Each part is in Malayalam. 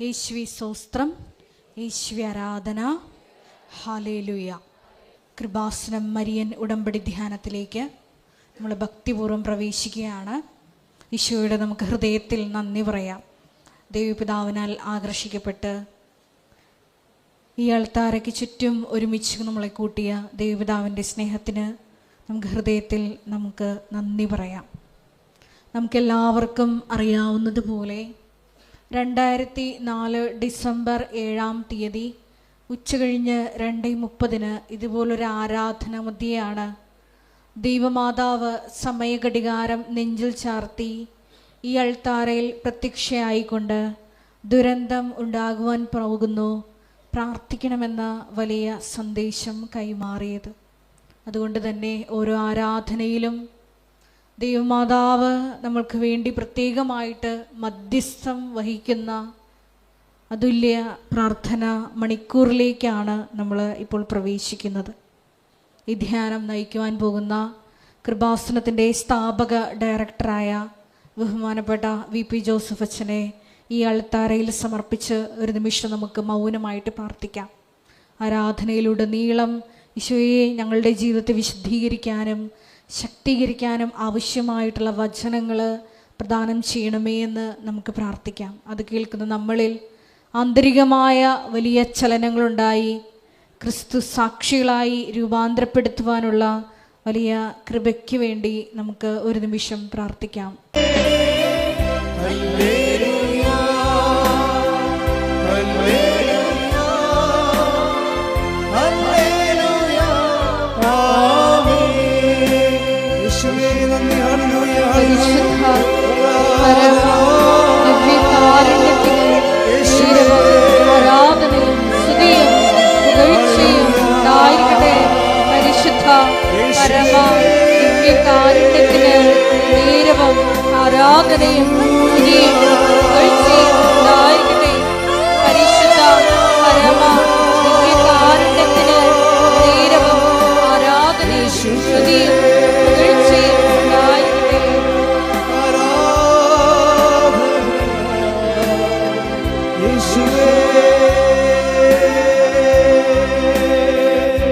യേശുവേ സ്തോത്രം, യേശുവേ ആരാധന. ഹല്ലേലൂയ. കൃപാസനം മരിയൻ ഉടമ്പടി ധ്യാനത്തിലേക്ക് നമ്മൾ ഭക്തിപൂർവ്വം പ്രവേശിക്കുകയാണ്. ഈശോയുടെ നമുക്ക് ഹൃദയത്തിൽ നന്ദി പറയാം. ദൈവപിതാവിനാൽ ആകർഷിക്കപ്പെട്ട് ഈ അൾത്താരയ്ക്ക് ചുറ്റും ഒരുമിച്ച് നമ്മളെ കൂട്ടിയ ദൈവപിതാവിൻ്റെ സ്നേഹത്തിന് നമുക്ക് ഹൃദയത്തിൽ നമുക്ക് നന്ദി പറയാം. നമുക്കെല്ലാവർക്കും അറിയാവുന്നതുപോലെ 2004 ഡിസംബർ 7-ാം തീയതി ഉച്ചകഴിഞ്ഞ് 2:30 ഇതുപോലൊരു ആരാധന മധ്യയാണ് ദൈവമാതാവ് സമയഘടികാരം നെഞ്ചിൽ ചാർത്തി ഈ അൾത്താരയിൽ പ്രത്യക്ഷയായിക്കൊണ്ട് ദുരന്തം ഉണ്ടാകുവാൻ പോകുന്നു, പ്രാർത്ഥിക്കണമെന്ന വലിയ സന്ദേശം കൈമാറിയത്. അതുകൊണ്ട് തന്നെ ഓരോ ആരാധനയിലും ദൈവമാതാവ് നമ്മൾക്ക് വേണ്ടി പ്രത്യേകമായിട്ട് മധ്യസ്ഥം വഹിക്കുന്ന അതുല്യ പ്രാർത്ഥന മണിക്കൂറിലേക്കാണ് നമ്മൾ ഇപ്പോൾ പ്രവേശിക്കുന്നത്. ഈ ധ്യാനം നയിക്കുവാൻ പോകുന്ന കൃപാസനത്തിൻ്റെ സ്ഥാപക ഡയറക്ടറായ ബഹുമാനപ്പെട്ട VP ജോസഫ് അച്ഛനെ ഈ അൾത്താരയിൽ സമർപ്പിച്ച് ഒരു നിമിഷം നമുക്ക് മൗനമായിട്ട് പ്രാർത്ഥിക്കാം. ആരാധനയിലുടനീളം ഈശോയെ ഞങ്ങളുടെ ജീവിതത്തെ വിശുദ്ധീകരിക്കാനും ശക്തീകരിക്കാനും ആവശ്യമായിട്ടുള്ള വചനങ്ങൾ പ്രദാനം ചെയ്യണമേ എന്ന് നമുക്ക് പ്രാർത്ഥിക്കാം. അത് കേൾക്കുന്ന നമ്മളിൽ ആന്തരികമായ വലിയ ചലനങ്ങളുണ്ടായി ക്രിസ്തു സാക്ഷികളായി രൂപാന്തരപ്പെടുത്തുവാനുള്ള വലിയ കൃപയ്ക്ക് വേണ്ടി നമുക്ക് ഒരു നിമിഷം പ്രാർത്ഥിക്കാം. ആരാധനയും സ്തുതിയും പുകഴ്ചയും ഉണ്ടായിരിക്കട്ടെ.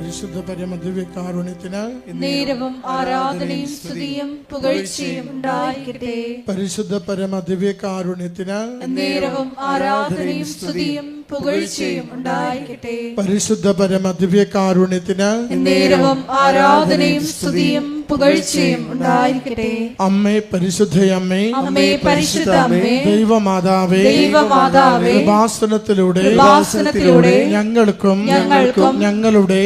പരിശുദ്ധ പരമ ദിവ്യകാരുണ്യത്തിന് നേരവും ആരാധനയും സ്തുതിയും പുകഴ്ചയും ഉണ്ടായിരിക്കട്ടെ. പരിശുദ്ധ പരമദിവ്യകാരുണ്യത്തിന് നേരവും ആരാധനയും സ്തുതിയും പുകഴ്ചയും ഉണ്ടായിരിക്കട്ടെ. പരിശുദ്ധ പരമദിവ്യകാരുണ്യത്തിന് നേരവും ആരാധനയും സ്തുതിയും പുകഴ്ചയും ഉണ്ടായിരിക്കട്ടെ. പരിശുദ്ധ പരമദിവ്യകാരുണ്യത്തിന് നേരവും ആരാധനയും സ്തുതിയും പുകഴ്ചയും ഉണ്ടായിരിക്കട്ടെ. അമ്മേ പരിശുദ്ധയമ്മേ, അമ്മേ പരിശുദ്ധ അമ്മേ, ദൈവമാതാവേ, ദൈവമാതാവേ, കൃപാസനത്തിലൂടെ ഞങ്ങൾക്കും ഞങ്ങളുടെ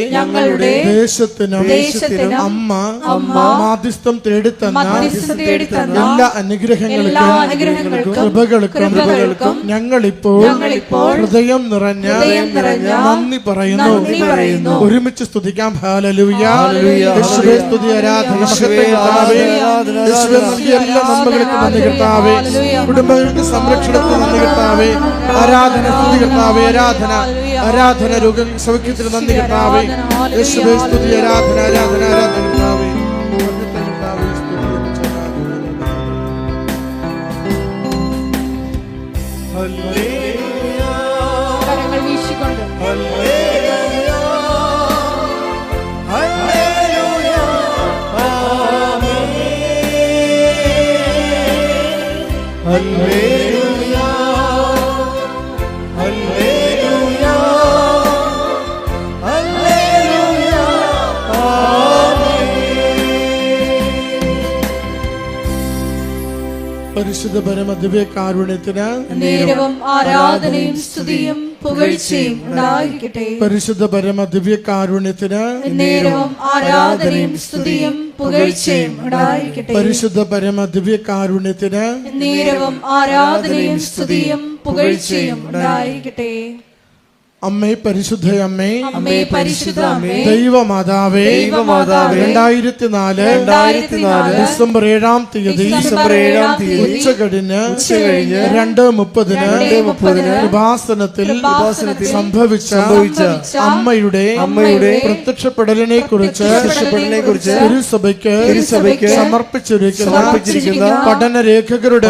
ദേശത്തിനും അമ്മ മാധ്യസ്ഥം തേടിത്തന്ന എല്ലാ അനുഗ്രഹങ്ങൾക്കും കൃപകൾക്കും ഞങ്ങളിപ്പോൾ ഹൃദയം നിറഞ്ഞ നന്ദി പറയുന്നു. ഒരുമിച്ച് സ്തുതിക്കാം. ഹല്ലേലൂയ. യേശുവേ സ്തുതി, ആരാധന, എല്ലാ നന്മകൾക്കും നന്ദി കർത്താവേ. കുടുംബങ്ങൾക്ക് സംരക്ഷണത്തിന് നന്ദി കർത്താവേ. ആരാധന സ്തുതി കർത്താവേ. ആരാധന രോഗ സൗഖ്യത്തിന് നന്ദി കർത്താവേ. യേശുവേ സ്തുതി, ആരാധന കർത്താവേ. കരങ്ങൾ വീശിക്കൊണ്ട് പരിശുദ്ധ പരമദിവ്യകാരുണ്യത്തിന് നേരവും ആരാധനയും സ്തുതിയും പുകഴ്ചയും ഉണ്ടായിരിക്കട്ടെ. പരിശുദ്ധ പരമദിവ്യകാരുണ്യത്തിന് നേരവും ആരാധനയും സ്തുതിയും പുകഴ്ചയും ഉണ്ടായിരിക്കട്ടെ. പരിശുദ്ധ പരമ ദിവ്യകാരുണ്യത്തിന് നേരവും ആരാധനയും സ്തുതിയും പുകഴ്ചയും ഉണ്ടായിരിക്കട്ടെ. അമ്മേ പരിശുദ്ധ അമ്മേ, അമ്മേ പരിശുദ്ധ അമ്മേ, ദൈവമാതാവേ, 2004 ഡിസംബർ 7-ാം തീയതി ഉച്ചകഴിഞ്ഞ് 2:30 കൃപാസനത്തിൽ സംഭവിച്ച അമ്മയുടെ പ്രത്യക്ഷപ്പെടലിനെ കുറിച്ച് തിരുസഭയ്ക്ക് സമർപ്പിച്ചിരിക്കുന്ന പഠനരേഖകളുടെ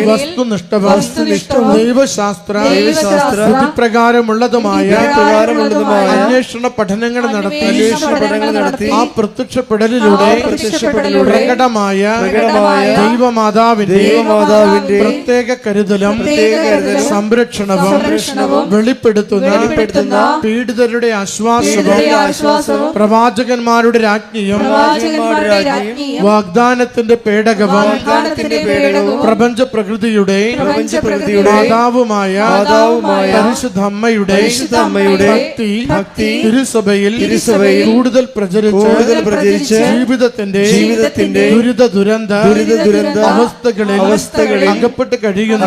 വസ്തുനിഷ്ഠവും ദൈവശാസ്ത്ര പ്രകാരമുള്ളതുമായ അന്വേഷണ പഠനങ്ങൾ നടത്തി ആ പ്രത്യക്ഷപ്പെടലിലൂടെ പ്രകടമായ ദൈവമാതാവിന്റെ പ്രത്യേക കരുതലും സംരക്ഷണവും വെളിപ്പെടുത്തുന്ന പീഡിതരുടെ ആശ്വാസവും പ്രവാചകന്മാരുടെ രാജ്ഞിയും വാഗ്ദാനത്തിന്റെ പേടകവും പ്രപഞ്ച പ്രകൃതിയുടെ മാതാവുമായ പരിശുദ്ധ അമ്മയുടെ ഭക്തി തിരുസഭയിൽ കൂടുതൽ പ്രചരിച്ച് ജീവിതത്തിന്റെ ദുരിത ദുരന്ത അവസ്ഥകളിൽ അകപ്പെട്ട് കഴിയുന്ന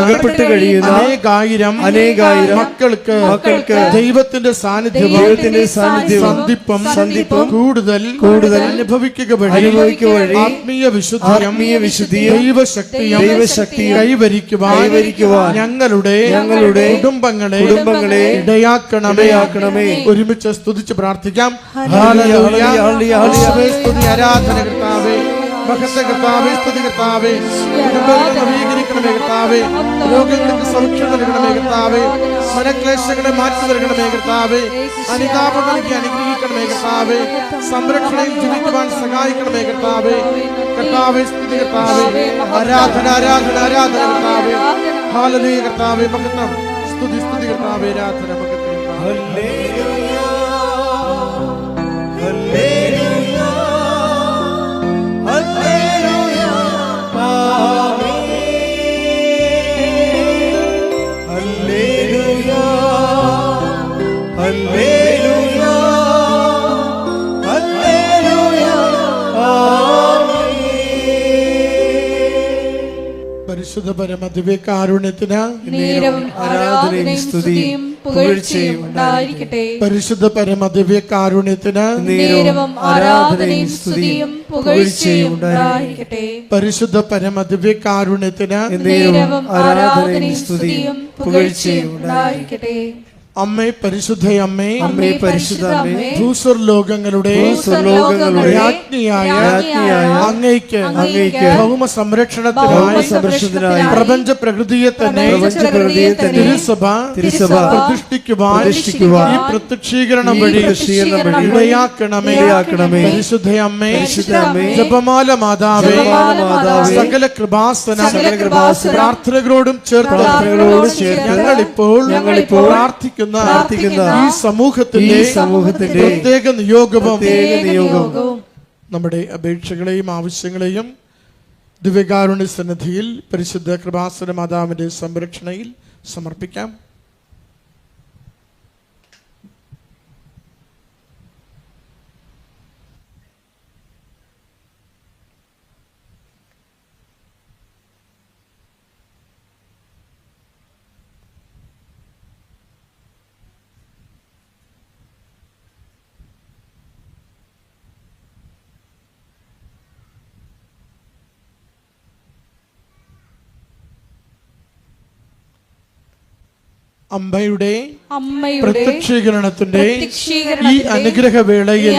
അനേകായിരം മക്കൾക്ക് ദൈവത്തിന്റെ സാന്നിധ്യവും സന്ധിപ്പും കൂടുതൽ അനുഭവിക്കുക വഴി ആത്മീയ വിശുദ്ധിയും ദൈവശക്തിയും കൈവരിക്കുവാൻ ഞങ്ങളുടെ കുടുംബങ്ങളെ ഇടയാക്കണമേ. ഒരുമിച്ച് സ്തുതിച്ച് പ്രാർത്ഥിക്കാം. ഹല്ലേലൂയ, സ്തുതി, ആരാധന കർത്താവേ, മഹത്വ കർത്താവേ, സ്തുതി കർത്താവേ. കുടുംബങ്ങളെ നവീകരിക്കണമേ കർത്താവേ, രോഗങ്ങൾക്ക് സൗഖ്യം നൽകണമേ കർത്താവേ, മനക്ലേശങ്ങളെ മാറ്റി നൽകണമേ കർത്താവേ, അനുതാപം നൽകി അനുഗ്രഹിക്കണമേ കർത്താവേ, സംരക്ഷണയിൽ ജീവിക്കുവാൻ സഹായിക്കണമേ കർത്താവേ. കർത്താവേ സ്തുതി കർത്താവേ, ആരാധന ആരാധന ആരാധന കർത്താവേ. ഹല്ലേലൂയ കർത്താവേ, മഹത്വം സ്തുതി സ്തുതി കർത്താവേ, ആരാധന മഹത്വം. ഹല്ലേലൂയ ഹല്ലേലൂയ ഹല്ലേലൂയ ആമേൻ. ഹല്ലേലൂയ ഹല്ലേലൂയ ഹല്ലേലൂയ ആമേൻ. പരിശുദ്ധ പരമ ദിവ്യകാരുണ്യത്തിന് നേരവും ആരാധനയും സ്തുതിയും പുകഴ്ചയും ഉണ്ടായിരിക്കട്ടെ. പരിശുദ്ധ പരമ ദിവ്യകാരുണ്യത്തിന് നേരവും ആരാധനയും സ്തുതിയും പുകഴ്ചയും ഉണ്ടായിരിക്കട്ടെ. പരിശുദ്ധ പരമ ദിവ്യകാരുണ്യത്തിന് നേരവും ആരാധനയും സ്തുതിയും പുകഴ്ചയും ഉണ്ടായിരിക്കട്ടെ. അമ്മേ പരിശുദ്ധ അമ്മേ, അമ്മേ പരിശുദ്ധ അമ്മേ, ഭൂസ്വർലോകങ്ങളുടെ രാജ്ഞിയായ അങ്ങയ്ക്ക് ഭൗമ സംരക്ഷണത്തിനായി പ്രപഞ്ച പ്രകൃതിയെ തന്നെ തിരുസഭ പ്രതിഷ്ഠിക്കുവാൻ ഈ പ്രത്യക്ഷീകരണം വഴി ഇടയാക്കണമേ. പരിശുദ്ധ അമ്മേ, ജപമാല മാതാവേ, സകല കൃപാസന പ്രാർത്ഥനകളോടും ചേർത്ത് ഞങ്ങളിപ്പോൾ പ്രാർത്ഥിക്കുന്ന ഈ സമൂഹത്തിന്റെ പ്രത്യേക നിയോഗവും നമ്മുടെ അപേക്ഷകളെയും ആവശ്യങ്ങളെയും ദിവ്യകാരുണ്യ സന്നിധിയിൽ പരിശുദ്ധ കൃപാസന മാതാവിന്റെ സംരക്ഷണയിൽ സമർപ്പിക്കാം. അമ്മയുടെ പ്രത്യക്ഷീകരണത്തിന്റെ ഈ അനുഗ്രഹവേളയിൽ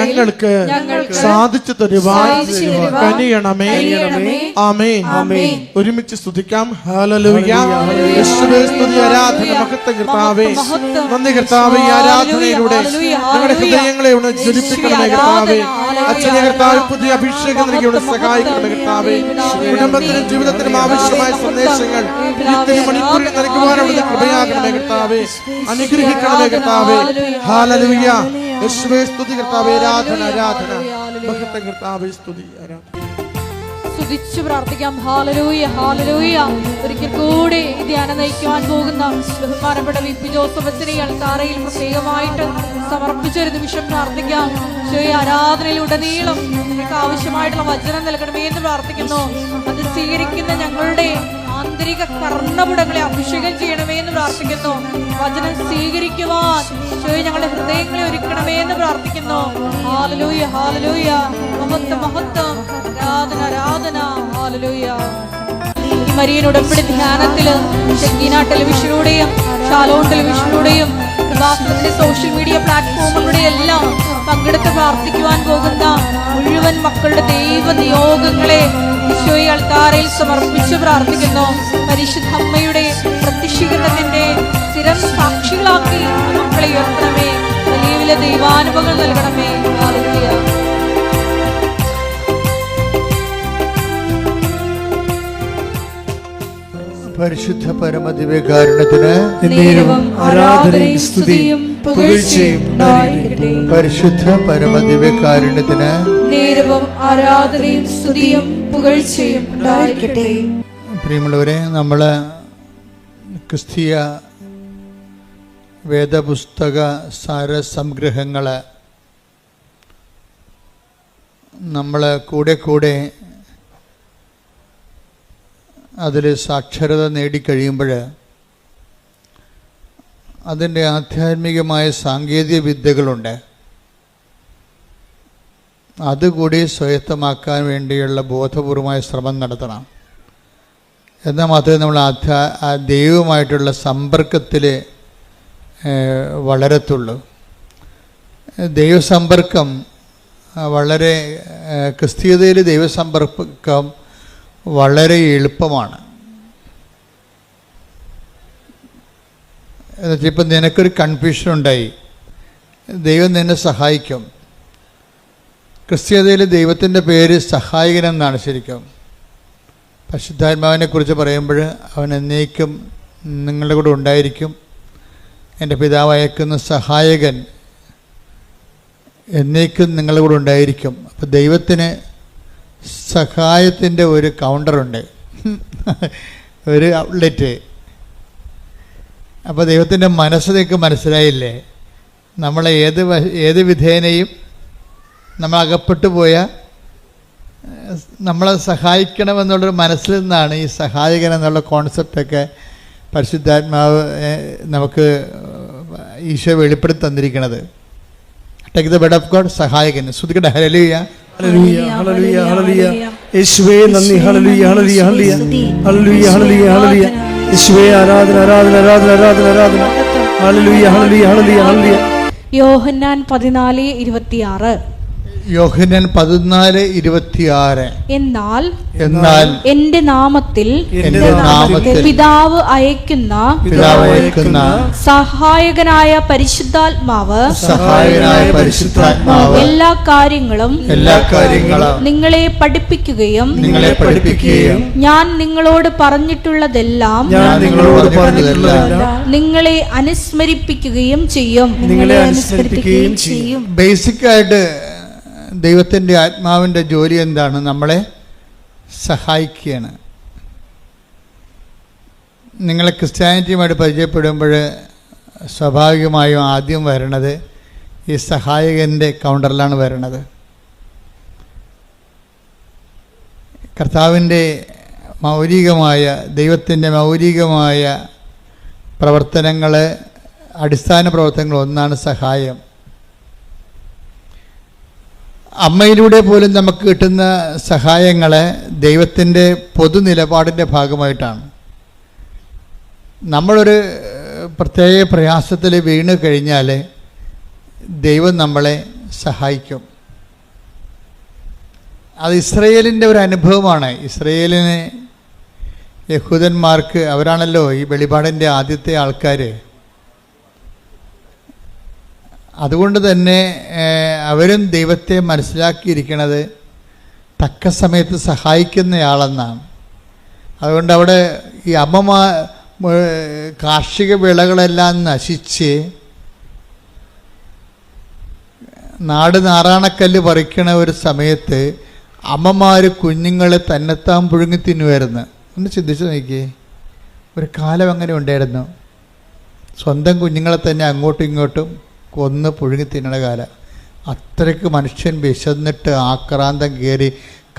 ഞങ്ങൾക്ക് സാധിച്ചു തരുവാൻ കനിയണമേ. ആമേൻ. ഒരുമിച്ച് സ്തുതിക്കാം. ഹല്ലേലൂയ. യേശുവേ സ്തുതി, ആരാധന, മഹത്വം കർത്താവേ. നന്ദി കർത്താവേ, ഈ ആരാധനയിലൂടെ ഞങ്ങളുടെ ഹൃദയങ്ങളെ ഒന്ന് ജ്വലിപ്പിക്കണമേ കർത്താവേ. അച്ഛനെ കർത്താവ് പുതിയ അഭിഷേകം നൽകി ഇവിടെ സഹായിക്കണമേ കർത്താവേ. കുടുംബത്തിനും ജീവിതത്തിനും ആവശ്യമായ സന്ദേശങ്ങൾ ഇത്തിരി മണിക്കൂറിൽ നൽകുവാനുള്ള കൃപയാകണമേ കർത്താവേ. അനുഗ്രഹിക്കണമേ കർത്താവേ. ഹല്ലേലൂയ. യേശുവേ സ്തുതി കർത്താവേ, ആരാധന ആരാധന, മഹത്വം കർത്താവേ, സ്തുതി ആരാധന. സ്തുതിച്ച് പ്രാർത്ഥിക്കാം. Hallelujah, hallelujah. ഒരിക്കൽ കൂടി ഈ ധ്യാനം നയിക്കുവാൻ പോകുന്ന ബഹുമാനപ്പെട്ട വി.പി. ജോസഫ് അച്ഛനെ തറയിൽ പ്രത്യേകമായിട്ട് സമർപ്പിച്ചൊരു നിമിഷം പ്രാർത്ഥിക്കാം. ആരാധനയിലുടനീളം നിങ്ങൾക്ക് ആവശ്യമായിട്ടുള്ള വചനം നൽകണമേ എന്ന് പ്രാർത്ഥിക്കുന്നു. അത് സ്വീകരിക്കുന്ന ഞങ്ങളുടെ ആന്തരിക കർണപുടങ്ങളെ അഭിഷേകം ചെയ്യണമേ എന്ന് പ്രാർത്ഥിക്കുന്നു. വചനം സ്വീകരിക്കുവാൻ ഞങ്ങളുടെ ഹൃദയങ്ങളെ ഒരുക്കണമേ എന്ന് പ്രാർത്ഥിക്കുന്നു. ഹല്ലേലൂയ, ഹല്ലേലൂയ. മഹത്വം, മഹത്വം. ആരാധന, ആരാധന. ഹല്ലേലൂയ. ഈ മരിയൻ ഉടമ്പടി ധ്യാനത്തില് ഷക്കീന ടെലിവിഷനിലൂടെയും ഷാലോൺ ടെലിവിഷനിലൂടെയും കൃപാസനത്തിന്റെ സോഷ്യൽ മീഡിയ പ്ലാറ്റ്ഫോമുകളുടെ എല്ലാം പങ്കെടുത്ത് പ്രാർത്ഥിക്കുവാൻ പോകുന്ന മുഴുവൻ മക്കളുടെ ദൈവ നിയോഗങ്ങളെ ഈശോയെ അൾത്താരയിൽ സമർപ്പിച്ച് പ്രാർത്ഥിക്കുന്നു. പരിശുദ്ധ അമ്മയുടെ പ്രത്യക്ഷീകരണത്തിന്റെ സ്ഥിരം സാക്ഷികളാക്കി മക്കളെ ഉയർത്തണമേ. വലിയ വലിയ ദൈവാനുഭവങ്ങൾ നൽകണമേ. ഹല്ലേലൂയ. പരിശുദ്ധ പരമദിവ്യകാരുണ്യത്തിന് നേരവും ആരാധനയും സ്തുതിയും പുകഴ്ചയും ഉണ്ടായിരിക്കട്ടെ. പരിശുദ്ധ പരമദിവ്യകാരുണ്യത്തിന് നേരവും ആരാധനയും സ്തുതിയും പുകഴ്ചയും ഉണ്ടായിരിക്കട്ടെ. പ്രിയമുള്ളവരെ, നമ്മൾ ക്രിസ്തീയ വേദപുസ്തക സാരസംഗ്രഹങ്ങൾ നമ്മൾ കൂടെ അതിൽ സാക്ഷരത നേടിക്കഴിയുമ്പോൾ അതിൻ്റെ ആധ്യാത്മികമായ സാങ്കേതിക വിദ്യകളുണ്ട്. അതുകൂടി സ്വായത്തമാക്കാൻ വേണ്ടിയുള്ള ബോധപൂർവമായ ശ്രമം നടത്തണം. എന്നാൽ മാത്രമേ നമ്മൾ ദൈവവുമായിട്ടുള്ള സമ്പർക്കത്തിൽ വളരത്തുള്ളൂ. ദൈവസമ്പർക്കം വളരെ ക്രിസ്തീയതയിൽ ദൈവസമ്പർക്കം വളരെ എളുപ്പമാണ്. എന്നുവെച്ചാൽ ഇപ്പം നിനക്കൊരു കൺഫ്യൂഷൻ ഉണ്ടായി, ദൈവം നിന്നെ സഹായിക്കും. ക്രിസ്തീയതയിൽ ദൈവത്തിൻ്റെ പേര് സഹായകനെന്നാണ് ശരിക്കും. പരിശുദ്ധാത്മാവിനെ കുറിച്ച് പറയുമ്പോൾ അവൻ എന്നേക്കും നിങ്ങളുടെ കൂടെ ഉണ്ടായിരിക്കും. എൻ്റെ പിതാവ് അയക്കുന്ന സഹായകൻ എന്നേക്കും നിങ്ങളുടെ കൂടെ ഉണ്ടായിരിക്കും. അപ്പോൾ ദൈവത്തിന് സഹായത്തിൻ്റെ ഒരു കൗണ്ടറുണ്ട്, ഒരു ഔട്ട്ലെറ്റ്. അപ്പോൾ ദൈവത്തിൻ്റെ മനസ്സ് നിങ്ങൾക്ക് മനസ്സിലായില്ലേ? നമ്മളെ ഏത് വിധേനയും നമ്മൾ അകപ്പെട്ടു പോയ നമ്മളെ സഹായിക്കണമെന്നുള്ളൊരു മനസ്സിൽ നിന്നാണ് ഈ സഹായകൻ എന്നുള്ള കോൺസെപ്റ്റൊക്കെ പരിശുദ്ധാത്മാവ് നമുക്ക് ഈശോ വെളിപ്പെടുത്തി തന്നിരിക്കുന്നത്. Take the bed of God, സഹായകൻ. ശ്രുതിക്കട്ടെ, ഹല്ലേലൂയ, ഹല്ലേലൂയ, ഹല്ലേലൂയ, ഹല്ലേലൂയ. യേശുവേ നന്ദി. ഹല്ലേലൂയ, ഹല്ലേലൂയ, ഹല്ലേലൂയ, ഹല്ലേലൂയ, ഹല്ലേലൂയ, ഹല്ലേലൂയ. യേശുവേ ആരാധന, ആരാധന, ആരാധന, ആരാധന, ആരാധന. ഹല്ലേലൂയ, ഹല്ലേലൂയ, ഹല്ലേലൂയ, ഹല്ലേലൂയ. യോഹന്നാൻ 14:26. യോഹന്നാൻ 14:26. എന്നാൽ എന്റെ നാമത്തിൽ പിതാവ് അയക്കുന്ന സഹായകനായ പരിശുദ്ധാത്മാവ് എല്ലാ കാര്യങ്ങളും നിങ്ങളെ പഠിപ്പിക്കുകയും ഞാൻ നിങ്ങളോട് പറഞ്ഞിട്ടുള്ളതെല്ലാം നിങ്ങളെ അനുസ്മരിപ്പിക്കുകയും ചെയ്യും. ബേസിക്കായിട്ട് ദൈവത്തിൻ്റെ ആത്മാവിൻ്റെ ജോലി എന്താണ്? നമ്മളെ സഹായിക്കുകയാണ്. നിങ്ങളെ ക്രിസ്ത്യാനിറ്റിയുമായിട്ട് പരിചയപ്പെടുമ്പോൾ സ്വാഭാവികമായും ആദ്യം വരണത് ഈ സഹായകൻ്റെ കൗണ്ടറിലാണ് വരണത്. കർത്താവിൻ്റെ മൗലികമായ ദൈവത്തിൻ്റെ മൗലികമായ പ്രവർത്തനങ്ങൾ, അടിസ്ഥാന പ്രവർത്തനങ്ങൾ ഒന്നാണ് സഹായം. അമ്മയിലൂടെ പോലും നമുക്ക് കിട്ടുന്ന സഹായങ്ങൾ ദൈവത്തിൻ്റെ പൊതു നിലപാടിൻ്റെ ഭാഗമായിട്ടാണ്. നമ്മളൊരു പ്രത്യേക പ്രയാസത്തിൽ വീണ് കഴിഞ്ഞാൽ ദൈവം നമ്മളെ സഹായിക്കും. അത് ഇസ്രയേലിൻ്റെ ഒരു അനുഭവമാണ്. ഇസ്രയേലിന്, യഹൂദന്മാർക്ക്, അവരാണല്ലോ ഈ വെളിപാടിൻ്റെ ആദ്യത്തെ ആൾക്കാർ. അതുകൊണ്ട് തന്നെ അവരും ദൈവത്തെ മനസ്സിലാക്കിയിരിക്കുന്നത് തക്ക സമയത്ത് സഹായിക്കുന്നയാളെന്നാണ്. അതുകൊണ്ട് അവിടെ ഈ കാർഷിക വിളകളെല്ലാം നശിച്ച് നാട് നാറാണക്കല്ല് പറിക്കണ ഒരു സമയത്ത് അമ്മമാർ കുഞ്ഞുങ്ങളെ തന്നെത്താൻ പുഴുങ്ങി തിന്നുമായിരുന്നു. ഒന്ന് ചിന്തിച്ച് നോക്കിയേ, ഒരു കാലം അങ്ങനെ ഉണ്ടായിരുന്നു. സ്വന്തം കുഞ്ഞുങ്ങളെ തന്നെ അങ്ങോട്ടും ഇങ്ങോട്ടും കൊന്ന് പുഴുങ്ങി തിന്നണ കാലം. അത്രയ്ക്ക് മനുഷ്യൻ വിശന്നിട്ട് ആക്രാന്തം കയറി,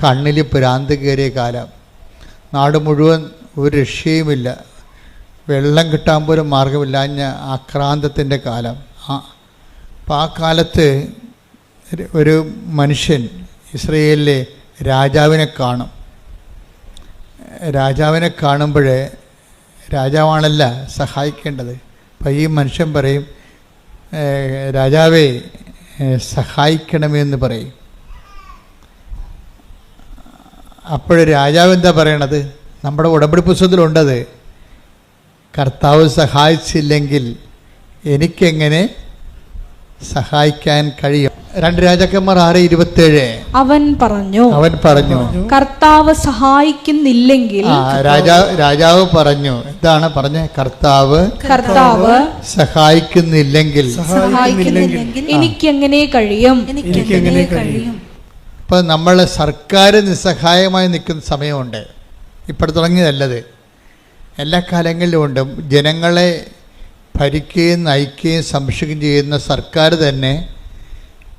കണ്ണിൽ ഭ്രാന്ത് കയറിയ കാലം. നാട് മുഴുവൻ ഒരു രക്ഷയുമില്ല, വെള്ളം കിട്ടാൻ പോലും മാർഗമില്ലാഞ്ഞ ആക്രാന്തത്തിൻ്റെ കാലം. അപ്പം ആ കാലത്ത് ഒരു മനുഷ്യൻ ഇസ്രയേലിലെ രാജാവിനെ കാണും. രാജാവിനെ കാണുമ്പോൾ രാജാവാണല്ല സഹായിക്കേണ്ടത്. അപ്പം ഈ മനുഷ്യൻ പറയും, രാജാവേ സഹായിക്കണമെന്ന് പറയും. അപ്പോൾ രാജാവ് എന്താ പറയണത്? നമ്മുടെ ഉടമ്പടി പുസ്തകത്തിലുണ്ടത്. കർത്താവ് സഹായിച്ചില്ലെങ്കിൽ എനിക്കെങ്ങനെ സഹായിക്കാൻ കഴിയും? 2 രാജാക്കന്മാർ 6:27. അവൻ പറഞ്ഞു കർത്താവ് സഹായിക്കുന്നില്ലെങ്കിൽ. രാജാവ് പറഞ്ഞു, എന്താണ് പറഞ്ഞ? കർത്താവ് സഹായിക്കുന്നില്ലെങ്കിൽ എനിക്കെങ്ങനെ കഴിയും? ഇപ്പൊ നമ്മൾ സർക്കാർ നിസ്സഹായമായി നിൽക്കുന്ന സമയമുണ്ട്. ഇപ്പോൾ തുടങ്ങിയതല്ലത്, എല്ലാ കാലങ്ങളിലും ഉണ്ട്. ജനങ്ങളെ ഭരിക്കുകയും നയിക്കുകയും സംരക്ഷിക്കുകയും ചെയ്യുന്ന സർക്കാർ തന്നെ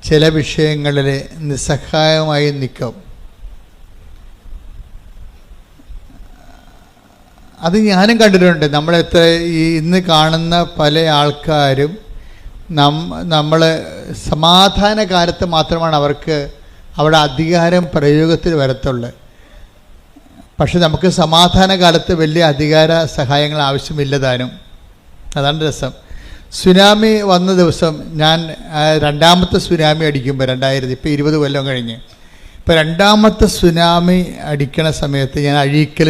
ചില വിഷയങ്ങളിൽ നിസ്സഹായമായി നിൽക്കും. അത് ഞാനും കണ്ടിട്ടുണ്ട്. നമ്മളെത്ര ഇന്ന് കാണുന്ന പല ആൾക്കാരും നമ്മൾ സമാധാന കാലത്ത് മാത്രമാണ് അവർക്ക് അവിടെ അധികാരം പ്രയോഗത്തിൽ വരത്തുള്ളൂ. പക്ഷെ നമുക്ക് സമാധാന കാലത്ത് വലിയ അധികാര സഹായങ്ങൾ ആവശ്യമില്ലതാനും. അതാണ് രസം. സുനാമി വന്ന ദിവസം ഞാൻ രണ്ടാമത്തെ സുനാമി അടിക്കുമ്പോൾ 2000, ഇപ്പോൾ 20 കൊല്ലം കഴിഞ്ഞ്, ഇപ്പോൾ രണ്ടാമത്തെ സുനാമി അടിക്കണ സമയത്ത് ഞാൻ അഴീക്കൽ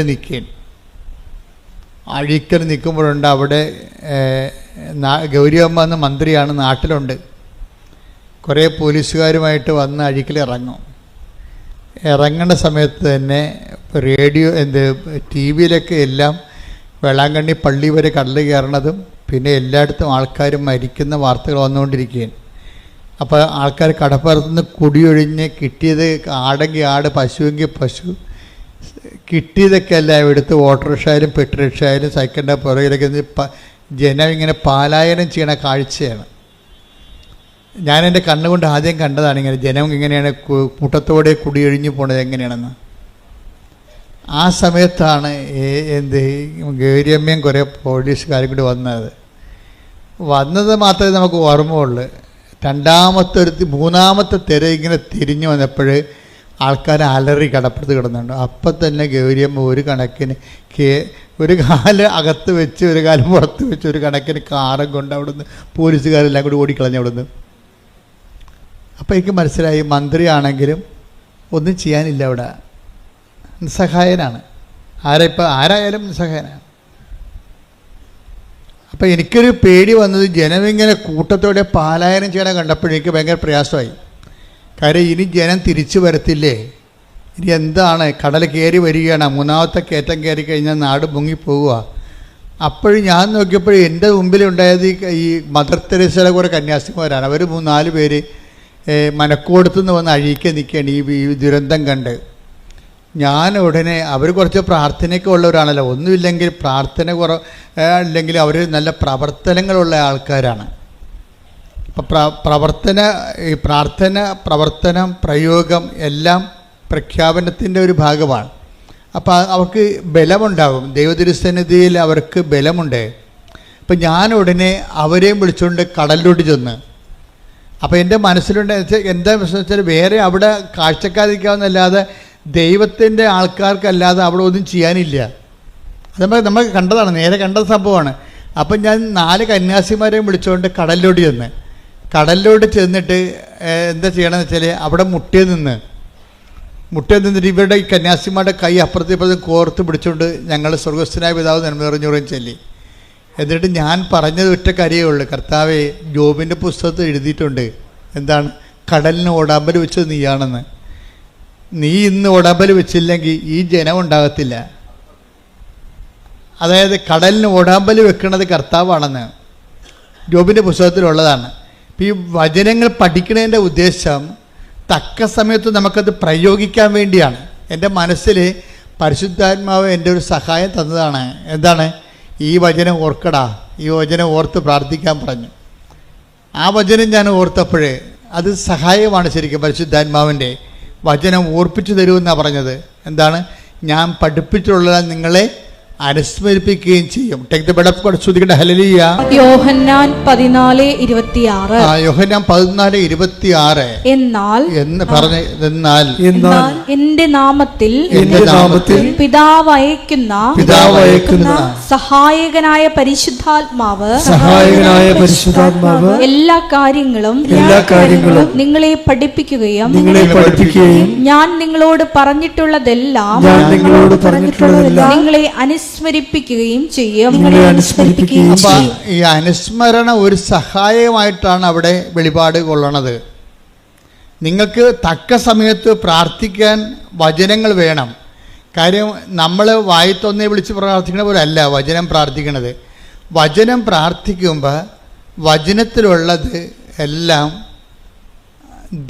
നിൽക്കുമ്പോഴുണ്ട് അവിടെ ഗൗരിയമ്മ എന്ന മന്ത്രിയാണ്, നാട്ടിലുണ്ട്. കുറേ പോലീസുകാരുമായിട്ട് വന്ന് അഴീക്കൽ ഇറങ്ങേണ്ട സമയത്ത് തന്നെ റേഡിയോ ടി വിയിലൊക്കെ എല്ലാം വേളാങ്കണ്ണി പള്ളി വരെ കടൽ കയറണതും പിന്നെ എല്ലായിടത്തും ആൾക്കാരും മരിക്കുന്ന വാർത്തകൾ വന്നുകൊണ്ടിരിക്കുകയാണ്. അപ്പോൾ ആൾക്കാർ കടപ്പുറത്തുനിന്ന് കുടിയൊഴിഞ്ഞ് കിട്ടിയത് ആടെങ്കിൽ ആട്, പശുവെങ്കിൽ പശു, കിട്ടിയതൊക്കെ എല്ലാം എടുത്ത് ഓട്ടോറിക്ഷയായാലും പെട്രോറിക്ഷയായാലും സൈക്കിളിൻ്റെ പുറകിലൊക്കെ ജനം ഇങ്ങനെ പലായനം ചെയ്യണ കാഴ്ചയാണ്. ഞാൻ എൻ്റെ കണ്ണുകൊണ്ട് ആദ്യം കണ്ടതാണ് ഇങ്ങനെ ജനം ഇങ്ങനെയാണ് കൂട്ടത്തോടെ കുടിയൊഴിഞ്ഞു പോണത് എങ്ങനെയാണെന്ന്. ആ സമയത്താണ് ഗൗരിയമ്മയും കുറേ പോലീസുകാരും കൂടി വന്നത് മാത്രമേ നമുക്ക് ഓർമ്മയുള്ളൂ. മൂന്നാമത്തെ തിര ഇങ്ങനെ തിരിഞ്ഞു വന്നപ്പോൾ ആൾക്കാർ അലറി കടപ്പുറത്ത് കിടന്നുണ്ട്. അപ്പം തന്നെ ഗൗരിയമ്മ ഒരു കാല് അകത്ത് വെച്ച് ഒരു കാലം പുറത്ത് വെച്ച് ഒരു കണക്കിന് കാറും കൊണ്ട് അവിടുന്ന് പോലീസുകാരെല്ലാം കൂടി ഓടിക്കളഞ്ഞു അവിടുന്ന്. അപ്പോൾ എനിക്ക് മനസ്സിലായി, മന്ത്രിയാണെങ്കിലും ഒന്നും ചെയ്യാനില്ല, അവിടെ നിസ്സഹായനാണ്. ആരായാലും നിസ്സഹായനാണ്. അപ്പം എനിക്കൊരു പേടി വന്നത് ജനമിങ്ങനെ കൂട്ടത്തോടെ പലായനം ചെയ്യണ കണ്ടപ്പോഴേക്ക് ഭയങ്കര പ്രയാസമായി. കാര്യം ഇനി ജനം തിരിച്ചു വരത്തില്ലേ, ഇനി എന്താണ്, കടൽ കയറി വരികയാണ്, മൂന്നാമത്തെ കയറ്റം കയറി കഴിഞ്ഞാൽ നാട് മുങ്ങിപ്പോവുക. അപ്പോഴും ഞാൻ നോക്കിയപ്പോഴും എൻ്റെ മുമ്പിലുണ്ടായത് ഈ മദർ തെരേസയുടെ കുറേ കന്യാസിമാരാണ്. അവർ 3-4 പേര് മനക്കോടത്തുനിന്ന് വന്ന് അഴീക്കാൻ നിൽക്കുകയാണ് ഈ ദുരന്തം കണ്ട്. ഞാൻ ഉടനെ, അവർ കുറച്ച് പ്രാർത്ഥനയൊക്കെ ഉള്ളവരാണല്ലോ, ഒന്നുമില്ലെങ്കിൽ പ്രാർത്ഥന അല്ലെങ്കിൽ അവർ നല്ല പ്രവർത്തനങ്ങളുള്ള ആൾക്കാരാണ്. അപ്പം പ്രവർത്തനം പ്രയോഗം എല്ലാം പ്രഖ്യാപനത്തിൻ്റെ ഒരു ഭാഗമാണ്. അപ്പോൾ അവർക്ക് ബലമുണ്ടാകും, ദൈവതിരുസന്നിധിയിൽ അവർക്ക് ബലമുണ്ട്. അപ്പം ഞാൻ ഉടനെ അവരെയും വിളിച്ചുകൊണ്ട് കടലിലോട്ട് ചെന്ന്. അപ്പോൾ എൻ്റെ മനസ്സിലുണ്ട് എന്താ വെച്ചാൽ വേറെ അവിടെ കാഴ്ചക്കാരിക്കാവുന്നല്ലാതെ ദൈവത്തിൻ്റെ ആൾക്കാർക്കല്ലാതെ അവിടെ ഒന്നും ചെയ്യാനില്ല. അത് നമ്മൾ കണ്ടതാണ്, നേരെ കണ്ട സംഭവമാണ്. അപ്പം ഞാൻ 4 കന്യാസിമാരെയും വിളിച്ചുകൊണ്ട് കടലിലോട്ട് ചെന്നിട്ട് എന്താ ചെയ്യണമെന്ന് വെച്ചാൽ അവിടെ മുട്ടിയിൽ നിന്നിട്ട് ഇവരുടെ ഈ കന്യാസിമാരുടെ കൈ അപ്പുറത്തും കോർത്ത് പിടിച്ചുകൊണ്ട് ഞങ്ങൾ സ്വർഗസ്ഥനായ പിതാവ് നന്മ നിറഞ്ഞുറയും ചൊല്ലി. എന്നിട്ട് ഞാൻ പറഞ്ഞത് ഒറ്റ കാര്യമേ ഉള്ളൂ, കർത്താവേ, ജോബിൻ്റെ പുസ്തകത്തിൽ എഴുതിയിട്ടുണ്ട്, എന്താണ്, കടലിന് ഓടാമ്പൽ വെച്ചത് നീയാണെന്ന്. നീ ഇന്ന് ഓടാമ്പൽ വെച്ചില്ലെങ്കിൽ ഈ ജനം ഉണ്ടാകത്തില്ല. അതായത് കടലിന് ഓടാമ്പൽ വെക്കുന്നത് കർത്താവാണെന്ന് ജോബിൻ്റെ പുസ്തകത്തിലുള്ളതാണ്. ഈ വചനങ്ങൾ പഠിക്കുന്നതിൻ്റെ ഉദ്ദേശം തക്ക സമയത്ത് നമുക്കത് പ്രയോഗിക്കാൻ വേണ്ടിയാണ്. എൻ്റെ മനസ്സിൽ പരിശുദ്ധാത്മാവ് എൻ്റെ ഒരു സഹായം തന്നതാണ്. എന്താണ്? ഈ വചനം ഓർക്കടാ, ഈ വചനം ഓർത്ത് പ്രാർത്ഥിക്കാൻ പറഞ്ഞു. ആ വചനം ഞാൻ ഓർത്തപ്പോഴേ അത് സഹായമാണ്. ശരിക്കും പരിശുദ്ധാത്മാവിൻ്റെ വചനം ഓർപ്പിച്ചു തരുമെന്നാണ് പറഞ്ഞത്. എന്താണ്? ഞാൻ പഠിപ്പിച്ചിട്ടുള്ള നിങ്ങളെ അനുസ്മരിപ്പിക്കുകയും ചെയ്യും. Take the bed of God. ശ്രുതികട്ടെ ഹല്ലേലൂയ. യോഹന്നാൻ 14:26. യോഹന്നാൻ 14:26 എന്നാൽ എന്റെ നാമത്തിൽ പിതാവ് അയക്കുന്ന സഹായകനായ പരിശുദ്ധാത്മാവ് എല്ലാ കാര്യങ്ങളും നിങ്ങളെ പഠിപ്പിക്കുകയും ഞാൻ നിങ്ങളോട് പറഞ്ഞിട്ടുള്ളതെല്ലാം നിങ്ങളെ അനുസ്മരിപ്പിക്കുകയും ചെയ്യും. അപ്പൊ ഈ അനുസ്മരണ ഒരു സഹായമായിട്ടാണ് അവിടെ വെളിപാട് കൊള്ളണത്. നിങ്ങൾക്ക് തക്ക സമയത്ത് പ്രാർത്ഥിക്കാൻ വചനങ്ങൾ വേണം. കാര്യം നമ്മൾ വായിത്തൊന്നേ വിളിച്ച് പ്രാർത്ഥിക്കണ പോലെ അല്ല വചനം പ്രാർത്ഥിക്കണത്. വചനം പ്രാർത്ഥിക്കുമ്പോൾ വചനത്തിലുള്ളത് എല്ലാം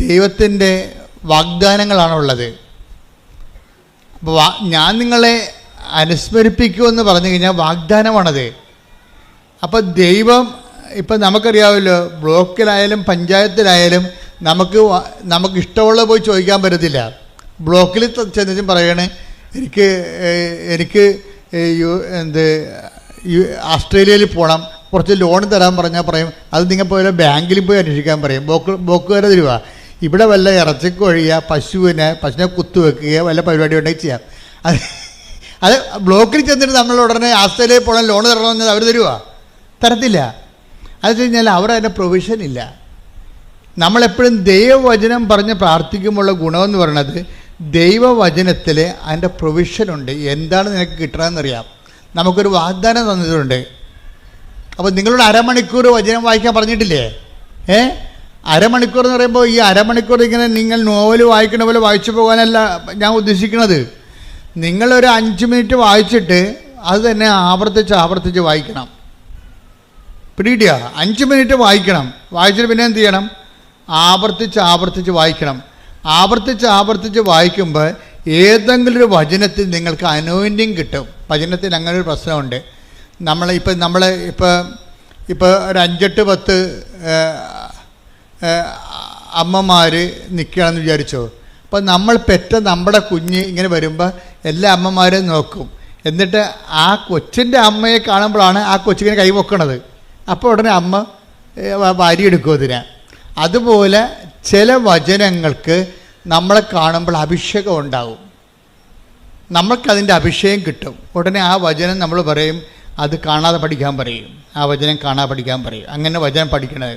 ദൈവത്തിൻ്റെ വാഗ്ദാനങ്ങളാണുള്ളത്. അപ്പോൾ ഞാൻ നിങ്ങളെ അനുസ്മരിപ്പിക്കുമെന്ന് പറഞ്ഞു കഴിഞ്ഞാൽ വാഗ്ദാനമാണത്. അപ്പോൾ ദൈവം ഇപ്പം നമുക്കറിയാമല്ലോ, ബ്ലോക്കിലായാലും പഞ്ചായത്തിലായാലും നമുക്ക് ഇഷ്ടമുള്ള പോയി ചോദിക്കാൻ പറ്റത്തില്ല. ബ്ലോക്കിൽ ചെന്നിട്ടും പറയണേ എനിക്ക് ഓസ്ട്രേലിയയിൽ പോകണം, കുറച്ച് ലോൺ തരാൻ പറഞ്ഞാൽ പറയും അത് നിങ്ങൾ പോയാൽ ബാങ്കിൽ പോയി അന്വേഷിക്കാൻ പറയും. ബ്ലോക്കുകാരെ തരുക. ഇവിടെ വല്ല ഇറച്ചിക്കൊഴിയുക, പശുവിനെ കുത്തുവെക്കുക, വല്ല പരിപാടി ഉണ്ടെങ്കിൽ ചെയ്യാം. അത് ബ്ലോക്കിൽ ചെന്നിട്ട് നമ്മൾ ഉടനെ ഓസ്ട്രേലിയയിൽ പോകണം ലോൺ തരണമെന്ന് അവർ തരുക? തരത്തില്ല. അത് വെച്ച് കഴിഞ്ഞാൽ അവർ അതിൻ്റെ പ്രൊവിഷൻ ഇല്ല. നമ്മളെപ്പോഴും ദൈവവചനം പറഞ്ഞ് പ്രാർത്ഥിക്കുമ്പോഴുള്ള ഗുണമെന്ന് പറയുന്നത് ദൈവവചനത്തിൽ അതിൻ്റെ പ്രൊവിഷനുണ്ട്. എന്താണ് നിനക്ക് കിട്ടണമെന്നറിയാം. നമുക്കൊരു വാഗ്ദാനം തന്നിട്ടുണ്ട്. അപ്പോൾ നിങ്ങളോട് അരമണിക്കൂർ വചനം വായിക്കാൻ പറഞ്ഞിട്ടില്ലേ? അരമണിക്കൂർ എന്ന് പറയുമ്പോൾ ഈ അരമണിക്കൂർ ഇങ്ങനെ നിങ്ങൾ നോവൽ വായിക്കണ പോലെ വായിച്ചു പോകാനല്ല ഞാൻ ഉദ്ദേശിക്കുന്നത്. നിങ്ങളൊരു 5 മിനിറ്റ് വായിച്ചിട്ട് അത് തന്നെ ആവർത്തിച്ച് വായിക്കണം. പിടികിട്ടിയ 5 മിനിറ്റ് വായിക്കണം. വായിച്ചിട്ട് പിന്നെ എന്ത് ചെയ്യണം? ആവർത്തിച്ച് വായിക്കണം. ആവർത്തിച്ച് വായിക്കുമ്പോൾ ഏതെങ്കിലും ഒരു വചനത്തിൽ നിങ്ങൾക്ക് അനോയിൻറ്റിങ് കിട്ടും. വചനത്തിൽ അങ്ങനെ ഒരു പ്രശ്നമുണ്ട്. ഇപ്പോൾ ഒരു 5-8-10 അമ്മമാർ നിൽക്കുകയാണെന്ന് വിചാരിച്ചോ. അപ്പോൾ നമ്മൾ പെറ്റ നമ്മുടെ കുഞ്ഞ് ഇങ്ങനെ വരുമ്പോൾ എല്ലാ അമ്മമാരെയും നോക്കും. എന്നിട്ട് ആ കൊച്ചിൻ്റെ അമ്മയെ കാണുമ്പോഴാണ് ആ കൊച്ചിങ്ങനെ കൈവെക്കണത്. അപ്പോൾ ഉടനെ അമ്മ വാരിയെടുക്കും അതിനെ. അതുപോലെ ചില വചനങ്ങൾക്ക് നമ്മളെ കാണുമ്പോൾ അഭിഷേകം ഉണ്ടാവും. നമ്മൾക്കതിൻ്റെ അഭിഷേകം കിട്ടും. ഉടനെ ആ വചനം നമ്മൾ പറയും അത് കാണാതെ പഠിക്കാൻ പറയും. ആ വചനം കാണാതെ പഠിക്കാൻ പറയും. അങ്ങനെ വചനം പഠിക്കണത്.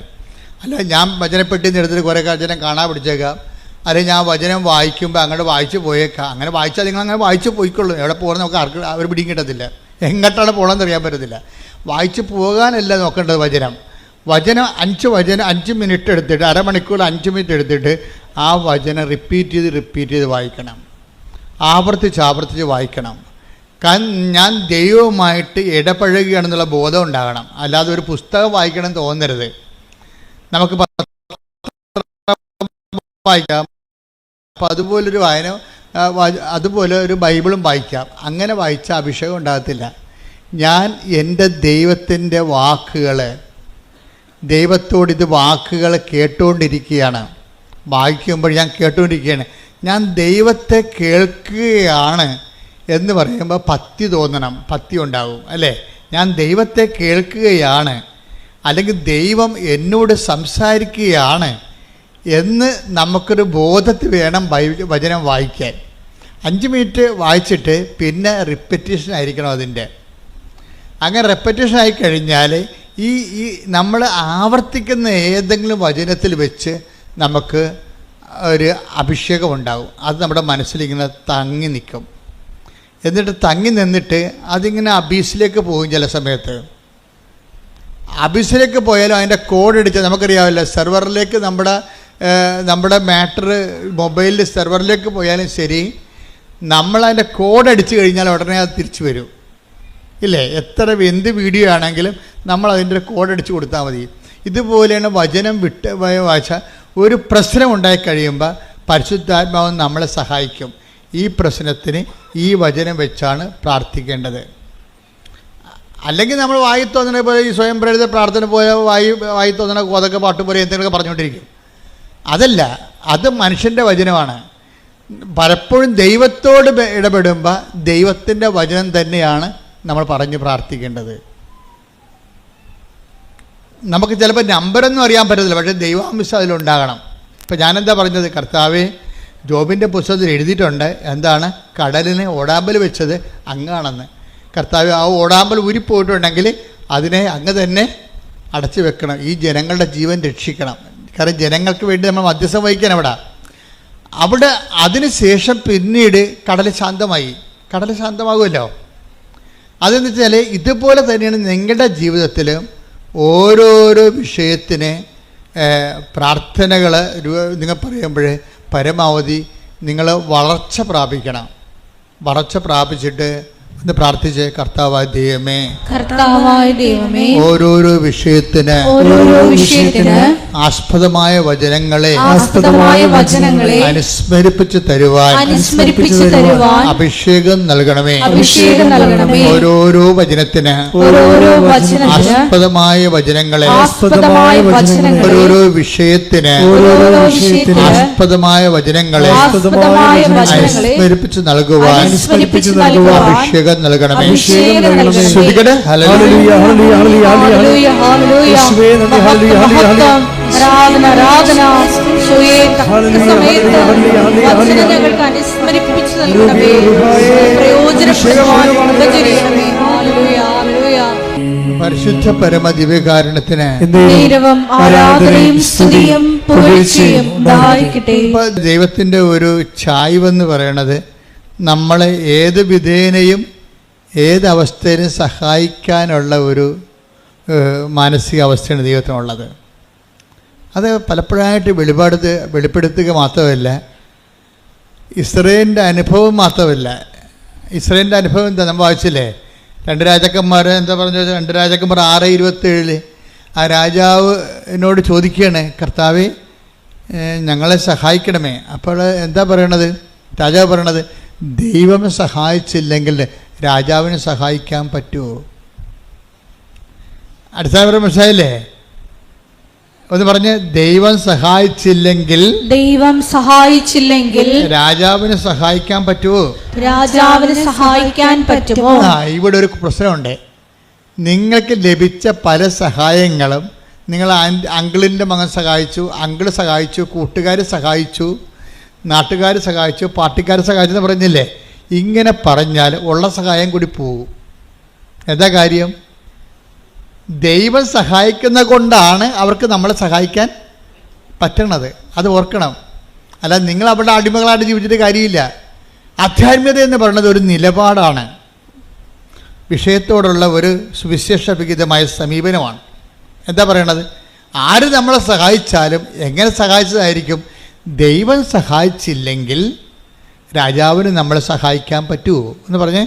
അല്ല ഞാൻ വചനപ്പെട്ടി എടുത്തിട്ട് കുറേ വചനം കാണാൻ പഠിച്ചേക്കാം. അല്ലെങ്കിൽ ഞാൻ വചനം വായിക്കുമ്പോൾ അങ്ങോട്ട് വായിച്ച് പോയേക്കാം. അങ്ങനെ വായിച്ചാൽ നിങ്ങൾ അങ്ങനെ വായിച്ച് പോയിക്കൊള്ളൂ. എവിടെ പോകണം നമുക്ക് ആർക്ക് അവർ പിടിയും കിട്ടത്തില്ല. എങ്ങോട്ടാണ് പോകണമെന്ന് അറിയാൻ പറ്റത്തില്ല. വായിച്ച് പോകാനല്ല നോക്കേണ്ടത്. വചനം 5 മിനിറ്റ് എടുത്തിട്ട് അരമണിക്കൂർ 5 മിനിറ്റ് എടുത്തിട്ട് ആ വചനം റിപ്പീറ്റ് ചെയ്ത് വായിക്കണം. ആവർത്തിച്ച് വായിക്കണം. ഞാൻ ദൈവവുമായിട്ട് ഇടപഴകുകയാണെന്നുള്ള ബോധം ഉണ്ടാകണം. അല്ലാതെ ഒരു പുസ്തകം വായിക്കണം തോന്നരുത്. നമുക്ക് വായിക്കാം. അപ്പം അതുപോലെ ഒരു ബൈബിളും വായിക്കാം. അങ്ങനെ വായിച്ച അഭിഷേകം ഉണ്ടാകത്തില്ല. ഞാൻ എൻ്റെ ദൈവത്തിൻ്റെ ദൈവത്തോട് ഇത് വാക്കുകൾ കേട്ടുകൊണ്ടിരിക്കുകയാണ്. വായിക്കുമ്പോൾ ഞാൻ കേട്ടുകൊണ്ടിരിക്കുകയാണ്. ഞാൻ ദൈവത്തെ കേൾക്കുകയാണ് എന്ന് പറയുമ്പോൾ ഭക്തി തോന്നണം. ഭക്തി ഉണ്ടാവും അല്ലേ? ഞാൻ ദൈവത്തെ കേൾക്കുകയാണ്, അല്ലെങ്കിൽ ദൈവം എന്നോട് സംസാരിക്കുകയാണ് എന്ന് നമുക്കൊരു ബോധത്തിൽ വേണം വചനം വായിക്കാൻ. 5 മിനിറ്റ് വായിച്ചിട്ട് പിന്നെ റിപ്പറ്റീഷൻ ആയിരിക്കണം അതിൻ്റെ. അങ്ങനെ റെപ്പറ്റീഷൻ ആയി കഴിഞ്ഞാൽ ഈ നമ്മൾ ആവർത്തിക്കുന്ന ഏതെങ്കിലും വചനത്തിൽ വെച്ച് നമുക്ക് ഒരു അഭിഷേകം ഉണ്ടാകും. അത് നമ്മുടെ മനസ്സിലിങ്ങനെ തങ്ങി നിൽക്കും. എന്നിട്ട് തങ്ങി നിന്നിട്ട് അതിങ്ങനെ അബീസിലേക്ക് പോകും. ചില സമയത്ത് അബീസിലേക്ക് പോയാലും അതിൻ്റെ കോഡ് അടിച്ചാൽ നമുക്കറിയാമല്ലോ, സെർവറിലേക്ക് നമ്മുടെ മാറ്റർ മൊബൈലിൽ സെർവറിലേക്ക് പോയാലും ശരി, നമ്മളതിൻ്റെ കോഡ് അടിച്ചു കഴിഞ്ഞാൽ ഉടനെ അത് തിരിച്ചു വരും ഇല്ലേ? എന്ത് വീഡിയോ ആണെങ്കിലും നമ്മൾ അതിൻ്റെ ഒരു കോഡ് അടിച്ച് കൊടുത്താൽ മതി. ഇതുപോലെയാണ് വചനം വായിച്ചാൽ ഒരു പ്രശ്നം ഉണ്ടായി കഴിയുമ്പോൾ പരിശുദ്ധാത്മാവ് നമ്മളെ സഹായിക്കും. ഈ പ്രശ്നത്തിന് ഈ വചനം വെച്ചാണ് പ്രാർത്ഥിക്കേണ്ടത്. അല്ലെങ്കിൽ നമ്മൾ വായി തോന്നുന്ന പോലെ ഈ സ്വയം പ്രേരിത പ്രാർത്ഥന പോലെ വായി തോന്നുന്ന കോതൊക്കെ പാട്ട് പോലെ എന്തെങ്കിലുമൊക്കെ പറഞ്ഞുകൊണ്ടിരിക്കും. അതല്ല, അത് മനുഷ്യൻ്റെ വചനമാണ്. പലപ്പോഴും ദൈവത്തോട് ഇടപെടുമ്പോൾ ദൈവത്തിൻ്റെ വചനം തന്നെയാണ് നമ്മൾ പറഞ്ഞ് പ്രാർത്ഥിക്കേണ്ടത്. നമുക്ക് ചിലപ്പോൾ നമ്പറൊന്നും അറിയാൻ പറ്റത്തില്ല, പക്ഷേ ദൈവാംശം അതിലുണ്ടാകണം. ഇപ്പം ഞാനെന്താ പറഞ്ഞത്? കർത്താവേ, ജോബിൻ്റെ പുസ്തകത്തിൽ എഴുതിയിട്ടുണ്ട്, എന്താണ്, കടലിന് ഓടാമ്പൽ വെച്ചത് അങ്ങാണെന്ന്. കർത്താവ്, ആ ഓടാമ്പൽ ഊരിപ്പോയിട്ടുണ്ടെങ്കിൽ അതിനെ അങ്ങ് തന്നെ അടച്ചു വെക്കണം. ഈ ജനങ്ങളുടെ ജീവൻ രക്ഷിക്കണം. കാരണം ജനങ്ങൾക്ക് വേണ്ടി നമ്മൾ മധ്യസ്ഥം വഹിക്കാൻ അവിടെ അതിന് ശേഷം പിന്നീട് കടൽ ശാന്തമായി. കടൽ ശാന്തമാകുമല്ലോ. അതെന്ന് വെച്ചാൽ ഇതുപോലെ തന്നെയാണ് നിങ്ങളുടെ ജീവിതത്തിൽ ഓരോരോ വിഷയത്തിന് പ്രാർത്ഥനകൾ നിങ്ങൾ പറയുമ്പോൾ പരമാവധി നിങ്ങൾ വളർച്ച പ്രാപിക്കണം. വളർച്ച പ്രാപിച്ചിട്ട് ഒന്ന് പ്രാർത്ഥിച്ച്, കർത്താവായ ദൈവമേ, ഓരോരോ വിഷയത്തിന് ആസ്പദമായ വചനങ്ങളെ അനുസ്മരിപ്പിച്ച് തരുവാൻ അഭിഷേകം നൽകണമേ. ഓരോരോ വചനത്തിന് ആസ്പദമായ വചനങ്ങളെ, ഓരോരോ വിഷയത്തിന് ആസ്പദമായ വചനങ്ങളെ അനുസ്മരിപ്പിച്ച് നൽകുവാൻ അഭിഷേകം നൽകണമേ. ശ്രുതികട ഹല്ലേലൂയ ഹല്ലേലൂയ ഹല്ലേലൂയ ഹല്ലേലൂയ ആരാധന ആരാധന ഞങ്ങൾക്ക് അനുസ്മരിപ്പിച്ചു നൽകണമേ. പ്രയോജനപ്പെടുവാൻ പരിശുദ്ധ പരമ ദിവ്യകാരുണ്യത്തിന് ആരാധനയും സ്തുതിയും പുകഴ്ചയും ഉണ്ടായിരിക്കട്ടെ. ദൈവത്തിൻ്റെ ഒരു ചായ്വെന്ന് പറയണത് നമ്മളെ ഏത് വിധേനയും ഏതവസ്ഥയിലും സഹായിക്കാനുള്ള ഒരു മാനസികാവസ്ഥയാണ് ദൈവത്തിനുള്ളത്. അത് പലപ്പോഴായിട്ട് വെളിപ്പെടുത്തുക മാത്രമല്ല, ഇസ്രായേലിൻ്റെ അനുഭവം മാത്രമല്ല. ഇസ്രായേലിൻ്റെ അനുഭവം എന്താ നമ്മൾ വായിച്ചില്ലേ? 2 രാജാക്കന്മാർ എന്താ പറഞ്ഞു? 2 രാജാക്കന്മാർ 6:27 ആ രാജാവിനോട് ചോദിക്കുകയാണ്, കർത്താവേ, ഞങ്ങളെ സഹായിക്കണമേ. അപ്പോൾ എന്താ പറയണത്? രാജാവ് പറയണത്, ദൈവം സഹായിച്ചില്ലെങ്കിൽ രാജാവിനെ സഹായിക്കാൻ പറ്റുമോ? അടിസ്ഥാനപരം മനസ്സിലായില്ലേ? ഒന്ന് പറഞ്ഞ്, ദൈവം സഹായിച്ചില്ലെങ്കിൽ രാജാവിനെ സഹായിക്കാൻ പറ്റുമോ? ഇവിടെ ഒരു പ്രശ്നമുണ്ട്. നിങ്ങൾക്ക് ലഭിച്ച പല സഹായങ്ങളും നിങ്ങൾ അങ്കിളിൻ്റെ മകൻ സഹായിച്ചു, അങ്കിള് സഹായിച്ചു, കൂട്ടുകാർ സഹായിച്ചു, നാട്ടുകാർ സഹായിച്ചു, പാർട്ടിക്കാർ സഹായിച്ചു എന്ന് പറഞ്ഞില്ലേ? ഇങ്ങനെ പറഞ്ഞാൽ ഉള്ള സഹായം കൂടി പോകും. എന്താ കാര്യം? ദൈവം സഹായിക്കുന്ന കൊണ്ടാണ് അവർക്ക് നമ്മളെ സഹായിക്കാൻ പറ്റണത്. അത് ഓർക്കണം. അല്ല, നിങ്ങൾ അവരുടെ അടിമകളായിട്ട് ജീവിച്ചിട്ട് കാര്യമില്ല. ആധ്യാത്മികത എന്ന് പറയുന്നത് ഒരു നിലപാടാണ്, വിഷയത്തോടുള്ള ഒരു സുവിശേഷവിഹിതമായ സമീപനമാണ്. എന്താ പറയണത്? ആര് നമ്മളെ സഹായിച്ചാലും എങ്ങനെ സഹായിച്ചതായിരിക്കും. ദൈവം സഹായിച്ചില്ലെങ്കിൽ രാജാവിന് നമ്മളെ സഹായിക്കാൻ പറ്റുമോ എന്ന് പറഞ്ഞേ?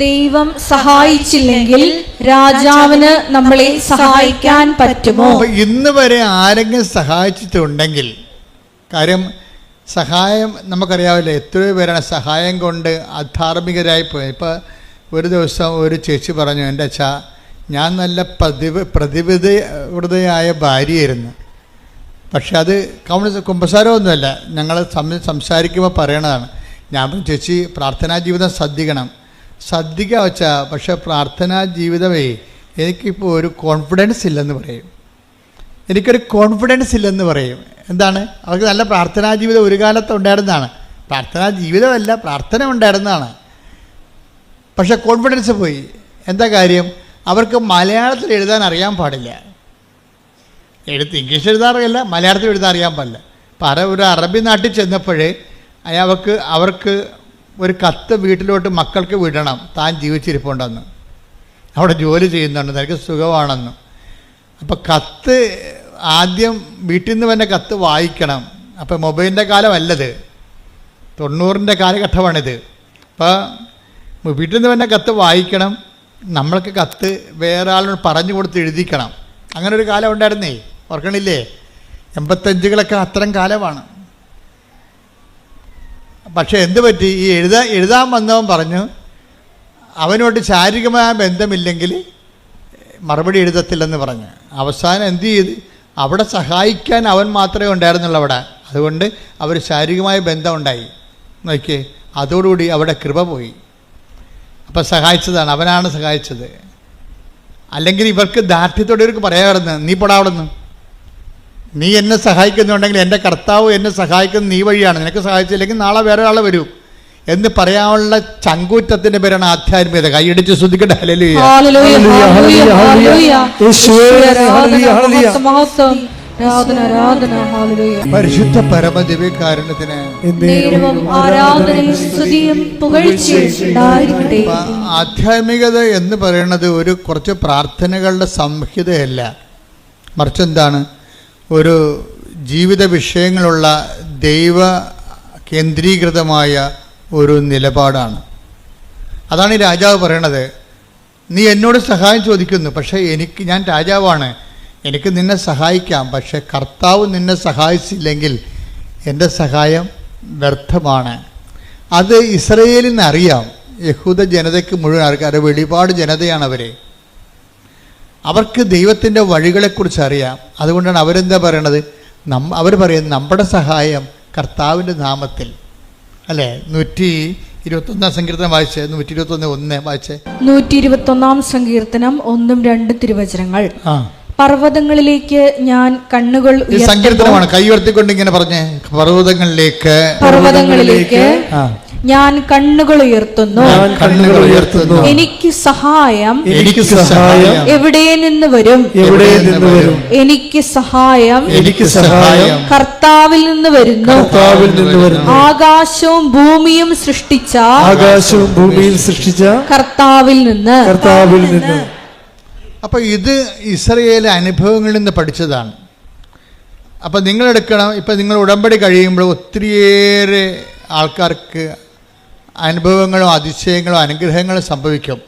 ദൈവം സഹായിച്ചില്ലെങ്കിൽ രാജാവിന് നമ്മളെ സഹായിക്കാൻ പറ്റുമോ? അപ്പൊ ഇന്ന് വരെ ആരെങ്കിലും സഹായിച്ചിട്ടുണ്ടെങ്കിൽ, കാര്യം സഹായം നമുക്കറിയാവില്ല, എത്രയോ പേരാണ് സഹായം കൊണ്ട് അധാർമികരായി പോയത്. ഇപ്പം ഒരു ദിവസം ഒരു ചേച്ചി പറഞ്ഞു, എൻ്റെ അച്ഛാ, ഞാൻ നല്ല പ്രതിബദ്ധതയായ ഭാര്യയായിരുന്നു, പക്ഷെ അത് കുമ്പസാരമൊന്നുമല്ല, ഞങ്ങൾ സംസാരിക്കുമ്പോൾ പറയണതാണ്. ഞാൻ ചേച്ചി, പ്രാർത്ഥനാ ജീവിതം ശ്രദ്ധിക്കുക വെച്ചാ, പക്ഷെ പ്രാർത്ഥനാ ജീവിതമേ എനിക്കിപ്പോൾ ഒരു കോൺഫിഡൻസ് ഇല്ലെന്ന് പറയും. എനിക്കൊരു കോൺഫിഡൻസ് ഇല്ലെന്ന് പറയും. എന്താണ്? അവർക്ക് നല്ല പ്രാർത്ഥനാ ജീവിതം ഒരു കാലത്ത് ഉണ്ടായിരുന്നതാണ്. പ്രാർത്ഥനാ ജീവിതമല്ല, പ്രാർത്ഥന ഉണ്ടായിരുന്നതാണ്, പക്ഷെ കോൺഫിഡൻസ് പോയി. എന്താ കാര്യം? അവർക്ക് മലയാളത്തിൽ എഴുതാൻ അറിയാൻ പാടില്ല. ഇംഗ്ലീഷ് എഴുതാറില്ല, മലയാളത്തിൽ എഴുതാൻ അറിയാൻ പാടില്ല. അപ്പം ഒരു അറബി നാട്ടിൽ ചെന്നപ്പോഴേ അവർക്ക് ഒരു കത്ത് വീട്ടിലോട്ട് മക്കൾക്ക് വിടണം, താൻ ജീവിച്ചിരിപ്പുണ്ടെന്ന്, അവിടെ ജോലി ചെയ്യുന്നുണ്ട്, തനിക്ക് സുഖമാണെന്ന്. അപ്പം കത്ത് ആദ്യം വീട്ടിൽ നിന്ന് തന്നെ കത്ത് വായിക്കണം. അപ്പം മൊബൈലിൻ്റെ കാലമല്ലത്, 90ൻ്റെ കാലഘട്ടമാണിത്. അപ്പോൾ വീട്ടിൽ നിന്ന് തന്നെ കത്ത് വായിക്കണം, നമ്മൾക്ക് കത്ത് വേറെ ആളിനോട് പറഞ്ഞു കൊടുത്ത് എഴുതിക്കണം. അങ്ങനെ ഒരു കാലം ഉണ്ടായിരുന്നേ, ഓർക്കണില്ലേ? 85കളൊക്കെ അത്തരം കാലമാണ്. പക്ഷെ എന്ത് പറ്റി, ഈ എഴുതാൻ വന്നവൻ പറഞ്ഞു അവനോട് ശാരീരികമായ ബന്ധമില്ലെങ്കിൽ മറുപടി എഴുതത്തില്ലെന്ന് പറഞ്ഞു. അവസാനം എന്ത് ചെയ്ത്, അവിടെ സഹായിക്കാൻ അവൻ മാത്രമേ ഉണ്ടായിരുന്നുള്ളൂ അവിടെ. അതുകൊണ്ട് അവർ ശാരീരികമായ ബന്ധം ഉണ്ടായി. നോക്കിയേ, അതോടുകൂടി അവിടെ കൃപ പോയി. അപ്പം സഹായിച്ചതാണ്, അവനാണ് സഹായിച്ചത്. അല്ലെങ്കിൽ ഇവർക്ക് ദാർഢ്യത്തോടെ ഇവർക്ക് പറയാമായിരുന്നു, നീ പൊടാവിടുന്നു, നീ എന്നെ സഹായിക്കുന്നുണ്ടെങ്കിൽ എൻ്റെ കർത്താവ് എന്നെ സഹായിക്കുന്നത് നീ വഴിയാണ്, നിനക്ക് സഹായിച്ചില്ലെങ്കിൽ നാളെ വേറെ ആൾ വരും എന്ന് പറയാനുള്ള ചങ്കൂറ്റത്തിൻ്റെ പേരാണ് ആധ്യാത്മികത. കൈയടിച്ച് ശ്രദ്ധിക്കട്ടെ. ഹല്ലേലൂയ. പരിശുദ്ധ പരമദിവ്യകാരുണ്യത്തിന് ആധ്യാത്മികത എന്ന് പറയുന്നത് ഒരു കുറച്ച് പ്രാർത്ഥനകളുടെ സംഹിതയല്ല, മറിച്ച് എന്താണ്, ഒരു ജീവിത വിഷയങ്ങളുള്ള ദൈവ കേന്ദ്രീകൃതമായ ഒരു നിലപാടാണ്. അതാണ് ഈ രാജാവ് പറയണത്. നീ എന്നോട് സഹായം ചോദിക്കുന്നു, പക്ഷേ ഞാൻ രാജാവാണ്, എനിക്ക് നിന്നെ സഹായിക്കാം. പക്ഷെ കർത്താവ് നിന്നെ സഹായിച്ചില്ലെങ്കിൽ എൻ്റെ സഹായം വ്യർത്ഥമാണ്. അത് ഇസ്രയേലിന് അറിയാം. യഹൂദ ജനതയ്ക്ക് മുഴുവൻ ആൾക്കാർ, വെളിപാട് ജനതയാണ് അവരെ. അവർക്ക് ദൈവത്തിൻ്റെ വഴികളെക്കുറിച്ച് അറിയാം. അതുകൊണ്ടാണ് അവരെന്താ പറയണത്, അവർ പറയുന്നത് നമ്മുടെ സഹായം കർത്താവിൻ്റെ നാമത്തിൽ, അല്ലേ? 121 സങ്കീർത്തനം വായിച്ചേ, 121:1 വായിച്ചേ. 121 സങ്കീർത്തനം 1-2 തിരുവചനങ്ങൾ. പർവ്വതങ്ങളിലേക്ക് ഞാൻ കണ്ണുകൾ ഉയർത്തുന്നു. സങ്കീർത്തനമാണ്, കൈ ഉയർത്തിക്കൊണ്ട് ഇങ്ങനെ പറഞ്ഞേ, പർവ്വതങ്ങളിലേക്ക് ഞാൻ കണ്ണുകൾ ഉയർത്തുന്നു, എനിക്ക് സഹായം എവിടെ നിന്ന് വരും? എനിക്ക് സഹായം കർത്താവിൽ നിന്ന് വരുന്നു. ആകാശവും ഭൂമിയും സൃഷ്ടിച്ച കർത്താവിൽ നിന്ന്. അപ്പൊ ഇത് ഇസ്രായേലിലെ അനുഭവങ്ങളിൽ നിന്ന് പഠിച്ചതാണ്. അപ്പം നിങ്ങളെടുക്കണം, ഇപ്പം നിങ്ങൾ ഉടമ്പടി കഴിയുമ്പോൾ ഒത്തിരിയേറെ ആൾക്കാർക്ക് അനുഭവങ്ങളും അതിശയങ്ങളും അനുഗ്രഹങ്ങളും സംഭവിക്കും.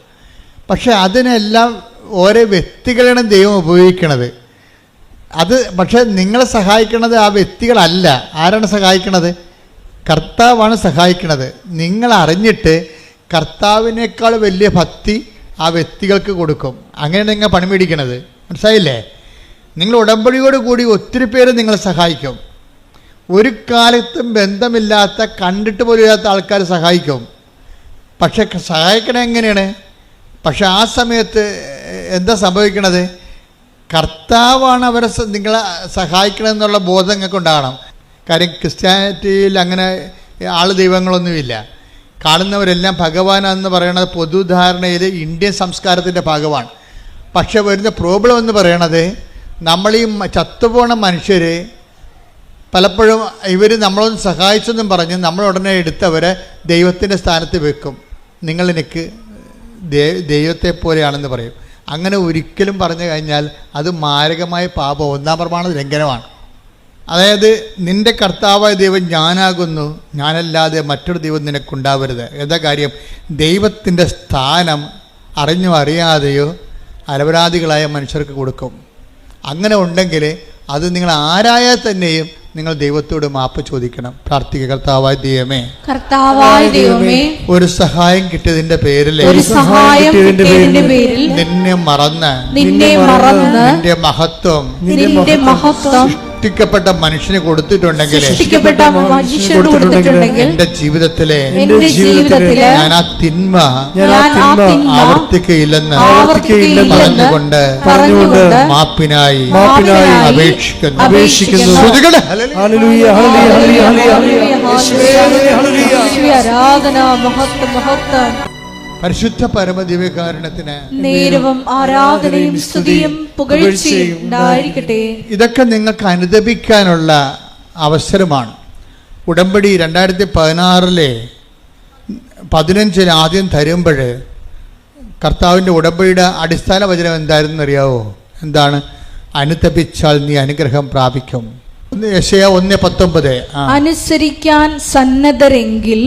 പക്ഷെ അതിനെല്ലാം ഓരോ വ്യക്തികളാണ് ദൈവം ഉപയോഗിക്കണത്. പക്ഷെ നിങ്ങളെ സഹായിക്കണത് ആ വ്യക്തികളല്ല. ആരാണ് സഹായിക്കണത്? കർത്താവാണ് സഹായിക്കണത്. നിങ്ങൾ അറിഞ്ഞിട്ട് കർത്താവിനേക്കാൾ വലിയ ഭക്തി ആ വ്യക്തികൾക്ക് കൊടുക്കും. അങ്ങനെയാണ് നിങ്ങൾ പണി മേടിക്കണത്. മനസ്സിലായില്ലേ? നിങ്ങൾ ഉടമ്പടിയോട് കൂടി ഒത്തിരി പേര് നിങ്ങളെ സഹായിക്കും. ഒരു കാലത്തും ബന്ധമില്ലാത്ത, കണ്ടിട്ട് പോലും ഇല്ലാത്ത ആൾക്കാർ സഹായിക്കും. പക്ഷെ സഹായിക്കണത് എങ്ങനെയാണ്? പക്ഷെ ആ സമയത്ത് എന്താ സംഭവിക്കണത്? കർത്താവാണ് അവരെ നിങ്ങളെ സഹായിക്കണമെന്നുള്ള ബോധം നിങ്ങൾക്ക് ഉണ്ടാകണം. കാര്യം ക്രിസ്ത്യാനിറ്റിയിൽ അങ്ങനെ ദൈവങ്ങളൊന്നുമില്ല. കാണുന്നവരെല്ലാം ഭഗവാനെന്ന് പറയുന്നത് പൊതുധാരണയിൽ ഇന്ത്യൻ സംസ്കാരത്തിൻ്റെ ഭാഗമാണ്. പക്ഷെ വരുന്ന പ്രോബ്ലം എന്ന് പറയണത്, നമ്മൾ ഈ ചത്തുപോണ മനുഷ്യർ പലപ്പോഴും ഇവർ നമ്മളൊന്ന് സഹായിച്ചെന്നും പറഞ്ഞ് നമ്മൾ ഉടനെ എടുത്തവരെ ദൈവത്തിൻ്റെ സ്ഥാനത്ത് വെക്കും. നിങ്ങളെനിക്ക് ദൈവത്തെ പോലെയാണെന്ന് പറയും. അങ്ങനെ ഒരിക്കലും പറഞ്ഞു കഴിഞ്ഞാൽ അത് മാരകമായ പാപം, 1-ാം പ്രമാണ ലംഘനമാണ്. അതായത് നിൻ്റെ കർത്താവായ ദൈവം ഞാനാകുന്നു, ഞാനല്ലാതെ മറ്റൊരു ദൈവം നിനക്കുണ്ടാവരുത്. എന്താ കാര്യം? ദൈവത്തിൻ്റെ സ്ഥാനം അറിഞ്ഞോ അറിയാതെയോ അലപരാധികളായ മനുഷ്യർക്ക് കൊടുക്കും. അങ്ങനെ ഉണ്ടെങ്കിൽ അത് നിങ്ങൾ ആരായാൽ തന്നെയും നിങ്ങൾ ദൈവത്തോട് മാപ്പ് ചോദിക്കണം. പ്രാർത്ഥിക്കുക. കർത്താവായ ദൈവമേ, ഒരു സഹായം കിട്ടിയതിന്റെ പേരിൽ നിന്നെ മറന്ന് നിന്റെ മഹത്വം സൃഷ്ടിക്കപ്പെട്ട മനുഷ്യന് കൊടുത്തിട്ടുണ്ടെങ്കിൽ എന്റെ ജീവിതത്തിലെ ഞാൻ ആ തിന്മ ആവർത്തിക്കയില്ലെന്ന് പറഞ്ഞുകൊണ്ട് മാപ്പിനായി അപേക്ഷിക്കുന്നു. പരിശുദ്ധ പരമദിവ്യകാരുണ്യത്തിന് നേരവും ആരാധനയും സ്തുതിയും പുകഴ്ചയും ഉണ്ടായിരിക്കട്ടെ. ഇതൊക്കെ നിങ്ങൾക്ക് അനുദപിക്കാനുള്ള അവസരമാണ്. ഉടമ്പടി 2016 ആദ്യം തരുമ്പോൾ കർത്താവിൻ്റെ ഉടമ്പടിയുടെ അടിസ്ഥാന വചനം എന്തായിരുന്നു അറിയാവോ? എന്താണ്? അനുതപിച്ചാൽ നീ അനുഗ്രഹം പ്രാപിക്കും. യെശയ്യാ 1:19. അനുസരിക്കാൻ സന്നദ്ധരെങ്കിൽ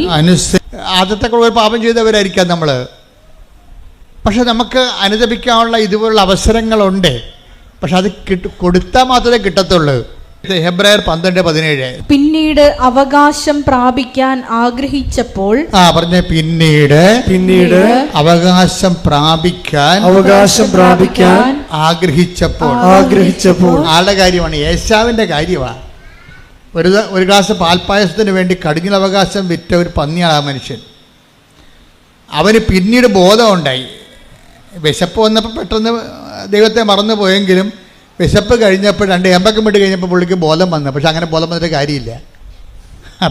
ആദ്യത്തെ ഒരു പാപം ചെയ്തവരായിരിക്കാം നമ്മൾ. പക്ഷെ നമുക്ക് അനുദപിക്കാനുള്ള ഇതുപോലുള്ള അവസരങ്ങളുണ്ട്. പക്ഷെ അത് കൊടുത്താൽ മാത്രമേ കിട്ടത്തുള്ളൂ. ഹെബ്രായർ 12:17. പിന്നീട് അവകാശം പ്രാപിക്കാൻ ആഗ്രഹിച്ചപ്പോൾ പറഞ്ഞ പിന്നീട് അവകാശം പ്രാപിക്കാൻ ആഗ്രഹിച്ചപ്പോൾ ആളുടെ കാര്യമാണ്, ഏശാവിന്റെ കാര്യമാണ്. ഒരു ഗ്ലാസ് പാൽപ്പായസത്തിന് വേണ്ടി കടിഞ്ഞൽ അവകാശം വിറ്റ ഒരു പന്നിയാണ് ആ മനുഷ്യൻ. അവന് പിന്നീട് ബോധമുണ്ടായി. വിശപ്പ് വന്നപ്പോൾ പെട്ടെന്ന് ദൈവത്തെ മറന്നു പോയെങ്കിലും വിശപ്പ് കഴിഞ്ഞപ്പോൾ 2 ഏമ്പക്കം വിട്ട് കഴിഞ്ഞപ്പോൾ പുള്ളിക്ക് ബോധം വന്നു. പക്ഷെ അങ്ങനെ ബോധം വന്നിട്ട് കാര്യമില്ല.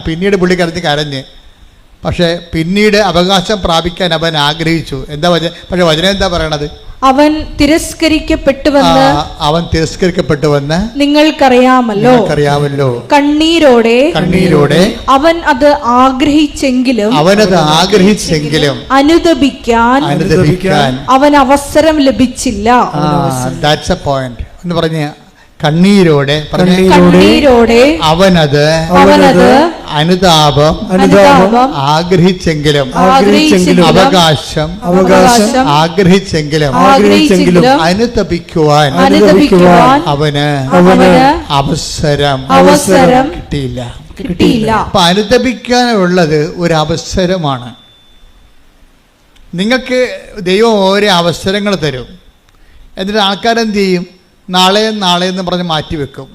പിന്നീട് പുള്ളി കരഞ്ഞ്. പക്ഷേ പിന്നീട് അവകാശം പ്രാപിക്കാൻ അവൻ ആഗ്രഹിച്ചു. എന്താ പക്ഷെ വചനം എന്താ പറയണത്? അവൻ തിരസ്കരിക്കപ്പെട്ടുവെന്ന് നിങ്ങൾക്കറിയാമല്ലോ. കണ്ണീരോടെ അവൻ അത് ആഗ്രഹിച്ചെങ്കിലും അനുദപിക്കാൻ അവൻ അവസരം ലഭിച്ചില്ല. ദാറ്റ്സ് എ പോയിന്റ് എന്ന് പറഞ്ഞ കണ്ണീരോടെ അവനത് അനുതാപം ആഗ്രഹിച്ചെങ്കിലും അവകാശം ആഗ്രഹിച്ചെങ്കിലും അനുതപിക്കുവാൻ അവന് അവസരം കിട്ടിയില്ല. അപ്പൊ അനുതപിക്കാനുള്ളത് ഒരു അവസരമാണ്. നിങ്ങൾക്ക് ദൈവം ഓരോ അവസരങ്ങൾ തരും. എന്നിട്ട് ആൾക്കാരെന്ത് ചെയ്യും? നാളെ എന്ന് പറഞ്ഞ് മാറ്റിവെക്കും.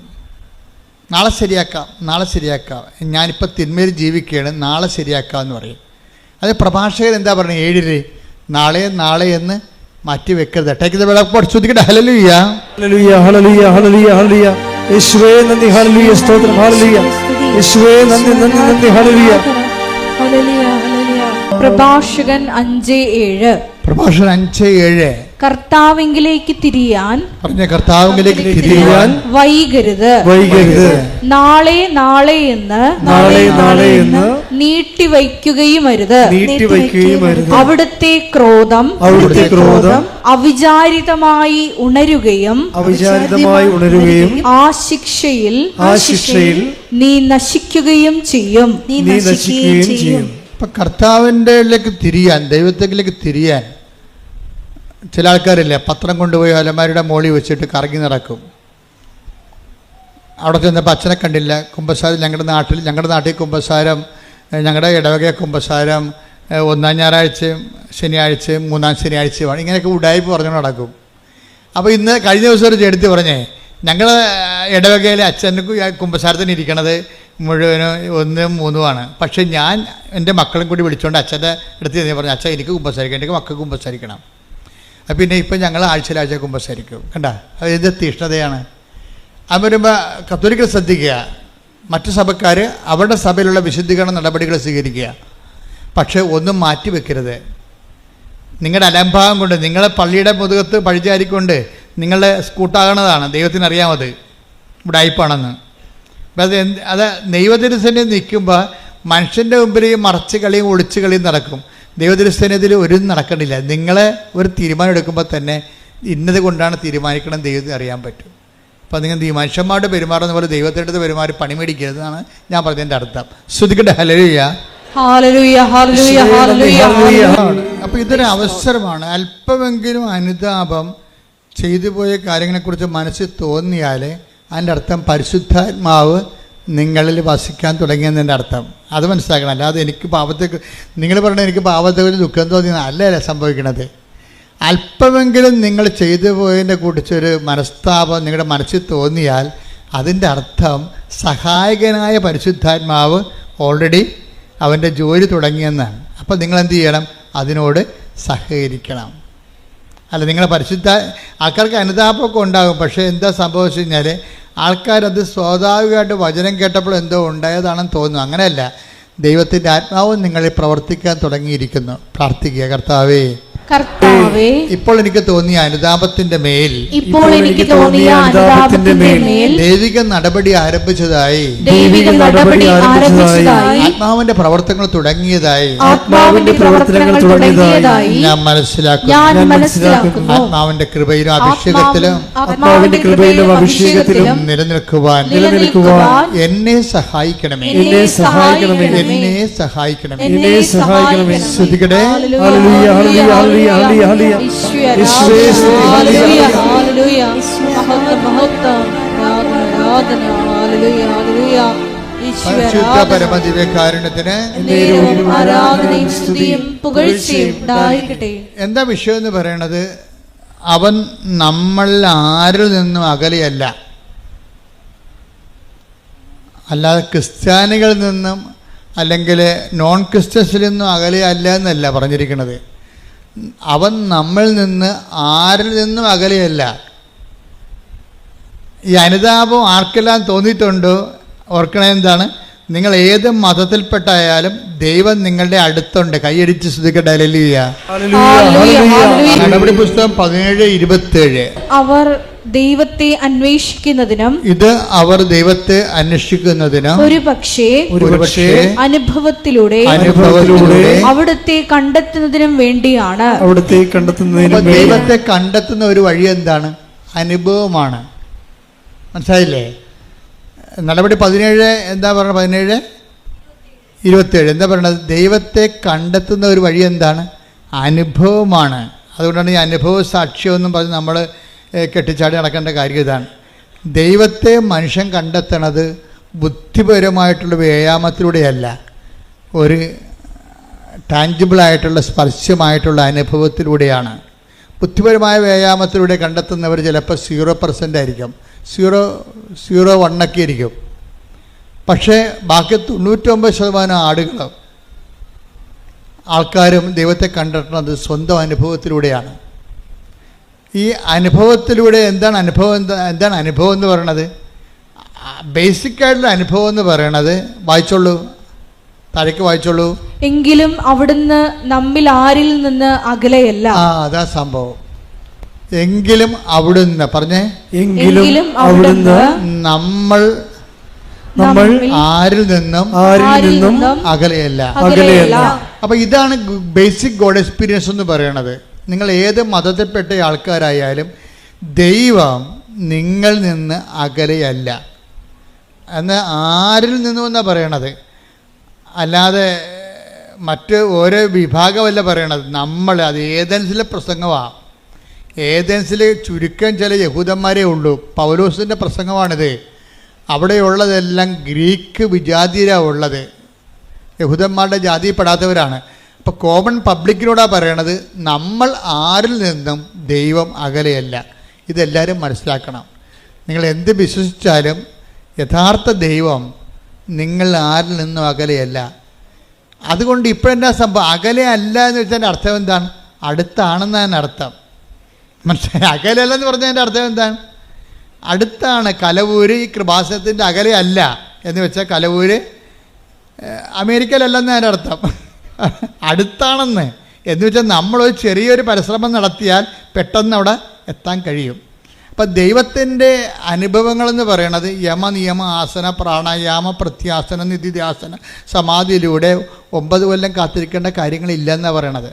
നാളെ ശരിയാക്കാം, ഞാനിപ്പോൾ തിന്മയിൽ ജീവിക്കുകയാണ്, നാളെ ശരിയാക്കാം എന്ന് പറയും. അത് പ്രഭാഷകൻ എന്താ പറയുന്നത്? 7 നാളെ എന്ന് മാറ്റിവെക്കരുത്. Take the word of God. ശ്രദ്ധിക്കട്ടെ. ഹല്ലേലൂയ, ഹല്ലേലൂയ, ഹല്ലേലൂയ, ഹല്ലേലൂയ, ഹല്ലേലൂയ. യേശുവേ നന്ദി, ഹല്ലേലൂയ, സ്തോത്രം, ഹല്ലേലൂയ. യേശുവേ നന്ദി, ഹല്ലേലൂയ. പ്രഭാഷകൻ 5:7. 5:7. കർത്താവിലേക്ക് തിരിയാൻ വൈകരുത്. നാളെ എന്ന് നീട്ടിവയ്ക്കുകയുമരുത്. അവിടുത്തെ ക്രോധം അവിചാരിതമായി ഉണരുകയും ആ ശിക്ഷയിൽ നീ നശിക്കുകയും ചെയ്യും. ഇപ്പൊ കർത്താവിൻ്റെലേക്ക് തിരിയാൻ, ദൈവത്തിലേക്ക് തിരിയാൻ ചില ആൾക്കാരില്ലേ, പത്രം കൊണ്ടുപോയി അലമാരിയുടെ മോളിൽ വെച്ചിട്ട് കറങ്ങി നടക്കും. അവിടെ ചെന്നപ്പോൾ അച്ഛനെ കണ്ടില്ല. കുമ്പസാരം ഞങ്ങളുടെ നാട്ടിൽ കുമ്പസാരം, ഞങ്ങളുടെ ഇടവക കുമ്പസാരം 1-ാം ഞായറാഴ്ചയും ശനിയാഴ്ചയും 3-ാം ശനിയാഴ്ചയുമാണ്. ഇങ്ങനെയൊക്കെ ഉടായ്പ പറഞ്ഞു നടക്കും. അപ്പോൾ കഴിഞ്ഞ ദിവസം ഒരു ചെടുത്ത് പറഞ്ഞേ, ഞങ്ങളുടെ ഇടവകയിലെ അച്ഛന് കുമ്പസാരത്തിന് ഇരിക്കണത് മുഴുവനും 1, 3 പക്ഷേ ഞാൻ എൻ്റെ മക്കളും കൂടി വിളിച്ചുകൊണ്ട് അച്ഛൻ്റെ അടുത്ത് ചെന്ന് പറഞ്ഞു, അച്ഛൻ എനിക്ക് കുമ്പസാരിക്കണം, എനിക്ക് മക്കൾക്ക് കുമ്പസാരിക്കണം. പിന്നെ ഇപ്പം ഞങ്ങൾ ആഴ്ച കുമ്പസാരിക്കും. കണ്ട, അതിൻ്റെ തീഷ്ണതയാണ്. അത് വരുമ്പോൾ കത്തോലിക്കൽ ശ്രദ്ധിക്കുക, മറ്റു സഭക്കാർ അവരുടെ സഭയിലുള്ള വിശുദ്ധീകരണ നടപടികൾ സ്വീകരിക്കുക. പക്ഷേ ഒന്നും മാറ്റി വെക്കരുത്. നിങ്ങളുടെ അലംഭാവം കൊണ്ട്, നിങ്ങളെ പള്ളിയുടെ മുതുകത്ത് പഴിചാരിക്കൊണ്ട് നിങ്ങളുടെ സ്കൂട്ടാകണതാണ്. ദൈവത്തിനറിയാമത് ഉടായിപ്പാണെന്ന്. അത് ദൈവത്തിരുസേന നിൽക്കുമ്പോൾ മനുഷ്യൻ്റെ മുമ്പിൽ ഈ മറച്ച് കളിയും ഒളിച്ചു കളിയും നടക്കും. ദൈവത്തിരുസേനത്തിൽ ഒരു നടക്കണില്ല. നിങ്ങളെ ഒരു തീരുമാനം എടുക്കുമ്പോൾ തന്നെ ഇന്നത് കൊണ്ടാണ് തീരുമാനിക്കണം ദൈവത്തിന് അറിയാൻ പറ്റും. അപ്പോൾ നിങ്ങൾ മനുഷ്യന്മാരുടെ പെരുമാറുന്ന പോലെ ദൈവത്തിൻ്റെ അടുത്ത് പെരുമാറി പണി മേടിക്കരുതെന്നാണ് ഞാൻ പറഞ്ഞതിൻ്റെ അർത്ഥം. ശ്രുതിക്കട്ടെ. ഹല്ലേലൂയ, ഹല്ലേലൂയ, ഹല്ലേലൂയ, ഹല്ലേലൂയ. അപ്പോൾ ഇതൊരു അവസരമാണ്. അല്പമെങ്കിലും അനുതാപം ചെയ്തു പോയ കാര്യങ്ങളെക്കുറിച്ച് മനസ്സിൽ തോന്നിയാൽ അതിൻ്റെ അർത്ഥം പരിശുദ്ധാത്മാവ് നിങ്ങളിൽ വസിക്കാൻ തുടങ്ങിയെന്നതിൻ്റെ അർത്ഥം. അത് മനസ്സിലാക്കണം. അല്ലാതെ എനിക്ക് നിങ്ങൾ പറഞ്ഞാൽ എനിക്ക് പാപത്തെക്കുറിച്ച് ദുഃഖം തോന്നിയെന്ന് അല്ല സംഭവിക്കണത്. അല്പമെങ്കിലും നിങ്ങൾ ചെയ്തു പോയതിനെ കുറിച്ചൊരു മനസ്താപം നിങ്ങളുടെ മനസ്സിൽ തോന്നിയാൽ അതിൻ്റെ അർത്ഥം സഹായകനായ പരിശുദ്ധാത്മാവ് ഓൾറെഡി അവൻ്റെ ജോലി തുടങ്ങിയെന്നാണ്. അപ്പോൾ നിങ്ങളെന്ത് ചെയ്യണം? അതിനോട് സഹകരിക്കണം. അല്ല, നിങ്ങളെ ആൾക്കാർക്ക് അനുതാപമൊക്കെ ഉണ്ടാകും. പക്ഷേ എന്താ സംഭവിച്ചു കഴിഞ്ഞാൽ ആൾക്കാരത് സ്വാഭാവികമായിട്ട് വചനം കേട്ടപ്പോൾ എന്തോ ഉണ്ടായതാണെന്ന് തോന്നുന്നു. അങ്ങനെയല്ല, ദൈവത്തിൻ്റെ ആത്മാവും നിങ്ങളിൽ പ്രവർത്തിക്കാൻ തുടങ്ങിയിരിക്കുന്നു. പ്രാർത്ഥിക്കുക. കർത്താവേ, ഇപ്പോൾ എനിക്ക് തോന്നിയ അനുതാപത്തിന്റെ മേൽ ദൈവിക നടപടി ആരംഭിച്ചതായി, ആത്മാവിന്റെ പ്രവർത്തനങ്ങൾ തുടങ്ങിയതായി ഞാൻ മനസ്സിലാക്കുന്നു. ആത്മാവിന്റെ കൃപയിലും അഭിഷേകത്തിലും നിലനിൽക്കുവാൻ എന്നെ സഹായിക്കണമേ. ശ്രദ്ധിക്കട്ടെ. ഹല്ലേലൂയ, ഹല്ലേലൂയ, ഹല്ലേലൂയ. മഹത്വം, മഹത്വം, ആരാധന, ആരാധന. ഹല്ലേലൂയ ഹല്ലേലൂയ പരിശുദ്ധ പരമദിവ്യകാരുണ്യത്തിന് നേരവും ആരാധനയും സ്തുതിയും പുകഴ്ചയും ഉണ്ടായിരിക്കട്ടെ. എന്താ വിഷയം എന്ന് പറയണത്? അവൻ നമ്മൾ ആരിൽ നിന്നും അകലെയല്ല. അല്ലാതെ ക്രിസ്ത്യാനികളിൽ നിന്നും അല്ലെങ്കിൽ നോൺ ക്രിസ്ത്യൻസിൽ നിന്നും അകലെയല്ല എന്നല്ല പറഞ്ഞിരിക്കുന്നത്. അവൻ നമ്മളിൽ നിന്ന് ആരിൽ നിന്നും അകലെയല്ല. ഈ അനുതാപം ആർക്കെല്ലാം തോന്നിയിട്ടുണ്ടോ ഓർക്കണേ എന്താണ്? നിങ്ങൾ ഏത് മതത്തിൽപ്പെട്ടായാലും ദൈവം നിങ്ങളുടെ അടുത്തുണ്ട്. കൈയടിച്ച് സ്തുതിക്കട്ടെ. ഹല്ലേലൂയ. നടപടി പുസ്തകം 17:27. അവർ ദൈവത്തെ അന്വേഷിക്കുന്നതിനും ഇത് അവർ ദൈവത്തെ അന്വേഷിക്കുന്നതിനും ഒരുപക്ഷേ അനുഭവത്തിലൂടെ അവിടുത്തെ കണ്ടെത്തുന്നതിനും വേണ്ടിയാണ്. ദൈവത്തെ കണ്ടെത്തുന്ന ഒരു വഴി എന്താണ്? അനുഭവമാണ്. മനസ്സിലായില്ലേ? നടപടി 17 എന്താ പറഞ്ഞത്? 17:27 എന്താ പറയണത്? ദൈവത്തെ കണ്ടെത്തുന്ന ഒരു വഴി എന്താണ്? അനുഭവമാണ്. അതുകൊണ്ടാണ് ഈ അനുഭവ സാക്ഷ്യമെന്നും പറഞ്ഞ് നമ്മൾ കെട്ടിച്ചാടി നടക്കേണ്ട കാര്യം ഇതാണ്. ദൈവത്തെ മനുഷ്യൻ കണ്ടെത്തണത് ബുദ്ധിപരമായിട്ടുള്ള വ്യായാമത്തിലൂടെയല്ല, ഒരു ടാഞ്ചിബിളായിട്ടുള്ള സ്പർശ്യമായിട്ടുള്ള അനുഭവത്തിലൂടെയാണ്. ബുദ്ധിപരമായ വ്യായാമത്തിലൂടെ കണ്ടെത്തുന്നവർ ചിലപ്പോൾ 0% ആയിരിക്കും, 0.1 ഇരിക്കും. പക്ഷേ ബാക്കി 99% ആൾക്കാരും ദൈവത്തെ കണ്ടെത്തുന്നത് സ്വന്തം അനുഭവത്തിലൂടെയാണ്. ഈ അനുഭവത്തിലൂടെ എന്താണ് അനുഭവം? എന്താണ് അനുഭവം എന്ന് പറയണത്? ബേസിക്കായിട്ടുള്ള അനുഭവം എന്ന് പറയണത്, വായിച്ചോളൂ, താഴേക്ക് വായിച്ചോളൂ. എങ്കിലും അവിടുന്ന് നമ്മിൽ ആരിൽ നിന്ന് അകലെയല്ല. അതാ സംഭവം. എങ്കിലും അവിടുന്ന് പറഞ്ഞേ, എങ്കിലും അവിടുന്ന് നമ്മൾ ആരിൽ നിന്നും അകലെയല്ല. അപ്പൊ ഇതാണ് ബേസിക് ഗോഡ് എക്സ്പീരിയൻസ് എന്ന് പറയണത്. നിങ്ങൾ ഏത് മതത്തിൽപ്പെട്ട ആൾക്കാരായാലും ദൈവം നിങ്ങളിൽ നിന്ന് അകലെയല്ല എന്ന് ആരിൽ നിന്നും എന്നാണ് പറയണത്. അല്ലാതെ മറ്റ് ഓരോ വിഭാഗമല്ല പറയണത്. നമ്മൾ അത് ഏതൻസിലെ പ്രസംഗമാണ്. ഏതൻസിൽ ചുരുക്കം ചില യഹൂദന്മാരേ ഉള്ളൂ. പൗലോസിൻ്റെ പ്രസംഗമാണിത്. അവിടെയുള്ളതെല്ലാം ഗ്രീക്ക് വിജാതിയരാണ് ഉള്ളത്, യഹൂദന്മാരുടെ ജാതിയിൽപ്പെടാത്തവരാണ്. അപ്പോൾ കോമൺ പബ്ലിക്കിനോടാണ് പറയണത്, നമ്മൾ ആരിൽ നിന്നും ദൈവം അകലെയല്ല. ഇതെല്ലാവരും മനസ്സിലാക്കണം. നിങ്ങൾ എന്ത് വിശ്വസിച്ചാലും യഥാർത്ഥ ദൈവം നിങ്ങൾ ആരിൽ നിന്നും അകലെയല്ല. അതുകൊണ്ട് ഇപ്പോഴെന്താ സംഭവം? അകലെ അല്ല എന്ന് വെച്ചാൽ അർത്ഥം എന്താണ്? അടുത്താണെന്നാണ് അർത്ഥം. മനസ്സിലായി? അകലെയല്ലെന്ന് പറഞ്ഞതിൻ്റെ അർത്ഥം എന്താണ്? അടുത്താണ്. കലവൂര് ഈ കൃപാസനത്തിൻ്റെ അകലെ അല്ല എന്ന് വെച്ചാൽ കലവൂര് അമേരിക്കയിലല്ലെന്ന് അതിൻ്റെ അർത്ഥം. അടുത്താണെന്ന് എന്ന് വെച്ചാൽ നമ്മളൊരു ചെറിയൊരു പരിശ്രമം നടത്തിയാൽ പെട്ടെന്ന് അവിടെ എത്താൻ കഴിയും. അപ്പം ദൈവത്തിൻ്റെ അനുഭവങ്ങളെന്ന് പറയണത് യമ, നിയമ, ആസന, പ്രാണായാമ, പ്രത്യാസന, നിധിധ്യാസന, സമാധിയിലൂടെ 9 കൊല്ലം കാത്തിരിക്കേണ്ട കാര്യങ്ങളില്ലെന്നാണ് പറയണത്.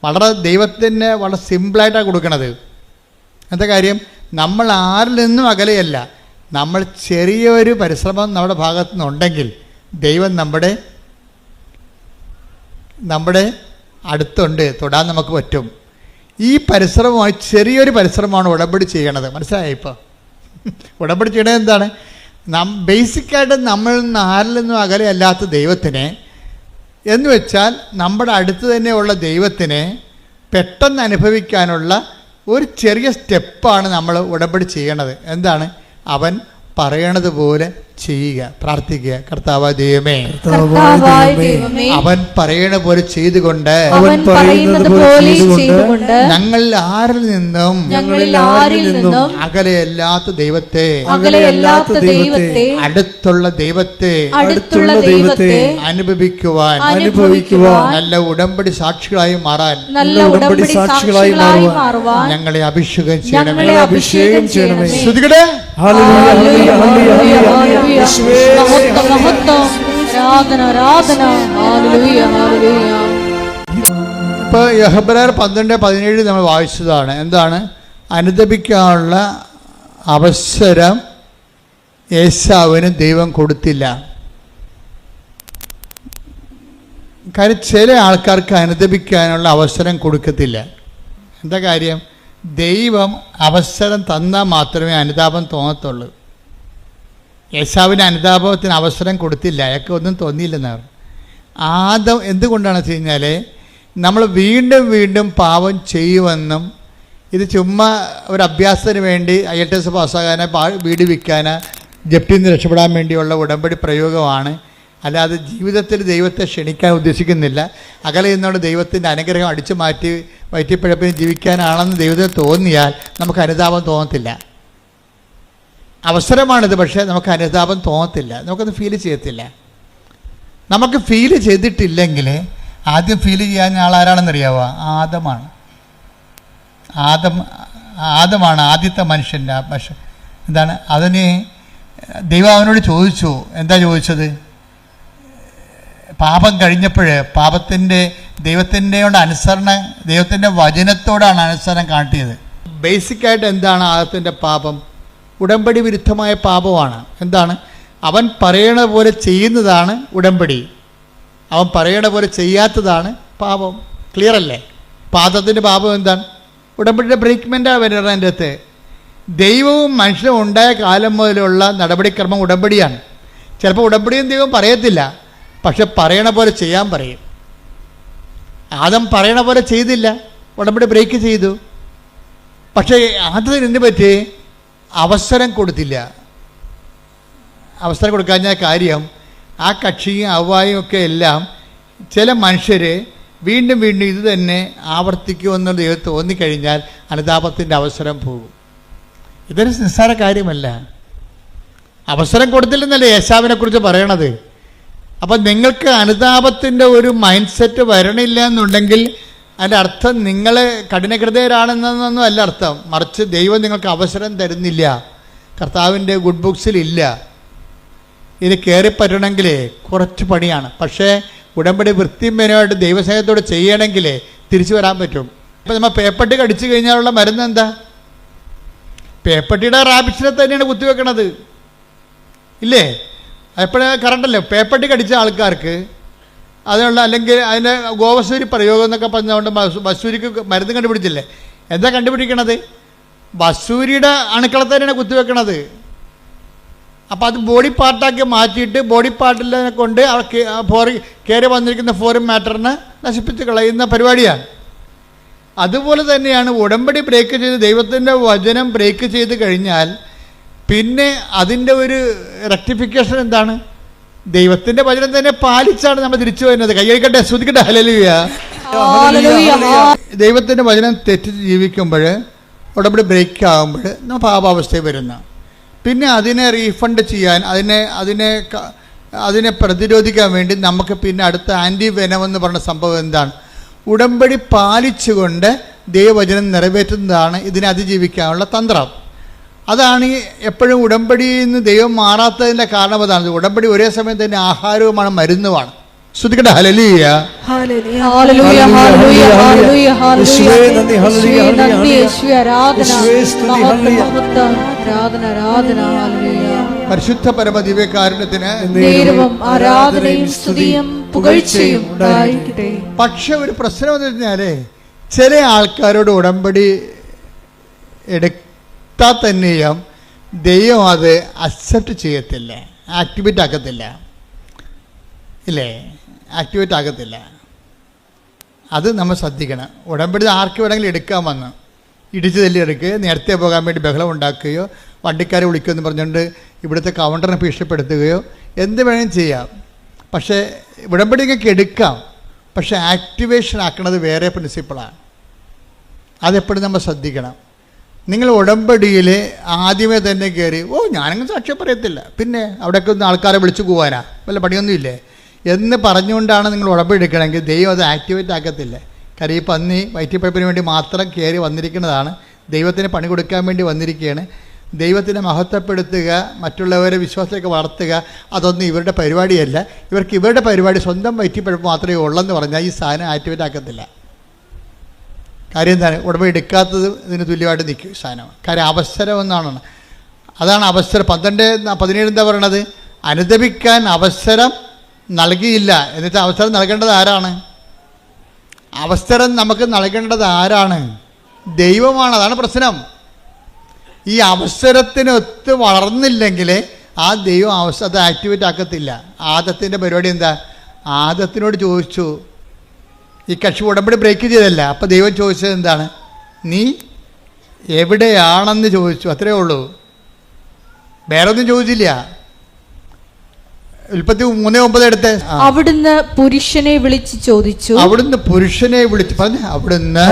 വളരെ ദൈവത്തിന് വളരെ സിമ്പിളായിട്ടാണ് കൊടുക്കണത്. എന്താ കാര്യം? നമ്മൾ ആരിൽ നിന്നും അകലെയല്ല. നമ്മൾ ചെറിയൊരു പരിശ്രമം നമ്മുടെ ഭാഗത്തു നിന്നുണ്ടെങ്കിൽ ദൈവം നമ്മുടെ അടുത്തുണ്ട്, തൊടാൻ നമുക്ക് പറ്റും. ഈ പരിശ്രമമായി ചെറിയൊരു പരിശ്രമമാണ് ഉടമ്പടി ചെയ്യണത്. മനസ്സിലായി? ഇപ്പോൾ ഉടമ്പടി ചെയ്യണത് എന്താണ്? ബേസിക്കായിട്ട് നമ്മളിൽ നിന്ന് ആരിൽ നിന്നും അകലെയല്ലാത്ത ദൈവത്തിനെ എന്ന് വെച്ചാൽ നമ്മുടെ അടുത്ത് തന്നെയുള്ള ദൈവത്തിനെ പെട്ടെന്ന് അനുഭവിക്കാനുള്ള ഒരു ചെറിയ സ്റ്റെപ്പാണ് നമ്മൾ ഉടമ്പടി ചെയ്യണത്. എന്താണ്? അവൻ പറയണത് പോലെ ചെയ്യുക, പ്രാർത്ഥിക്കുക. കർത്താവായ ദൈവമേ, അവൻ പറയണ പോലെ ചെയ്തുകൊണ്ട് ഞങ്ങളിൽ ആരിൽ നിന്നും അകലെയല്ലാത്ത ദൈവത്തെ, അടുത്തുള്ള ദൈവത്തെ അനുഭവിക്കുവാൻ നല്ല ഉടമ്പടി സാക്ഷികളായി മാറാൻ ഞങ്ങളെ അഭിഷേകം ചെയ്യണമേ. ശ്രുതികടേ ഇപ്പൊ യഹബ്രായർ 12:17 നമ്മൾ വായിച്ചതാണ്. എന്താണ്? അനുദപിക്കാനുള്ള അവസരം ഏശാവിന് ദൈവം കൊടുത്തില്ല. കാര്യം ചില ആൾക്കാർക്ക് അനുദപിക്കാനുള്ള അവസരം കൊടുക്കത്തില്ല. എന്താ കാര്യം? ദൈവം അവസരം തന്നാൽ മാത്രമേ അനുതാപം തോന്നത്തുള്ളൂ. യേശാവിന് അനുതാപത്തിന് അവസരം കൊടുത്തില്ല, അയാൾക്ക് ഒന്നും തോന്നിയില്ലെന്നാണ്. ആദം എന്തുകൊണ്ടാണെന്ന് വെച്ച് കഴിഞ്ഞാൽ നമ്മൾ വീണ്ടും വീണ്ടും പാപം ചെയ്യുമെന്നും ഇത് ചുമ്മാ ഒരു അഭ്യാസത്തിന് വേണ്ടി IELTS പാസ്സാകാനോ വീട് വിൽക്കാനോ ജപ്തിയിൽ നിന്ന് രക്ഷപ്പെടാൻ വേണ്ടിയുള്ള ഉടമ്പടി പ്രയോഗമാണ്, അല്ലാതെ ജീവിതത്തിൽ ദൈവത്തെ ക്ഷണിക്കാൻ ഉദ്ദേശിക്കുന്നില്ല. അകലെ നിന്നുള്ള ദൈവത്തിൻ്റെ അനുഗ്രഹം അടിച്ചു മാറ്റി വയറ്റിപ്പഴപ്പിന് ജീവിക്കാനാണെന്ന് ദൈവത്തിന് തോന്നിയാൽ നമുക്ക് അനുതാപം തോന്നത്തില്ല. അവസരമാണിത്, പക്ഷേ നമുക്ക് അനുതാപം തോന്നത്തില്ല, നമുക്കത് ഫീൽ ചെയ്യത്തില്ല. നമുക്ക് ഫീൽ ചെയ്തിട്ടില്ലെങ്കിൽ ആദ്യം ഫീൽ ചെയ്യാൻ ആളാരാണെന്നറിയാവോ? ആദമാണ് ആദ്യത്തെ മനുഷ്യൻ്റെ എന്താണ് അതിന് ദൈവം അവനോട് ചോദിച്ചു. എന്താ ചോദിച്ചത്? പാപം കഴിഞ്ഞപ്പോൾ ദൈവത്തിൻ്റെ അനുസരണം, ദൈവത്തിൻ്റെ വചനത്തോടാണ് അനുസരണം കാട്ടിയത്. ബേസിക്കായിട്ട് എന്താണ് ആദത്തിൻ്റെ പാപം? ഉടമ്പടി വിരുദ്ധമായ പാപമാണ്. എന്താണ്? അവൻ പറയണ പോലെ ചെയ്യുന്നതാണ് ഉടമ്പടി, അവൻ പറയണ പോലെ ചെയ്യാത്തതാണ് പാപം. ക്ലിയർ അല്ലേ? പാദത്തിൻ്റെ പാപം എന്താണ്? ഉടമ്പടിയുടെ ബ്രേക്ക്മെൻറ്റാണ് വരുന്നത്. അതിൻ്റെ അകത്ത് ദൈവവും മനുഷ്യനും ഉണ്ടായ കാലം മുതലുള്ള നടപടിക്രമം ഉടമ്പടിയാണ്. ചിലപ്പോൾ ഉടമ്പടിയും ദൈവം പറയത്തില്ല, പക്ഷെ പറയണ പോലെ ചെയ്യാൻ പറയും. ആദം പറയണ പോലെ ചെയ്തില്ല, ഉടമ്പടി ബ്രേക്ക് ചെയ്തു. പക്ഷേ ആദ്യത്തിന് എന്ത് പറ്റി? അവസരം കൊടുത്തില്ല. അവസരം കൊടുക്കാഞ്ഞ കാര്യം ആ കക്ഷിയും അവ്വായും ഒക്കെ എല്ലാം ചില മനുഷ്യർ വീണ്ടും വീണ്ടും ഇത് തന്നെ ആവർത്തിക്കുമെന്നുള്ള ദൈവം തോന്നിക്കഴിഞ്ഞാൽ അനുതാപത്തിൻ്റെ അവസരം പോകും. ഇതൊരു നിസ്സാര കാര്യമല്ല. അവസരം കൊടുത്തില്ലെന്നല്ലേ യേശാവിനെ കുറിച്ച് പറയണത്. അപ്പം നിങ്ങൾക്ക് അനുതാപത്തിൻ്റെ ഒരു മൈൻഡ് സെറ്റ് വരണില്ല എന്നുണ്ടെങ്കിൽ അതിൻ്റെ അർത്ഥം നിങ്ങൾ കഠിനഹൃദയരാണെന്നൊന്നും അല്ല അർത്ഥം, മറിച്ച് ദൈവം നിങ്ങൾക്ക് അവസരം തരുന്നില്ല, കർത്താവിൻ്റെ ഗുഡ് ബുക്സിലില്ല. ഇത് കയറിപ്പറ്റണമെങ്കിൽ കുറച്ച് പണിയാണ്. പക്ഷേ ഉടമ്പടി വൃത്തിമേനമായിട്ട് ദൈവസ്നേഹത്തോടെ ചെയ്യണമെങ്കിൽ തിരിച്ചു വരാൻ പറ്റും. ഇപ്പം നമ്മൾ പേപ്പട്ടി കടിച്ചു കഴിഞ്ഞാലുള്ള മരുന്ന് എന്താ? പേപ്പട്ടിയുടെ റാബിറ്റ്സിനെ തന്നെയാണ് കുത്തിവെക്കണത്, ഇല്ലേ? എപ്പോഴും കറണ്ടല്ലോ. പേപ്പട്ടി കടിച്ച ആൾക്കാർക്ക് അതിനുള്ള, അല്ലെങ്കിൽ അതിൻ്റെ ഗോവസൂരി പ്രയോഗം എന്നൊക്കെ പറഞ്ഞുകൊണ്ട് വസൂരിക്ക് മരുന്ന് കണ്ടുപിടിച്ചില്ലേ? എന്താ കണ്ടുപിടിക്കണത്? വസൂരിയുടെ അണുക്കളെ തന്നെയാണ് കുത്തിവെക്കണത്. അപ്പോൾ അത് ബോഡി പാർട്ടാക്കി മാറ്റിയിട്ട് ബോഡി പാർട്ടിനെ കൊണ്ട് കയറി വന്നിരിക്കുന്ന ഫോറിൻ മാറ്ററിനെ നശിപ്പിച്ച് കളയുന്ന പരിപാടിയാണ്. അതുപോലെ തന്നെയാണ് ഉടമ്പടി ബ്രേക്ക് ചെയ്ത് ദൈവത്തിൻ്റെ വചനം ബ്രേക്ക് ചെയ്ത് കഴിഞ്ഞാൽ പിന്നെ അതിൻ്റെ ഒരു റെക്ടിഫിക്കേഷൻ എന്താണ്? ദൈവത്തിൻ്റെ വചനം തന്നെ പാലിച്ചാണ് നമ്മൾ തിരിച്ചു വരുന്നത്. കൈയ്യടിക്കട്ടെ, ശ്രുതിക്കട്ടെ, ഹല്ലേലൂയ. ദൈവത്തിൻ്റെ വചനം തെറ്റിച്ച് ജീവിക്കുമ്പോൾ, ഉടമ്പടി ബ്രേക്ക് ആകുമ്പോൾ നമ്മൾ പാപാവസ്ഥയിൽ വരുന്ന, പിന്നെ അതിനെ റീഫണ്ട് ചെയ്യാൻ, അതിനെ പ്രതിരോധിക്കാൻ വേണ്ടി നമുക്ക് പിന്നെ അടുത്ത ആൻറ്റി വെനം എന്ന് പറഞ്ഞ സംഭവം എന്താണ്? ഉടമ്പടി പാലിച്ചുകൊണ്ട് ദൈവവചനം നിറവേറ്റുന്നതാണ് ഇതിനെ അതിജീവിക്കാനുള്ള തന്ത്രം. അതാണ് ഈ എപ്പോഴും ഉടമ്പടിയിൽ നിന്ന് ദൈവം മാറാത്തതിൻ്റെ കാരണം അതാണ്. ഉടമ്പടി ഒരേ സമയം തന്നെ ആഹാരവുമാണ്, മരുന്നുമാണ്. ശ്രുതിക്കട്ടെ, ഹല്ലേലൂയ. പരിശുദ്ധ പരമ ദിവ്യകാരുണ്യത്തിന് ആരാധനയും സ്തുതിയും പുകഴ്ചയും ഉണ്ടായിരിക്കട്ടെ. പക്ഷെ ഒരു പ്രശ്നം എന്ന് പറഞ്ഞാലേ, ചില ആൾക്കാരോട് ഉടമ്പടി എടുത്താൽ തന്നെയും ദൈവം അത് അക്സെപ്റ്റ് ചെയ്യത്തില്ല, ആക്ടിവേറ്റ് ആക്കത്തില്ല, ഇല്ലേ? ആക്ടിവേറ്റ് ആകത്തില്ല. അത് നമ്മൾ ശ്രദ്ധിക്കണം. ഉടമ്പടി ആർക്ക് വേണമെങ്കിലും എടുക്കാൻ വന്ന് ഇടിച്ചു തല്ലി എടുക്കുക, നേരത്തെ പോകാൻ വേണ്ടി ബഹളം ഉണ്ടാക്കുകയോ വണ്ടിക്കാരെ വിളിക്കുമെന്ന് പറഞ്ഞുകൊണ്ട് ഇവിടുത്തെ കൗണ്ടറിനെ ഭീഷണിപ്പെടുത്തുകയോ എന്ത് വേണമെങ്കിലും ചെയ്യാം. പക്ഷേ ഉടമ്പടി നിങ്ങൾക്ക് എടുക്കാം, പക്ഷേ ആക്ടിവേഷൻ ആക്കുന്നത് വേറെ പ്രിൻസിപ്പിളാണ്. അതെപ്പോഴും നമ്മൾ ശ്രദ്ധിക്കണം. നിങ്ങൾ ഉടമ്പടിയിൽ ആദ്യമേ തന്നെ കയറി ഞാനങ്ങ് സാക്ഷ്യം പറയത്തില്ല, പിന്നെ അവിടെയൊക്കെ ഒന്ന് ആൾക്കാരെ വിളിച്ചു പോകാനാ, വല്ല പണിയൊന്നുമില്ലേ എന്ന് പറഞ്ഞുകൊണ്ടാണ് നിങ്ങൾ ഉടമ്പടി എടുക്കണമെങ്കിൽ ദൈവം അത് ആക്ടിവേറ്റ് ആക്കത്തില്ല. കാര്യം ഈ പന്നി വയറ്റിപ്പഴപ്പിന് വേണ്ടി മാത്രം കയറി വന്നിരിക്കുന്നതാണ്, ദൈവത്തിന് പണി കൊടുക്കാൻ വേണ്ടി വന്നിരിക്കുകയാണ്. ദൈവത്തിനെ മഹത്വപ്പെടുത്തുക, മറ്റുള്ളവരെ വിശ്വാസത്തിലേക്ക് വളർത്തുക, അതൊന്നും ഇവരുടെ പരിപാടിയല്ല. ഇവരുടെ പരിപാടി സ്വന്തം വയറ്റിപ്പഴപ്പ് മാത്രമേ ഉള്ളെന്ന് പറഞ്ഞാൽ ഈ സാധനം ആക്ടിവേറ്റ് ആക്കത്തില്ല. കാര്യം എന്താണ്? ഉടമ്പടി എടുക്കാത്തത് ഇതിന് തുല്യമായിട്ട് നിൽക്കും സാധനം. കാര്യം അവസരം എന്നാണ്. അതാണ് അവസരം. 12:17 എന്താ പറയണത്? അനുദപിക്കാൻ അവസരം നൽകിയില്ല. എന്നുവെച്ചാൽ അവസരം നൽകേണ്ടത് ആരാണ്? അവസരം നമുക്ക് നൽകേണ്ടത് ആരാണ്? ദൈവമാണ്. അതാണ് പ്രശ്നം. ഈ അവസരത്തിനൊത്ത് വളർന്നില്ലെങ്കിൽ ആ ദൈവം അത് ആക്ടിവേറ്റ് ആക്കത്തില്ല. ആദത്തിൻ്റെ പരിപാടി എന്താ? ആദത്തിനോട് ചോദിച്ചു, ഈ കക്ഷി ഉടമ്പടി ബ്രേക്ക് ചെയ്തല്ല. അപ്പോൾ ദൈവം ചോദിച്ചത് എന്താണ്? നീ എവിടെയാണെന്ന് ചോദിച്ചു, അത്രേ ഉള്ളൂ, വേറെ ഒന്നും ചോദിച്ചില്ല. ഉൽപ്പത്തി 3:9 എടുത്ത്. അവിടുന്ന് പുരുഷനെ വിളിച്ച് ചോദിച്ചു. അവിടുന്ന് പുരുഷനെ വിളിച്ച് പറഞ്ഞു. അവിടുന്ന്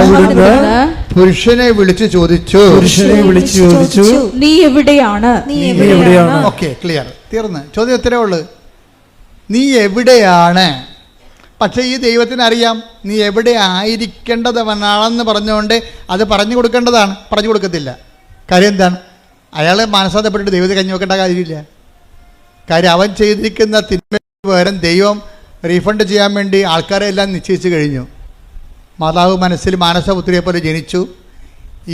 പുരുഷനെ വിളിച്ച് ചോദിച്ചു. പുരുഷനെ വിളിച്ച് ചോദിച്ചു, നീ എവിടെയാണ്? ഓക്കെ, ക്ലിയർ, തീർന്ന്. ചോദ്യം ഇത്രേ ഉള്ളൂ, നീ എവിടെയാണ്? പക്ഷേ ഈ ദൈവത്തിന് അറിയാം നീ എവിടെ ആയിരിക്കേണ്ടവനാണെന്ന് പറഞ്ഞുകൊണ്ട് അത് പറഞ്ഞു കൊടുക്കേണ്ടതാണ്. പറഞ്ഞു കൊടുക്കത്തില്ല. കാര്യം എന്താണ്? അയാളെ മനസ്സാന്തപ്പെട്ടിട്ട് ദൈവത്തെ കഞ്ഞി വെക്കേണ്ട കാര്യമില്ല. കാര്യം അവൻ ചെയ്തിരിക്കുന്ന തിന്മയ്ക്ക് പകരം ദൈവം റീഫണ്ട് ചെയ്യാൻ വേണ്ടി ആൾക്കാരെ എല്ലാം നിശ്ചയിച്ചു കഴിഞ്ഞു. മാതാവ് മനസ്സിൽ മാനസപുത്രിയെ പോലെ ജനിച്ചു.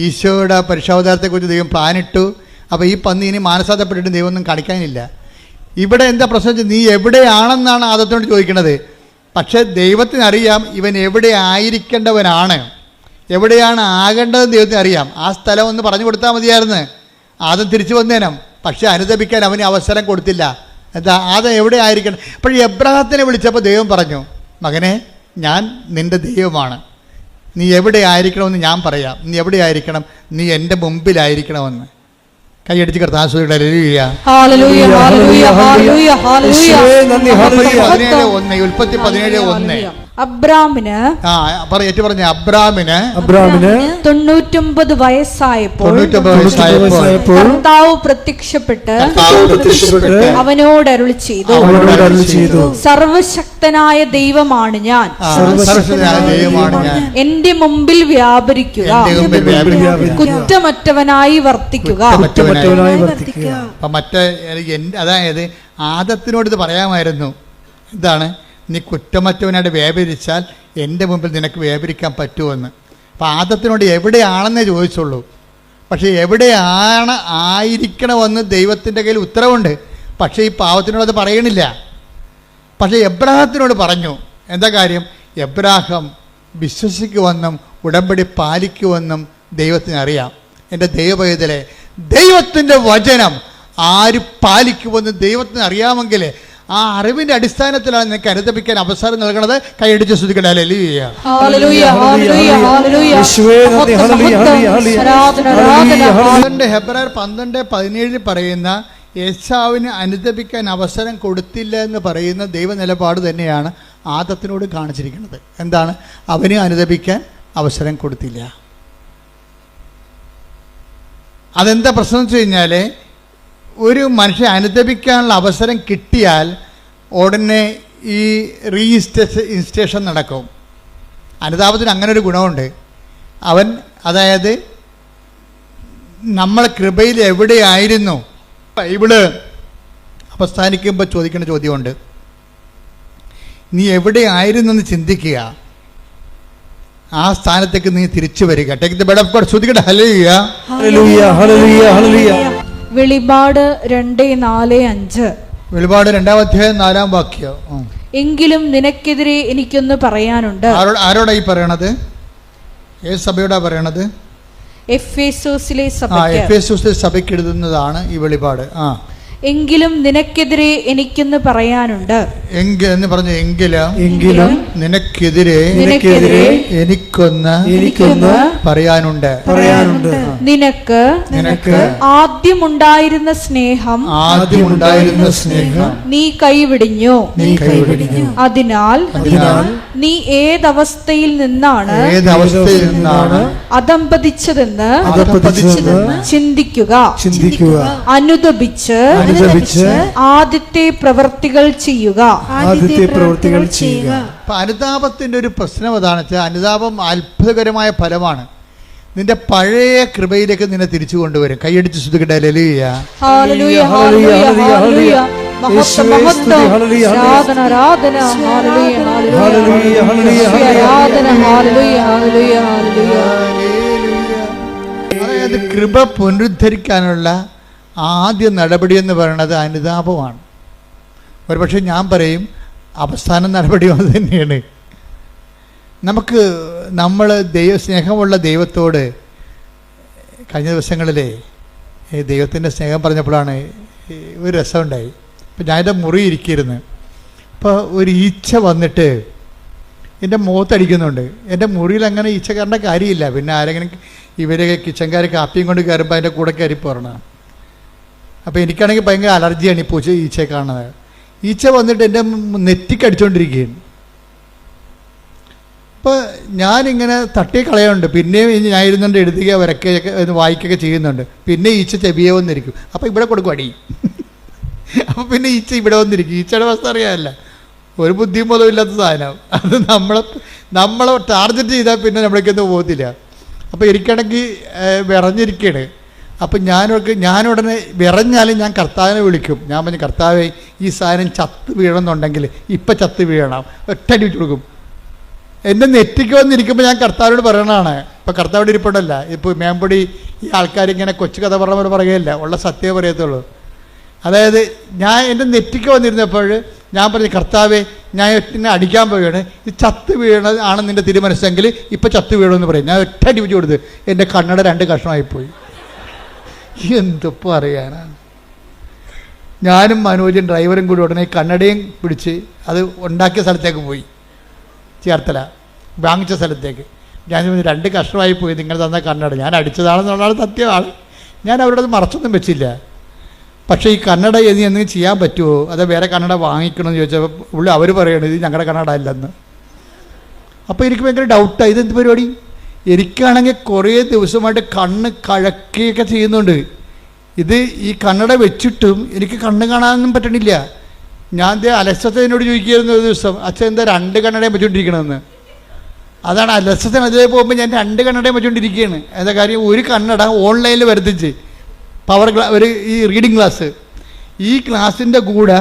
ഈശോയുടെ പരിശോധനത്തെക്കുറിച്ച് ദൈവം പ്ലാനിട്ടു. അപ്പോൾ ഈ പന്നി ഇനി മാനസാന്തപ്പെട്ടിട്ട് ദൈവം ഒന്നും കാണിക്കാനില്ല. ഇവിടെ എന്താ പ്രശ്നം വെച്ചാൽ നീ എവിടെയാണെന്നാണ് ആദത്തിനോട് ചോദിക്കുന്നത്. പക്ഷേ ദൈവത്തിനറിയാം ഇവൻ എവിടെ ആയിരിക്കേണ്ടവനാണ്, എവിടെയാണ് ആകേണ്ടതെന്ന് ദൈവത്തിന് അറിയാം. ആ സ്ഥലം ഒന്ന് പറഞ്ഞു കൊടുത്താൽ മതിയായിരുന്നു, ആദം തിരിച്ചു വന്നേനം. പക്ഷെ അനുദപിക്കാൻ അവന് അവസരം കൊടുത്തില്ല. എന്താ? ആദം എവിടെ ആയിരിക്കണം? അപ്പോൾ എബ്രഹാത്തിനെ വിളിച്ചപ്പോൾ ദൈവം പറഞ്ഞു, മകനെ, ഞാൻ നിൻ്റെ ദൈവമാണ്, നീ എവിടെ ആയിരിക്കണമെന്ന് ഞാൻ പറയാം. നീ എവിടെ ആയിരിക്കണം? നീ എൻ്റെ മുമ്പിലായിരിക്കണമെന്ന്. കൈയടിച്ച് കർത്താവ് ഹല്ലേലൂയ ഹല്ലേലൂയ ഹല്ലേലൂയ ഹല്ലേലൂയ. 17:1 അബ്രാമിന് അബ്രാമിന് 99 വയസ്സായപ്പോൾ കർത്താവ് പ്രത്യക്ഷപ്പെട്ട് അവനോട് അരുളി ചെയ്തു, സർവശക്തനായ ദൈവമാണ് ഞാൻ, എന്റെ മുമ്പിൽ വ്യാപരിക്കുക, കുറ്റമറ്റവനായി വർത്തിക്കുക. അതായത് ആദത്തിനോട് ഇത് പറയാമായിരുന്നു. എന്താണ്? നീ കുറ്റമറ്റവനായിട്ട് വ്യാപരിച്ചാൽ എൻ്റെ മുമ്പിൽ നിനക്ക് വ്യാപരിക്കാൻ പറ്റുമെന്ന്. അപ്പം ആദത്തിനോട് എവിടെയാണെന്നേ ചോദിച്ചുള്ളൂ. പക്ഷേ എവിടെയാണ് ആയിരിക്കണമെന്ന് ദൈവത്തിൻ്റെ കയ്യിൽ ഉത്തരവുണ്ട്. പക്ഷേ ഈ പാവത്തിനോട് അത് പറയണില്ല. പക്ഷേ എബ്രാഹത്തിനോട് പറഞ്ഞു. എന്താ കാര്യം? എബ്രാഹം വിശ്വസിക്കുമെന്നും ഉടമ്പടി പാലിക്കുമെന്നും ദൈവത്തിന് അറിയാം. എൻ്റെ ദൈവപൈതലെ, ദൈവത്തിൻ്റെ വചനം ആര് പാലിക്കുമെന്ന് ദൈവത്തിന് അറിയാമെങ്കിൽ ആ അറിവിൻ്റെ അടിസ്ഥാനത്തിലാണ് നിനക്ക് അനുദപിക്കാൻ അവസരം നൽകണത്. കൈയടിച്ച് ശ്രദ്ധിക്കട്ടെ. ഹല്ലേലൂയ ഹല്ലേലൂയ ഹല്ലേലൂയ. ഹെബ്രായർ 12:17 പറയുന്ന ഏശാവിന് അനുദപിക്കാൻ അവസരം കൊടുത്തില്ല എന്ന് പറയുന്ന ദൈവ നിലപാട് തന്നെയാണ് ആദത്തിനോട് കാണിച്ചിരിക്കുന്നത്. എന്താണ്? അവന് അനുദപിക്കാൻ അവസരം കൊടുത്തില്ല. അതെന്താ പ്രശ്നം എന്ന് വെച്ച് കഴിഞ്ഞാൽ, ഒരു മനുഷ്യൻ അനുദപിക്കാനുള്ള അവസരം കിട്ടിയാൽ ഉടനെ ഈ ഇൻസ്റ്റേഷൻ നടക്കും. അനുതാപത്തിന് അങ്ങനെ ഒരു ഗുണമുണ്ട്. അവൻ, അതായത് നമ്മൾ കൃപയിൽ എവിടെയായിരുന്നു, ബൈബിള് അവസാനിക്കുമ്പോൾ ചോദിക്കുന്ന ചോദ്യമുണ്ട്, നീ എവിടെയായിരുന്നെന്ന് ചിന്തിക്കുക, ആ സ്ഥാനത്തേക്ക് നീ തിരിച്ചു വരിക. Take the bed of God. ശ്രദ്ധിക്കട്ടെ. ഹല്ലേലൂയ ഹല്ലേലൂയ ഹല്ലേലൂയ ഹല്ലേലൂയ. വെളിപാട് 2:4-5. വെളിപാട് 2:4 എങ്കിലും നിനക്കെതിരെ എനിക്കൊന്ന് പറയാനുണ്ട്. ആരോടാ ഈ പറയണത്? ഏത് സഭയോടാ പറയണത്? എഫേസോസിലെ സഭയ്ക്ക് എഴുതുന്നതാണ് ഈ വെളിപാട്. എങ്കിലും നിനക്കെതിരെ എനിക്കൊന്ന് പറയാനുണ്ട്. എന്ന് പറഞ്ഞു. എങ്കിലും നിനക്കെതിരെ എനിക്കൊന്ന് പറയാനുണ്ട്. നിനക്ക് ആദ്യമുണ്ടായിരുന്ന സ്നേഹം നീ കൈവിടിഞ്ഞു. അതിനാൽ നീ ഏതവസ്ഥയിൽ നിന്നാണ് അധംപതിച്ചതെന്ന് ചിന്തിക്കുക. അനുദപിച്ച് ആദ്യത്തെ പ്രവൃത്തികൾ ചെയ്യുക. അനുതാപത്തിന്റെ ഒരു പ്രശ്നം അതാണ് വെച്ചാൽ, അനുതാപം അത്ഭുതകരമായ ഫലമാണ്. നിന്റെ പഴയ കൃപയിലേക്ക് നിന്നെ തിരിച്ചു കൊണ്ടുവരും. കൈയടിച്ച് ശ്രദ്ധിക്കട്ടെ. ഹല്ലേലൂയ ഹല്ലേലൂയ ഹല്ലേലൂയ ഹല്ലേലൂയ. അതായത് കൃപ പുനരുദ്ധരിക്കാനുള്ള ആദ്യ നടപടി എന്ന് പറയുന്നത് അനുതാപമാണ്. ഒരുപക്ഷെ ഞാൻ പറയും അവസാന നടപടി അത് തന്നെയാണ്. നമ്മൾ സ്നേഹമുള്ള ദൈവത്തോട് കഴിഞ്ഞ ദിവസങ്ങളിലെ ദൈവത്തിൻ്റെ സ്നേഹം പറഞ്ഞപ്പോഴാണ് ഒരു രസമുണ്ടായി. അപ്പം ഞാനെൻ്റെ മുറി ഇരിക്കിയിരുന്നു. അപ്പോൾ ഒരു ഈച്ച വന്നിട്ട് എൻ്റെ മുഖത്തടിക്കുന്നുണ്ട്. എൻ്റെ മുറിയിൽ അങ്ങനെ ഈച്ച കയറേണ്ട കാര്യമില്ല. പിന്നെ ആരെങ്കിലും ഇവർ കിച്ചൻകാർ കാപ്പിയും കൊണ്ട് കയറുമ്പോൾ അതിൻ്റെ കൂടെ കയറി പോരണം. അപ്പോൾ എനിക്കാണെങ്കിൽ ഭയങ്കര അലർജിയാണ് ഈ ഈച്ചയെ കാണുന്നത്. ഈച്ച വന്നിട്ട് എൻ്റെ നെറ്റിക്കടിച്ചുകൊണ്ടിരിക്കുകയാണ്. അപ്പോൾ ഞാനിങ്ങനെ തട്ടി കളയുന്നുണ്ട്. പിന്നെയും ഞാൻ ഇരുന്നുകൊണ്ട് എഴുതുക വരയ്ക്കുകയൊക്കെ വായിക്കുകയൊക്കെ ചെയ്യുന്നുണ്ട്. പിന്നെ ഈച്ച ചെവിയെ വന്നിരിക്കും. അപ്പോൾ ഇവിടെ കൊടുക്കും അടി. അപ്പോൾ പിന്നെ ഈച്ച ഇവിടെ വന്നിരിക്കും. ഈച്ചയുടെ അവസ്ഥ അറിയാമല്ല, ഒരു ബുദ്ധിയും പോലും ഇല്ലാത്ത സാധനം. അത് നമ്മളെ ടാർഗറ്റ് ചെയ്താൽ പിന്നെ നമ്മളേക്കൊന്നും പോകത്തില്ല. അപ്പോൾ എനിക്കാണെങ്കിൽ വിറഞ്ഞിരിക്കുകയാണ്. അപ്പം ഞാനുടനെ വിറഞ്ഞാലും ഞാൻ കർത്താവിനെ വിളിക്കും. ഞാൻ പറഞ്ഞു, കർത്താവേ ഈ സാധനം ചത്ത് വീഴണമെന്നുണ്ടെങ്കിൽ ഇപ്പം ചത്ത് വീഴണം, ഒറ്റടി വെച്ച് കൊടുക്കും. എൻ്റെ നെറ്റിക്ക് വന്നിരിക്കുമ്പോൾ ഞാൻ കർത്താവിനോട് പറയണതാണ്. ഇപ്പം കർത്താവിടെ ഇരിപ്പുണ്ടല്ല, ഇപ്പോൾ മേമ്പൊടി ഈ ആൾക്കാരിങ്ങനെ കൊച്ചു കഥ പറഞ്ഞവർ പറയുകയില്ല, ഉള്ള സത്യമേ പറയത്തുള്ളൂ. അതായത് ഞാൻ എൻ്റെ നെറ്റിക്ക് വന്നിരുന്നപ്പോൾ ഞാൻ പറഞ്ഞു, കർത്താവേ ഞാൻ എന്നെ അടിക്കാൻ പോവുകയാണ്, ഇത് ചത്ത് വീഴണത് ആണ് നിൻ്റെ തിരുമനസ്സെങ്കിൽ ഇപ്പം ചത്ത് വീഴണമെന്ന് പറയും. ഞാൻ ഒറ്റ അടി വെച്ച് കൊടുത്ത് എൻ്റെ കണ്ണട 2 കഷ്ണമായിപ്പോയി. എന്തിപ്പോൾ അറിയാനാണ്. ഞാനും മനോജും ഡ്രൈവറും കൂടി ഉടനെ കണ്ണടയും പിടിച്ച് അത് ഉണ്ടാക്കിയ സ്ഥലത്തേക്ക് പോയി, ചേർത്തല വാങ്ങിച്ച സ്ഥലത്തേക്ക്. ഞാൻ 2 കഷ്ണമായി പോയി നിങ്ങൾ തന്ന കണ്ണട. ഞാൻ അടിച്ചതാണെന്നുള്ളതാണ് സത്യമാണ്. ഞാൻ അവരോട് മറച്ചൊന്നും വെച്ചില്ല. പക്ഷേ ഈ കണ്ണട എന്തെങ്കിലും ചെയ്യാൻ പറ്റുമോ, അതോ വേറെ കണ്ണട വാങ്ങിക്കണമെന്ന് ചോദിച്ചപ്പോൾ അവർ പറയണത് ഇത് ഞങ്ങളുടെ കണ്ണട അല്ലെന്ന്. അപ്പോൾ എനിക്ക് ഭയങ്കര ഡൗട്ടാണ്, ഇതെന്ത് പരിപാടി. എനിക്കാണെങ്കിൽ കുറേ ദിവസമായിട്ട് കണ്ണ് കഴക്കുകയൊക്കെ ചെയ്യുന്നുണ്ട്. ഇത് ഈ കണ്ണട വെച്ചിട്ടും എനിക്ക് കണ്ണ് കാണാനൊന്നും പറ്റണില്ല. ഞാൻ അലസത്തേനോട് ചോദിക്കുകയായിരുന്നു ഒരു ദിവസം, അച്ഛൻ എന്താ 2 കണ്ണടയും വെച്ചുകൊണ്ടിരിക്കണമെന്ന്. അതാണ് അലസത്തിന്. അതേ പോകുമ്പോൾ ഞാൻ 2 കണ്ണടയും വെച്ചുകൊണ്ടിരിക്കുകയാണ്. എന്താ കാര്യം, ഒരു കണ്ണട ഓൺലൈനിൽ വരുത്തിച്ച് ഒരു ഈ റീഡിങ് ക്ലാസ്, ഈ ക്ലാസ്സിൻ്റെ കൂടെ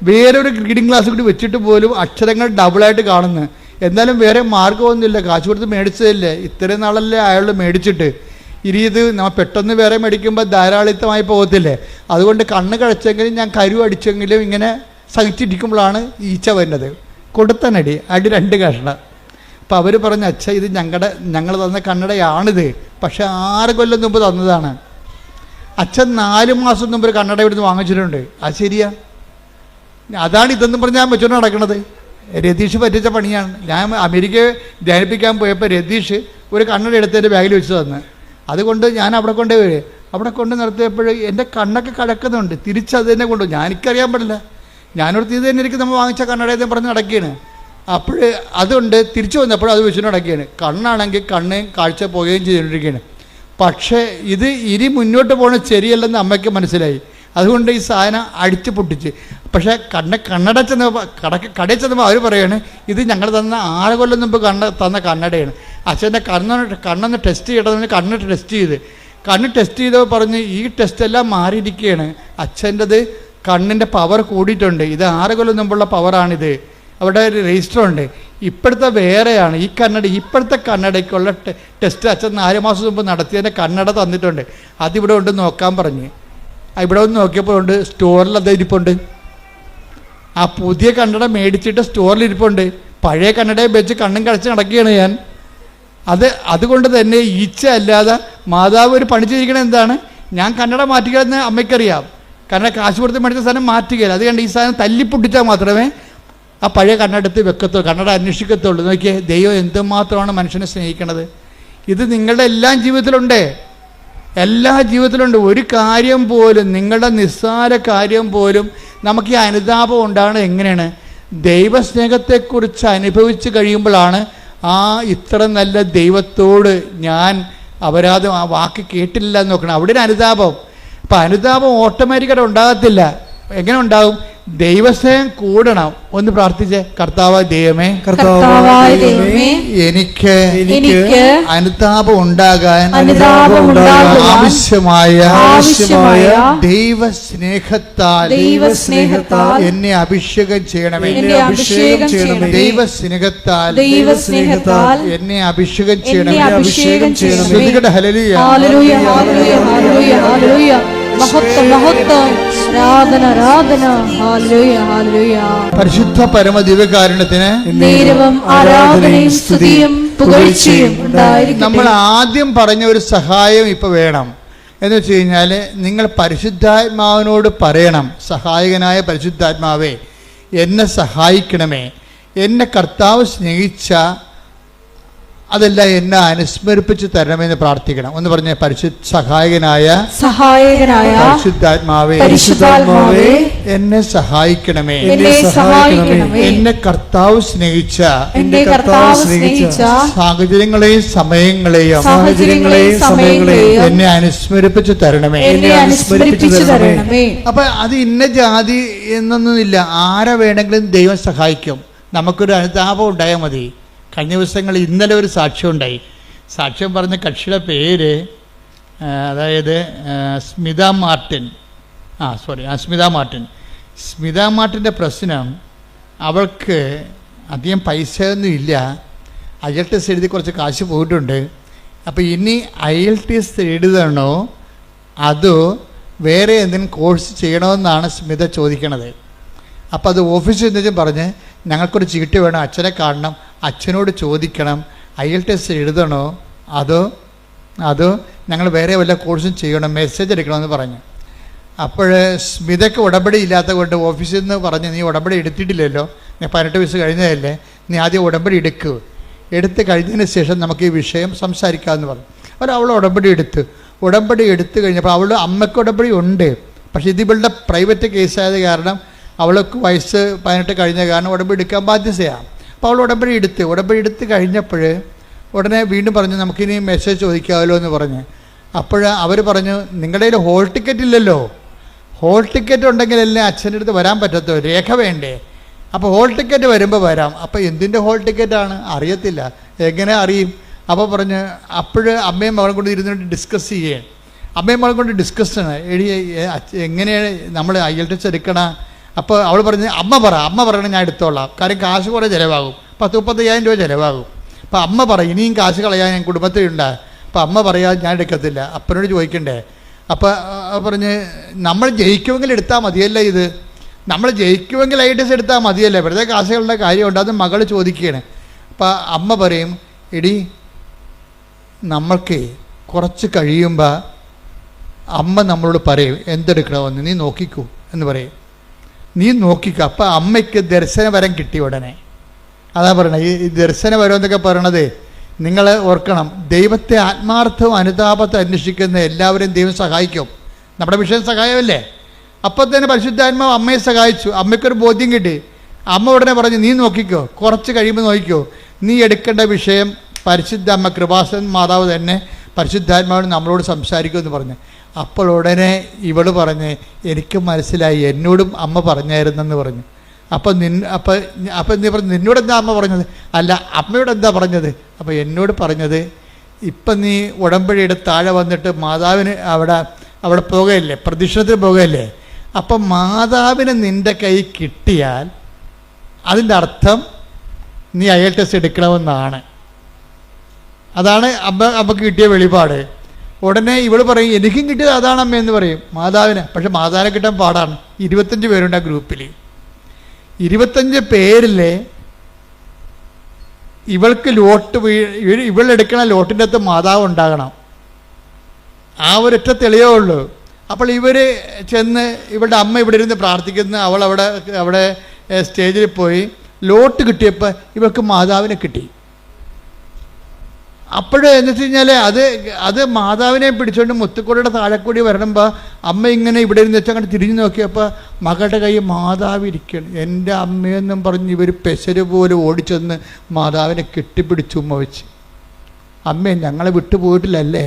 വേറൊരു റീഡിങ് ക്ലാസ് കൂടി വെച്ചിട്ട് പോലും അക്ഷരങ്ങൾ ഡബിളായിട്ട് കാണുന്നു. എന്നാലും വേറെ മാർഗ്ഗമൊന്നുമില്ല, കാശ് കൊടുത്ത് മേടിച്ചതല്ലേ, ഇത്രയും നാളല്ലേ അയാൾ മേടിച്ചിട്ട്. ഇനി ഇത് നമ്മൾ പെട്ടെന്ന് വേറെ മേടിക്കുമ്പോൾ ധാരാളിത്തമായി പോകത്തില്ലേ. അതുകൊണ്ട് കണ്ണ് കഴിച്ചെങ്കിലും ഞാൻ കരു അടിച്ചെങ്കിലും ഇങ്ങനെ സഹിച്ചിരിക്കുമ്പോഴാണ് ഈച്ച വരുന്നത്. കൊടുത്തനടി അടി 2 കഷ്ണം. അപ്പോൾ അവർ പറഞ്ഞു, അച്ഛ ഇത് ഞങ്ങൾ തന്ന കണ്ണടയാണിത്, പക്ഷേ 6 കൊല്ലം മുമ്പ് തന്നതാണ്. അച്ഛൻ 4 മാസം മുമ്പ് ഒരു കണ്ണട ഇവിടുന്ന് വാങ്ങിച്ചിട്ടുണ്ട്. അത് ശരിയാ, അതാണ് ഇതെന്നും പറഞ്ഞ് ഞാൻ വെച്ചോണ്ട് നടക്കണത്. രതീഷ് പറ്റിച്ച പണിയാണ്. ഞാൻ അമേരിക്കയെ ധ്യാനിപ്പിക്കാൻ പോയപ്പോൾ രതീഷ് ഒരു കണ്ണട എടുത്ത് എൻ്റെ ബാഗിൽ വെച്ച് തന്ന്. അതുകൊണ്ട് ഞാൻ അവിടെ കൊണ്ടുപോയി അവിടെ കൊണ്ട് നിർത്തിയപ്പോൾ എൻ്റെ കണ്ണൊക്കെ കഴക്കുന്നുണ്ട്. തിരിച്ചത് തന്നെ കൊണ്ടു. എനിക്കറിയാൻ പാടില്ല. ഞാനൊരു ഇത് തന്നെ എനിക്ക് നമ്മൾ വാങ്ങിച്ച കണ്ണടയെന്ന് പറഞ്ഞ് നടക്കുകയാണ്. അപ്പോൾ അതുകൊണ്ട് തിരിച്ചു വന്നപ്പോൾ അത് വെച്ചിട്ട് നടക്കുകയാണ്. കണ്ണാണെങ്കിൽ കണ്ണ് കാഴ്ച പോവുകയും ചെയ്തുകൊണ്ടിരിക്കുകയാണ്. പക്ഷേ ഇത് ഇനി മുന്നോട്ട് പോകുന്നത് ശരിയല്ലെന്ന് അമ്മയ്ക്ക് മനസ്സിലായി. അതുകൊണ്ട് ഈ സാധനം അടിച്ച് പൊട്ടിച്ച്. പക്ഷേ കണ്ണട കടയിൽ ചെന്നപ്പോൾ അവർ പറയുകയാണ്, ഇത് ഞങ്ങൾ തന്ന 6 കൊല്ലം മുമ്പ് തന്ന കണ്ണടയാണ്. അച്ഛൻ്റെ കണ്ണൊന്ന് ടെസ്റ്റ് ചെയ്യണമെന്ന് കണ്ണ് ടെസ്റ്റ് ചെയ്തപ്പോൾ പറഞ്ഞ് ഈ ടെസ്റ്റെല്ലാം മാറിയിരിക്കുകയാണ്. അച്ഛൻ്റെത് കണ്ണിൻ്റെ പവർ കൂടിയിട്ടുണ്ട്. ഇത് 6 കൊല്ലം മുമ്പുള്ള പവറാണിത്. അവിടെ ഒരു രജിസ്റ്റർ ഉണ്ട്. ഇപ്പോഴത്തെ വേറെയാണ്. ഇപ്പോഴത്തെ കണ്ണടയ്ക്കുള്ള ടെസ്റ്റ് അച്ഛൻ 4 മാസം മുമ്പ് നടത്തിയതിൻ്റെ കണ്ണട തന്നിട്ടുണ്ട്. അതിവിടെ ഉണ്ട്, നോക്കാൻ പറഞ്ഞ്. ഇവിടെ ഒന്ന് നോക്കിയപ്പോൾ ഉണ്ട്, സ്റ്റോറിൽ അത് ഇരിപ്പുണ്ട്. ആ പുതിയ കണ്ണട മേടിച്ചിട്ട് സ്റ്റോറിൽ ഇരിപ്പുണ്ട്. പഴയ കണ്ണടയെ വെച്ച് കണ്ണും കടച്ച് നടക്കുകയാണ് ഞാൻ. അതുകൊണ്ട് തന്നെ ഈച്ച അല്ലാതെ മാതാവ് ഒരു പണി ചെയ്യിക്കണത് എന്താണ്, ഞാൻ കണ്ണട മാറ്റുകയെന്ന് അമ്മയ്ക്കറിയാം. കണ്ണട കാശ് കൊടുത്ത് മേടിച്ച സാധനം മാറ്റുകയില്ല. അതുകൊണ്ട് ഈ സാധനം തല്ലിപ്പൊട്ടിച്ചാൽ മാത്രമേ ആ പഴയ കണ്ണടത്ത് വെക്കത്തുള്ളൂ, കണ്ണട അന്വേഷിക്കത്തുള്ളൂ. നോക്കിയേ, ദൈവം എന്തുമാത്രമാണ് മനുഷ്യനെ സ്നേഹിക്കണത്. ഇത് നിങ്ങളുടെ എല്ലാ ജീവിതത്തിലുണ്ട്. ഒരു കാര്യം പോലും, നിങ്ങളുടെ നിസ്സാര കാര്യം പോലും നമുക്ക് ഈ അനുതാപം ഉണ്ടാകുന്നത് എങ്ങനെയാണ്? ദൈവസ്നേഹത്തെക്കുറിച്ച് അനുഭവിച്ച് കഴിയുമ്പോഴാണ് ഇത്ര നല്ല ദൈവത്തോട് ഞാൻ അപരാധം, ആ വാക്ക് കേട്ടില്ല എന്ന് നോക്കണം. അവിടെ ഒരു അനുതാപം. അപ്പം അനുതാപം ഓട്ടോമാറ്റിക്കായിട്ട് ഉണ്ടാകത്തില്ല. എങ്ങനെ ഉണ്ടാകും? ദൈവസ്നേഹം കൂടണം. ഒന്ന് പ്രാർത്ഥിച്ചേ, കർത്താവായ ദൈവമേ, എനിക്ക് അനുതാപം ഉണ്ടാകാൻ ആവശ്യമായ ദൈവസ്നേഹത്താൽ എന്നെ അഭിഷേകം ചെയ്യണമേ. ദൈവസ്നേഹത്താൽ എന്നെ അഭിഷേകം ചെയ്യണമേ. ഹല്ലേലൂയ. പരിശുദ്ധ പരമ ദിവ്യകാരുണ്യത്തിന് നമ്മൾ ആദ്യം പറഞ്ഞ ഒരു സഹായം ഇപ്പൊ വേണം. എന്ന് വെച്ച് കഴിഞ്ഞാൽ നിങ്ങൾ പരിശുദ്ധാത്മാവിനോട് പറയണം, സഹായകനായ പരിശുദ്ധാത്മാവേ എന്നെ സഹായിക്കണമേ, എന്നെ കർത്താവ് സ്നേഹിച്ച അതെല്ലാം എന്നെ അനുസ്മരിപ്പിച്ച് തരണമെന്ന് പ്രാർത്ഥിക്കണം. ഒന്ന് പറഞ്ഞ സഹായകനായ പരിശുദ്ധാത്മാവേ എന്നെ സഹായിക്കണമേ, എന്നെ കർത്താവ് സ്നേഹിച്ച സാഹചര്യങ്ങളെയും സമയങ്ങളെയും എന്നെ അനുസ്മരിപ്പിച്ച് തരണമേ. അപ്പൊ അത് ഇന്ന ജാതി എന്നൊന്നുമില്ല, ആരെ വേണമെങ്കിലും ദൈവം സഹായിക്കും. നമുക്കൊരു അനുതാപം ഉണ്ടായാൽ മതി. കഴിഞ്ഞ ദിവസങ്ങളിൽ ഇന്നലെ ഒരു സാക്ഷ്യം ഉണ്ടായി. സാക്ഷ്യം പറഞ്ഞ കക്ഷിയുടെ പേര് അതായത് സ്മിത മാർട്ടിൻ. സ്മിത മാർട്ടിൻ്റെ പ്രശ്നം, അവൾക്ക് അധികം പൈസയൊന്നും ഇല്ല. IELTS എഴുതി കുറച്ച് കാശ് പോയിട്ടുണ്ട്. അപ്പോൾ ഇനി IELTS എഴുതണോ അതോ വേറെ എന്തെങ്കിലും കോഴ്സ് ചെയ്യണമെന്നാണ് സ്മിത ചോദിക്കണത്. അപ്പോൾ അത് ഓഫീസിൽ നിന്നും പറഞ്ഞ് ഞങ്ങൾക്കൊരു ചീട്ട് വേണം, അച്ഛനെ കാണണം, അച്ഛനോട് ചോദിക്കണം IELTS എഴുതണോ അതോ ഞങ്ങൾ വേറെ വല്ല കോഴ്സും ചെയ്യണം, മെസ്സേജ് എടുക്കണമെന്ന് പറഞ്ഞു. അപ്പോൾ സ്മിതയ്ക്ക് ഉടമ്പടി ഇല്ലാത്ത കൊണ്ട് ഓഫീസിൽ നിന്ന് പറഞ്ഞ് നീ ഉടമ്പടി എടുത്തിട്ടില്ലല്ലോ, നീ 18 വയസ്സ് കഴിഞ്ഞതല്ലേ, നീ ആദ്യം ഉടമ്പടി എടുത്ത് കഴിഞ്ഞതിന് ശേഷം നമുക്ക് ഈ വിഷയം സംസാരിക്കാമെന്ന് പറഞ്ഞു. അവൾ ഉടമ്പടി എടുത്തു കഴിഞ്ഞപ്പോൾ അവളുടെ അമ്മയ്ക്ക് ഉടമ്പടി ഉണ്ട്. പക്ഷേ ഇത് ഇവളുടെ പ്രൈവറ്റ് കേസായത് കാരണം അവൾക്ക് വയസ്സ് 18 കഴിഞ്ഞ കാരണം ഉടമ്പടി എടുക്കാൻ ബാധ്യതയാണ്. അപ്പോൾ അവൾ ഉടമ്പടി എടുത്ത് കഴിഞ്ഞപ്പോൾ ഉടനെ വീണ്ടും പറഞ്ഞു നമുക്കിനി മെസ്സേജ് ചോദിക്കാമല്ലോ എന്ന് പറഞ്ഞ്. അപ്പോൾ അവർ പറഞ്ഞു നിങ്ങളുടെ കയ്യിൽ ഹോൾ ടിക്കറ്റ് ഇല്ലല്ലോ, ഹോൾ ടിക്കറ്റ് ഉണ്ടെങ്കിലല്ലേ അച്ഛൻ്റെ അടുത്ത് വരാൻ പറ്റത്തോ, രേഖ വേണ്ടേ. അപ്പോൾ ഹോൾ ടിക്കറ്റ് വരുമ്പോൾ വരാം. അപ്പോൾ എന്തിൻ്റെ ഹോൾ ടിക്കറ്റാണ് അറിയത്തില്ല, എങ്ങനെ അറിയും. അപ്പോൾ പറഞ്ഞ് അമ്മയും മകളും കൊണ്ട് ഇരുന്നിട്ട് ഡിസ്കസ് ചെയ്യേ. അമ്മയും മകളും കൊണ്ട് ഡിസ്കഷന് എങ്ങനെയാണ് നമ്മൾ IELTS എടുക്കണ. അപ്പോൾ അവൾ പറഞ്ഞ് അമ്മ പറയണം ഞാൻ എടുത്തോളാം, കാര്യം കാശ് കുറേ ചിലവാകും, 10-35,000 രൂപ ചിലവാകും. അപ്പോൾ അമ്മ പറയും ഇനിയും കാശ് കളയാൻ ഞാൻ കുടുംബത്തിലുണ്ട്. അപ്പോൾ അമ്മ പറയാതെ ഞാൻ എടുക്കത്തില്ല, അപ്പനോട് ചോദിക്കണ്ടേ. അപ്പോൾ പറഞ്ഞ് നമ്മൾ ജയിക്കുമെങ്കിൽ എടുത്താൽ മതിയല്ലേ, നമ്മൾ ജയിക്കുമെങ്കിൽ IELTS എടുത്താൽ മതിയല്ലേ, വെറുതെ കാശുകളുടെ കാര്യമുണ്ട്. അത് മകൾ ചോദിക്കുകയാണ്. അപ്പോൾ അമ്മ പറയും എടി നമ്മൾക്ക് കുറച്ച് കഴിയുമ്പോൾ അമ്മ നമ്മളോട് പറയും എന്തെടുക്കണമെന്ന്, നീ നോക്കിക്കൂ എന്ന് പറയും. നീ നോക്കിക്കോ. അപ്പം അമ്മയ്ക്ക് ദർശനവരം കിട്ടി ഉടനെ. അതാ പറയണത്, ഈ ദർശനവരം എന്നൊക്കെ പറയണത് നിങ്ങൾ ഓർക്കണം, ദൈവത്തെ ആത്മാർത്ഥവും അനുതാപത്തെ അന്വേഷിക്കുന്ന എല്ലാവരെയും ദൈവം സഹായിക്കും. നമ്മുടെ വിഷയം സഹായമല്ലേ. അപ്പം തന്നെ പരിശുദ്ധാത്മാവ് അമ്മയെ സഹായിച്ചു. അമ്മയ്ക്കൊരു ബോധ്യം കിട്ടി. അമ്മ ഉടനെ പറഞ്ഞു നീ നോക്കിക്കോ, കുറച്ച് കഴിയുമ്പോൾ നോക്കിക്കോ, നീ എടുക്കേണ്ട വിഷയം പരിശുദ്ധ അമ്മ കൃപാസൻ മാതാവ് തന്നെ പരിശുദ്ധാത്മാവിന് നമ്മളോട് സംസാരിക്കുമെന്ന് പറഞ്ഞു. അപ്പോൾ ഉടനെ ഇവൾ പറഞ്ഞ് എനിക്ക് മനസ്സിലായി, എന്നോടും അമ്മ പറഞ്ഞായിരുന്നെന്ന് പറഞ്ഞു. അപ്പം നീ പറഞ്ഞു നിന്നോട് എന്താ അമ്മ പറഞ്ഞത്? അല്ല അമ്മയോട് എന്താ പറഞ്ഞത്? അപ്പോൾ എന്നോട് പറഞ്ഞത് ഇപ്പം നീ ഉടമ്പടി എടുത്ത് താഴെ വന്നിട്ട് മാതാവിന് അവിടെ പോകുകയല്ലേ, പ്രദക്ഷിണത്തിന് പോകുകയല്ലേ, അപ്പം മാതാവിന് നിൻ്റെ കൈ കിട്ടിയാൽ അതിൻ്റെ അർത്ഥം നീ IELTS എടുക്കണമെന്നാണ്. അതാണ് അമ്മക്ക് കിട്ടിയ വെളിപാട്. ഉടനെ ഇവൾ പറയും എനിക്കും കിട്ടിയത് അതാണ് അമ്മ എന്ന് പറയും മാതാവിന്. പക്ഷെ മാതാവിനെ കിട്ടാൻ പാടാണ്. 25 പേരുണ്ട് ആ ഗ്രൂപ്പിൽ. 25 പേരിൽ ഇവൾക്ക് ഇവളെടുക്കണ ലോട്ടിൻ്റെ അകത്ത് മാതാവ് ഉണ്ടാകണം. ആ ഒരൊറ്റ തെളിവേ ഉള്ളൂ. അപ്പോൾ ഇവർ ചെന്ന് ഇവളുടെ അമ്മ ഇവിടെ ഇരുന്ന് പ്രാർത്ഥിക്കുന്ന അവൾ അവിടെ സ്റ്റേജിൽ പോയി ലോട്ട് കിട്ടിയപ്പോൾ ഇവൾക്ക് മാതാവിനെ കിട്ടി. അപ്പോഴെന്ന് വെച്ച് കഴിഞ്ഞാൽ അത് മാതാവിനെ പിടിച്ചുകൊണ്ട് മുത്തുക്കോടിയുടെ താഴെക്കൂടി വരണമ്പോൾ അമ്മ ഇങ്ങനെ ഇവിടെ ഇരുന്ന് വെച്ചാൽ അങ്ങോട്ട് തിരിഞ്ഞു നോക്കിയപ്പോൾ മകളുടെ കൈ മാതാവ് ഇരിക്കണം. എൻ്റെ അമ്മയെന്നും പറഞ്ഞ് ഇവർ പെശര് പോലെ ഓടിച്ചെന്ന് മാതാവിനെ കെട്ടിപ്പിടിച്ചു ഉമ്മ വെച്ച്. അമ്മേ ഞങ്ങളെ വിട്ടുപോയിട്ടില്ലല്ലേ.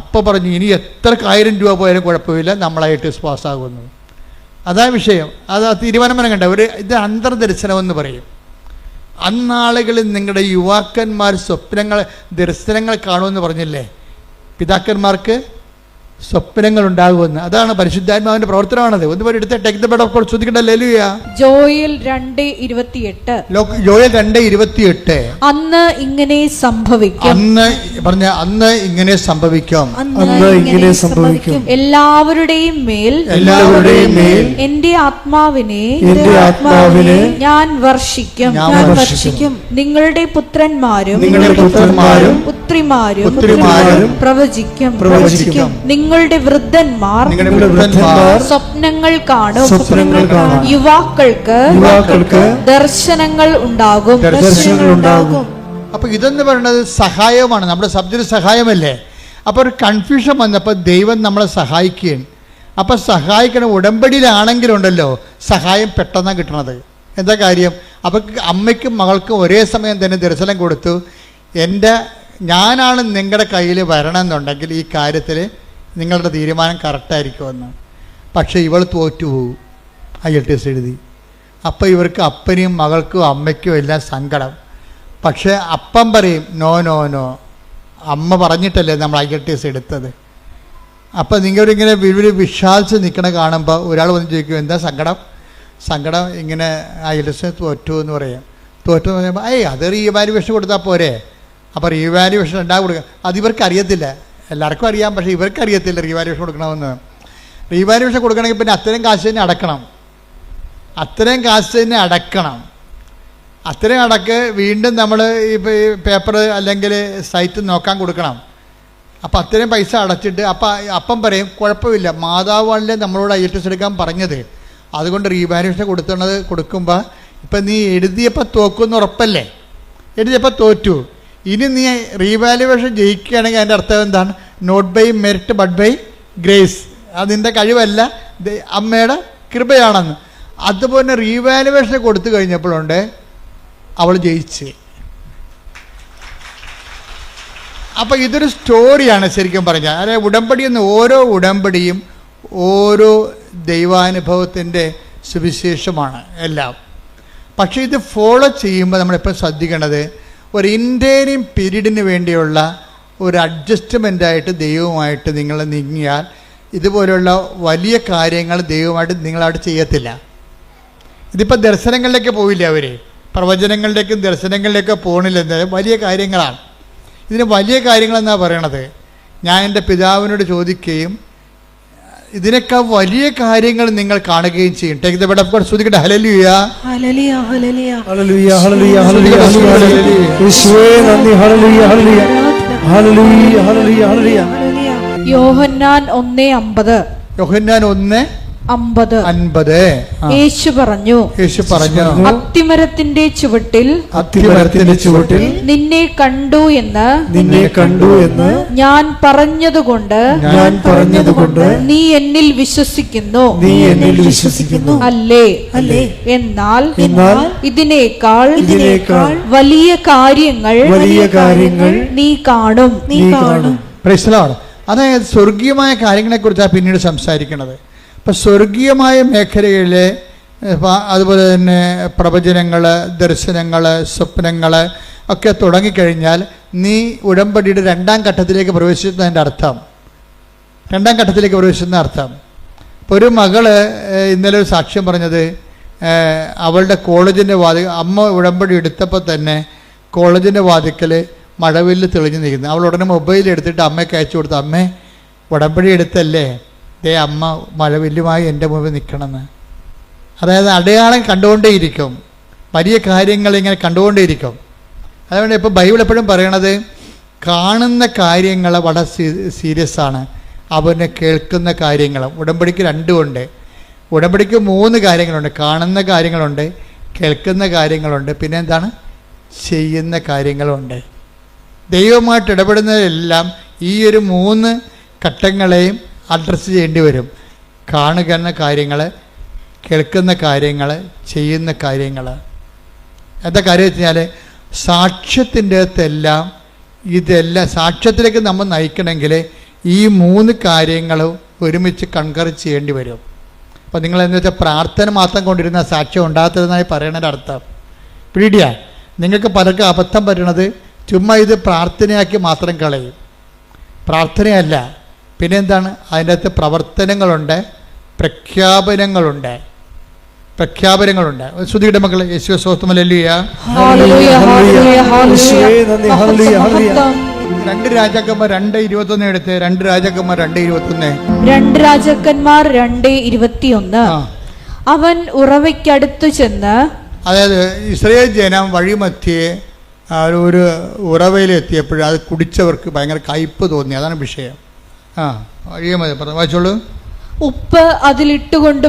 അപ്പം പറഞ്ഞു ഇനി എത്ര 1000 രൂപ പോയാലും കുഴപ്പമില്ല, നമ്മളായിട്ട് പാസ്സാകുന്നു. അതാ വിഷയം. അത് തീരുമാനം കണ്ട ഇത് അന്തർദർശനമെന്ന് പറയും. അന്നാളുകളിൽ നിങ്ങളുടെ യുവാക്കന്മാർ സ്വപ്നങ്ങൾ ദർശനങ്ങൾ കാണുമെന്ന് പറഞ്ഞില്ലേ. പിതാക്കന്മാർക്ക് സ്വപ്നങ്ങൾ ഉണ്ടാകുമെന്ന്. അതാണ് പരിശുദ്ധാത്മാവിന്റെ പ്രവർത്തനമാണത്. ഒന്ന് പോലെ എടുത്ത് take the bed of God ശ്രദ്ധിക്കട്ടെ. ഹല്ലേലൂയ. ജോയൽ 2:28. ജോയൽ 2:28. അന്ന് ഇങ്ങനെ സംഭവിക്കും. അന്ന് ഇങ്ങനെ സംഭവിക്കും. അന്ന് ഇങ്ങനെ സംഭവിക്കും. എല്ലാവരുടെയും മേൽ എന്റെ ആത്മാവിനെ ഞാൻ വർഷിക്കും. നിങ്ങളുടെ പുത്രന്മാരും പുത്രിമാരും പ്രവചിക്കും. നിങ്ങളുടെ വൃദ്ധന്മാർ സ്വപ്നങ്ങൾ കാണും. യുവാക്കൾക്ക് ദർശനങ്ങൾ ഉണ്ടാകും. അപ്പൊ ഇതെന്ന് പറയുന്നത് സഹായമാണ്. നമ്മുടെ സബ്ജക്റ്റ് സഹായമല്ലേ? അപ്പൊ ഒരു കൺഫ്യൂഷൻ വന്നപ്പോൾ ദൈവം നമ്മളെ സഹായിക്കുകയാണ്. അപ്പൊ സഹായിക്കണ ഉടമ്പടിയിലാണെങ്കിലുണ്ടല്ലോ സഹായം പെട്ടെന്നാണ് കിട്ടണത്. എന്താ കാര്യം? അപ്പൊ അമ്മയ്ക്കും മകൾക്കും ഒരേ സമയം തന്നെ ദർശനം കൊടുത്തു. ഞാനാണ് നിങ്ങളുടെ കയ്യിൽ വരണമെന്നുണ്ടെങ്കിൽ ഈ കാര്യത്തിൽ നിങ്ങളുടെ തീരുമാനം കറക്റ്റായിരിക്കുമെന്ന്. പക്ഷേ ഇവൾ തോറ്റുപോകും. IELTS എഴുതി. അപ്പം ഇവർക്ക് അപ്പനെയും മകൾക്കും അമ്മയ്ക്കും എല്ലാം സങ്കടം. പക്ഷേ അപ്പം പറയും നോ നോ നോ, അമ്മ പറഞ്ഞിട്ടല്ലേ നമ്മൾ IELTS എടുത്തത്. അപ്പം നിങ്ങളിങ്ങനെ വിശ്വാസിച്ച് നിൽക്കണ കാണുമ്പോൾ ഒരാൾ വന്ന് ചോദിക്കും എന്താ സങ്കടം ഇങ്ങനെ IELTS തോറ്റു എന്ന് പറയാം. തോറ്റു എന്ന് പറയുമ്പോൾ അത് റീവാലുവേഷൻ കൊടുത്താൽ പോരെ. അപ്പോൾ റീവാലുവേഷൻ ഉണ്ടാകും കൊടുക്കുക. അത് ഇവർക്ക് അറിയത്തില്ല. എല്ലാവർക്കും അറിയാം, പക്ഷേ ഇവർക്ക് അറിയത്തില്ല റീവാലുവേഷൻ കൊടുക്കണമെന്ന്. റീവാലുവേഷൻ കൊടുക്കണമെങ്കിൽ പിന്നെ അത്രയും കാശ് തന്നെ അടക്കണം. അത്രയും അടക്ക് വീണ്ടും നമ്മൾ ഈ പേപ്പർ അല്ലെങ്കിൽ സൈറ്റ് നോക്കാൻ കൊടുക്കണം. അപ്പോൾ അത്രയും പൈസ അടച്ചിട്ട് അപ്പം പറയും കുഴപ്പമില്ല, മാതാവാണല്ലേ നമ്മളോട് IELTS എടുക്കാൻ പറഞ്ഞത്, അതുകൊണ്ട് റീവാലുവേഷൻ കൊടുക്കുമ്പോൾ ഇപ്പം നീ എഴുതിയപ്പോൾ തോക്കുമെന്ന് ഉറപ്പല്ലേ? എഴുതിയപ്പോൾ തോറ്റു. ഇനി നീ റീവാലുവേഷൻ ജയിക്കുകയാണെങ്കിൽ അതിൻ്റെ അർത്ഥം എന്താണ്? Not by merit but by grace. അതിൻ്റെ കഴിവല്ല, അമ്മയുടെ കൃപയാണെന്ന്. അതുപോലെ റീവാലുവേഷൻ കൊടുത്തു കഴിഞ്ഞപ്പോഴുണ്ട് അവൾ ജയിച്ച്. അപ്പോൾ ഇതൊരു സ്റ്റോറിയാണ് ശരിക്കും പറഞ്ഞാൽ. അതായത് ഉടമ്പടി എന്ന് ഓരോ ഉടമ്പടിയും ഓരോ ദൈവാനുഭവത്തിൻ്റെ സുവിശേഷമാണ് എല്ലാം. പക്ഷേ ഇത് ഫോളോ ചെയ്യുമ്പോൾ നമ്മളെപ്പോഴും ശ്രദ്ധിക്കേണ്ടത് ഒരു ഇൻറ്റേരിയം പീരീഡിന് വേണ്ടിയുള്ള ഒരു അഡ്ജസ്റ്റ്മെൻ്റായിട്ട് ദൈവവുമായിട്ട് നിങ്ങൾ നീങ്ങിയാൽ ഇതുപോലെയുള്ള വലിയ കാര്യങ്ങൾ ദൈവമായിട്ട് നിങ്ങളായിട്ട് ചെയ്യത്തില്ല. ഇതിപ്പോൾ ദർശനങ്ങളിലേക്ക് പോയില്ല, അവർ പ്രവചനങ്ങളിലേക്കും ദർശനങ്ങളിലേക്കും പോകണില്ല. എന്തായാലും വലിയ കാര്യങ്ങളാണ്. ഇതിന് വലിയ കാര്യങ്ങളെന്നാണ് പറയണത്. ഞാൻ എൻ്റെ പിതാവിനോട് ചോദിക്കുകയും ഇതിനേക്കാൾ വലിയ കാര്യങ്ങൾ നിങ്ങൾ കാണുകയും ചെയ്യും. Take the bed of God ശ്രദ്ധിക്കട്ടെ. ഹല്ലേലൂയ ഹല്ലേലൂയ ഹല്ലേലൂയ ഹല്ലേലൂയ ഹല്ലേലൂയ യേശുവേ നന്ദി. ഹല്ലേലൂയ ഹല്ലേലൂയ ഹല്ലേലൂയ ഹല്ലേലൂയ ഹല്ലേലൂയ. യോഹന്നാൻ 1:50. യോഹന്നാൻ 1:50. യേശു പറഞ്ഞു അത്തിമരത്തിന്റെ ചുവട്ടിൽ നിന്നെ കണ്ടു എന്ന് ഞാൻ പറഞ്ഞതുകൊണ്ട് നീ എന്നിൽ വിശ്വസിക്കുന്നു. അല്ലേ? എന്നാൽ ഇതിനേക്കാൾ വലിയ കാര്യങ്ങൾ നീ കാണും. അതായത് സ്വർഗീയമായ കാര്യങ്ങളെക്കുറിച്ചാണ് പിന്നീട് സംസാരിക്കുന്നത്. ഇപ്പം സ്വർഗീയമായ മേഖലയിലെ അതുപോലെ തന്നെ പ്രവചനങ്ങൾ, ദർശനങ്ങൾ, സ്വപ്നങ്ങൾ ഒക്കെ തുടങ്ങിക്കഴിഞ്ഞാൽ നീ ഉടമ്പടിയുടെ രണ്ടാം ഘട്ടത്തിലേക്ക് പ്രവേശിക്കുന്നതിൻ്റെ അർത്ഥം ഇപ്പോൾ ഒരു മകള് ഇന്നലെ ഒരു സാക്ഷ്യം പറഞ്ഞത് അവളുടെ കോളേജിൻ്റെ അമ്മ ഉടമ്പടി എടുത്തപ്പോൾ തന്നെ കോളേജിൻ്റെ വാതിക്കൽ മഴവില്ല് തെളിഞ്ഞു നിൽക്കുന്നു. അവൾ ഉടനെ മൊബൈൽ എടുത്തിട്ട് അമ്മയ്ക്ക് അയച്ചു കൊടുത്തു, അമ്മേ ഉടമ്പടി എടുത്തല്ലേ, അമ്മ മഴവില്ലുമായി എൻ്റെ മുമ്പിൽ നിൽക്കണമെന്ന്. അതായത് അടയാളം കണ്ടുകൊണ്ടേയിരിക്കും, വലിയ കാര്യങ്ങൾ ഇങ്ങനെ കണ്ടുകൊണ്ടേയിരിക്കും. അതുകൊണ്ട് ഇപ്പോൾ ബൈബിൾ എപ്പോഴും പറയണത് കാണുന്ന കാര്യങ്ങൾ വളരെ സീരിയസ് ആണ്, അവനെ കേൾക്കുന്ന കാര്യങ്ങളും. ഉടമ്പടിക്ക് രണ്ടുമുണ്ട്. ഉടമ്പടിക്ക് 3 കാര്യങ്ങളുണ്ട്. കാണുന്ന കാര്യങ്ങളുണ്ട്, കേൾക്കുന്ന കാര്യങ്ങളുണ്ട്, പിന്നെ എന്താണ്, ചെയ്യുന്ന കാര്യങ്ങളുണ്ട്. ദൈവമായിട്ട് ഇടപെടുന്നതെല്ലാം ഈ ഒരു 3 ഘട്ടങ്ങളെയും അഡ്രസ്സ് ചെയ്യേണ്ടി വരും. കാണുന്ന കാര്യങ്ങൾ, കേൾക്കുന്ന കാര്യങ്ങൾ, ചെയ്യുന്ന കാര്യങ്ങൾ. എന്താ കാര്യം വെച്ച് കഴിഞ്ഞാൽ സാക്ഷ്യത്തിൻ്റെ അകത്തെല്ലാം സാക്ഷ്യത്തിലേക്ക് നമ്മൾ നയിക്കണമെങ്കിൽ ഈ 3 കാര്യങ്ങളും ഒരുമിച്ച് കൺകർ ചെയ്യേണ്ടി വരും. അപ്പോൾ നിങ്ങളെന്ന് വെച്ചാൽ പ്രാർത്ഥന മാത്രം കൊണ്ടിരുന്ന സാക്ഷ്യം ഉണ്ടാകത്തതെന്നായി പറയണൊരർത്ഥം പിടിയ. നിങ്ങൾക്ക് പലർക്കും അബദ്ധം പറ്റണത് ചുമ്മാ ഇത് പ്രാർത്ഥനയാക്കി മാത്രം കളയും. പ്രാർത്ഥനയല്ല, പിന്നെ എന്താണ്? അതിൻ്റെ അകത്ത് പ്രവർത്തനങ്ങളുണ്ട്, പ്രഖ്യാപനങ്ങളുണ്ട്. ശ്രുതിയുടെ മക്കളെ യേശുവേ സ്തോത്രം. ഹല്ലേലൂയ. ഹല്ലേലൂയ, ഹല്ലേലൂയ, ഹല്ലേലൂയ. 2 രാജാക്കന്മാർ 2:21 എടുത്ത്. 2 രാജാക്കന്മാർ 2:21. 2 രാജാക്കന്മാർ 2:21. അവൻ ഉറവയ്ക്കടുത്തു ചെന്ന്, അതായത് ഇസ്രായേൽ ജനം വഴിമധ്യേ ഒരു ഉറവയിലെത്തിയപ്പോൾ അത് കുടിച്ചവർക്ക് ഭയങ്കര കയ്പ് തോന്നി. അതാണ് വിഷയം. വഴിമതി വായിച്ചോളൂ. ഉപ്പ് അതിലിട്ടുകൊണ്ട്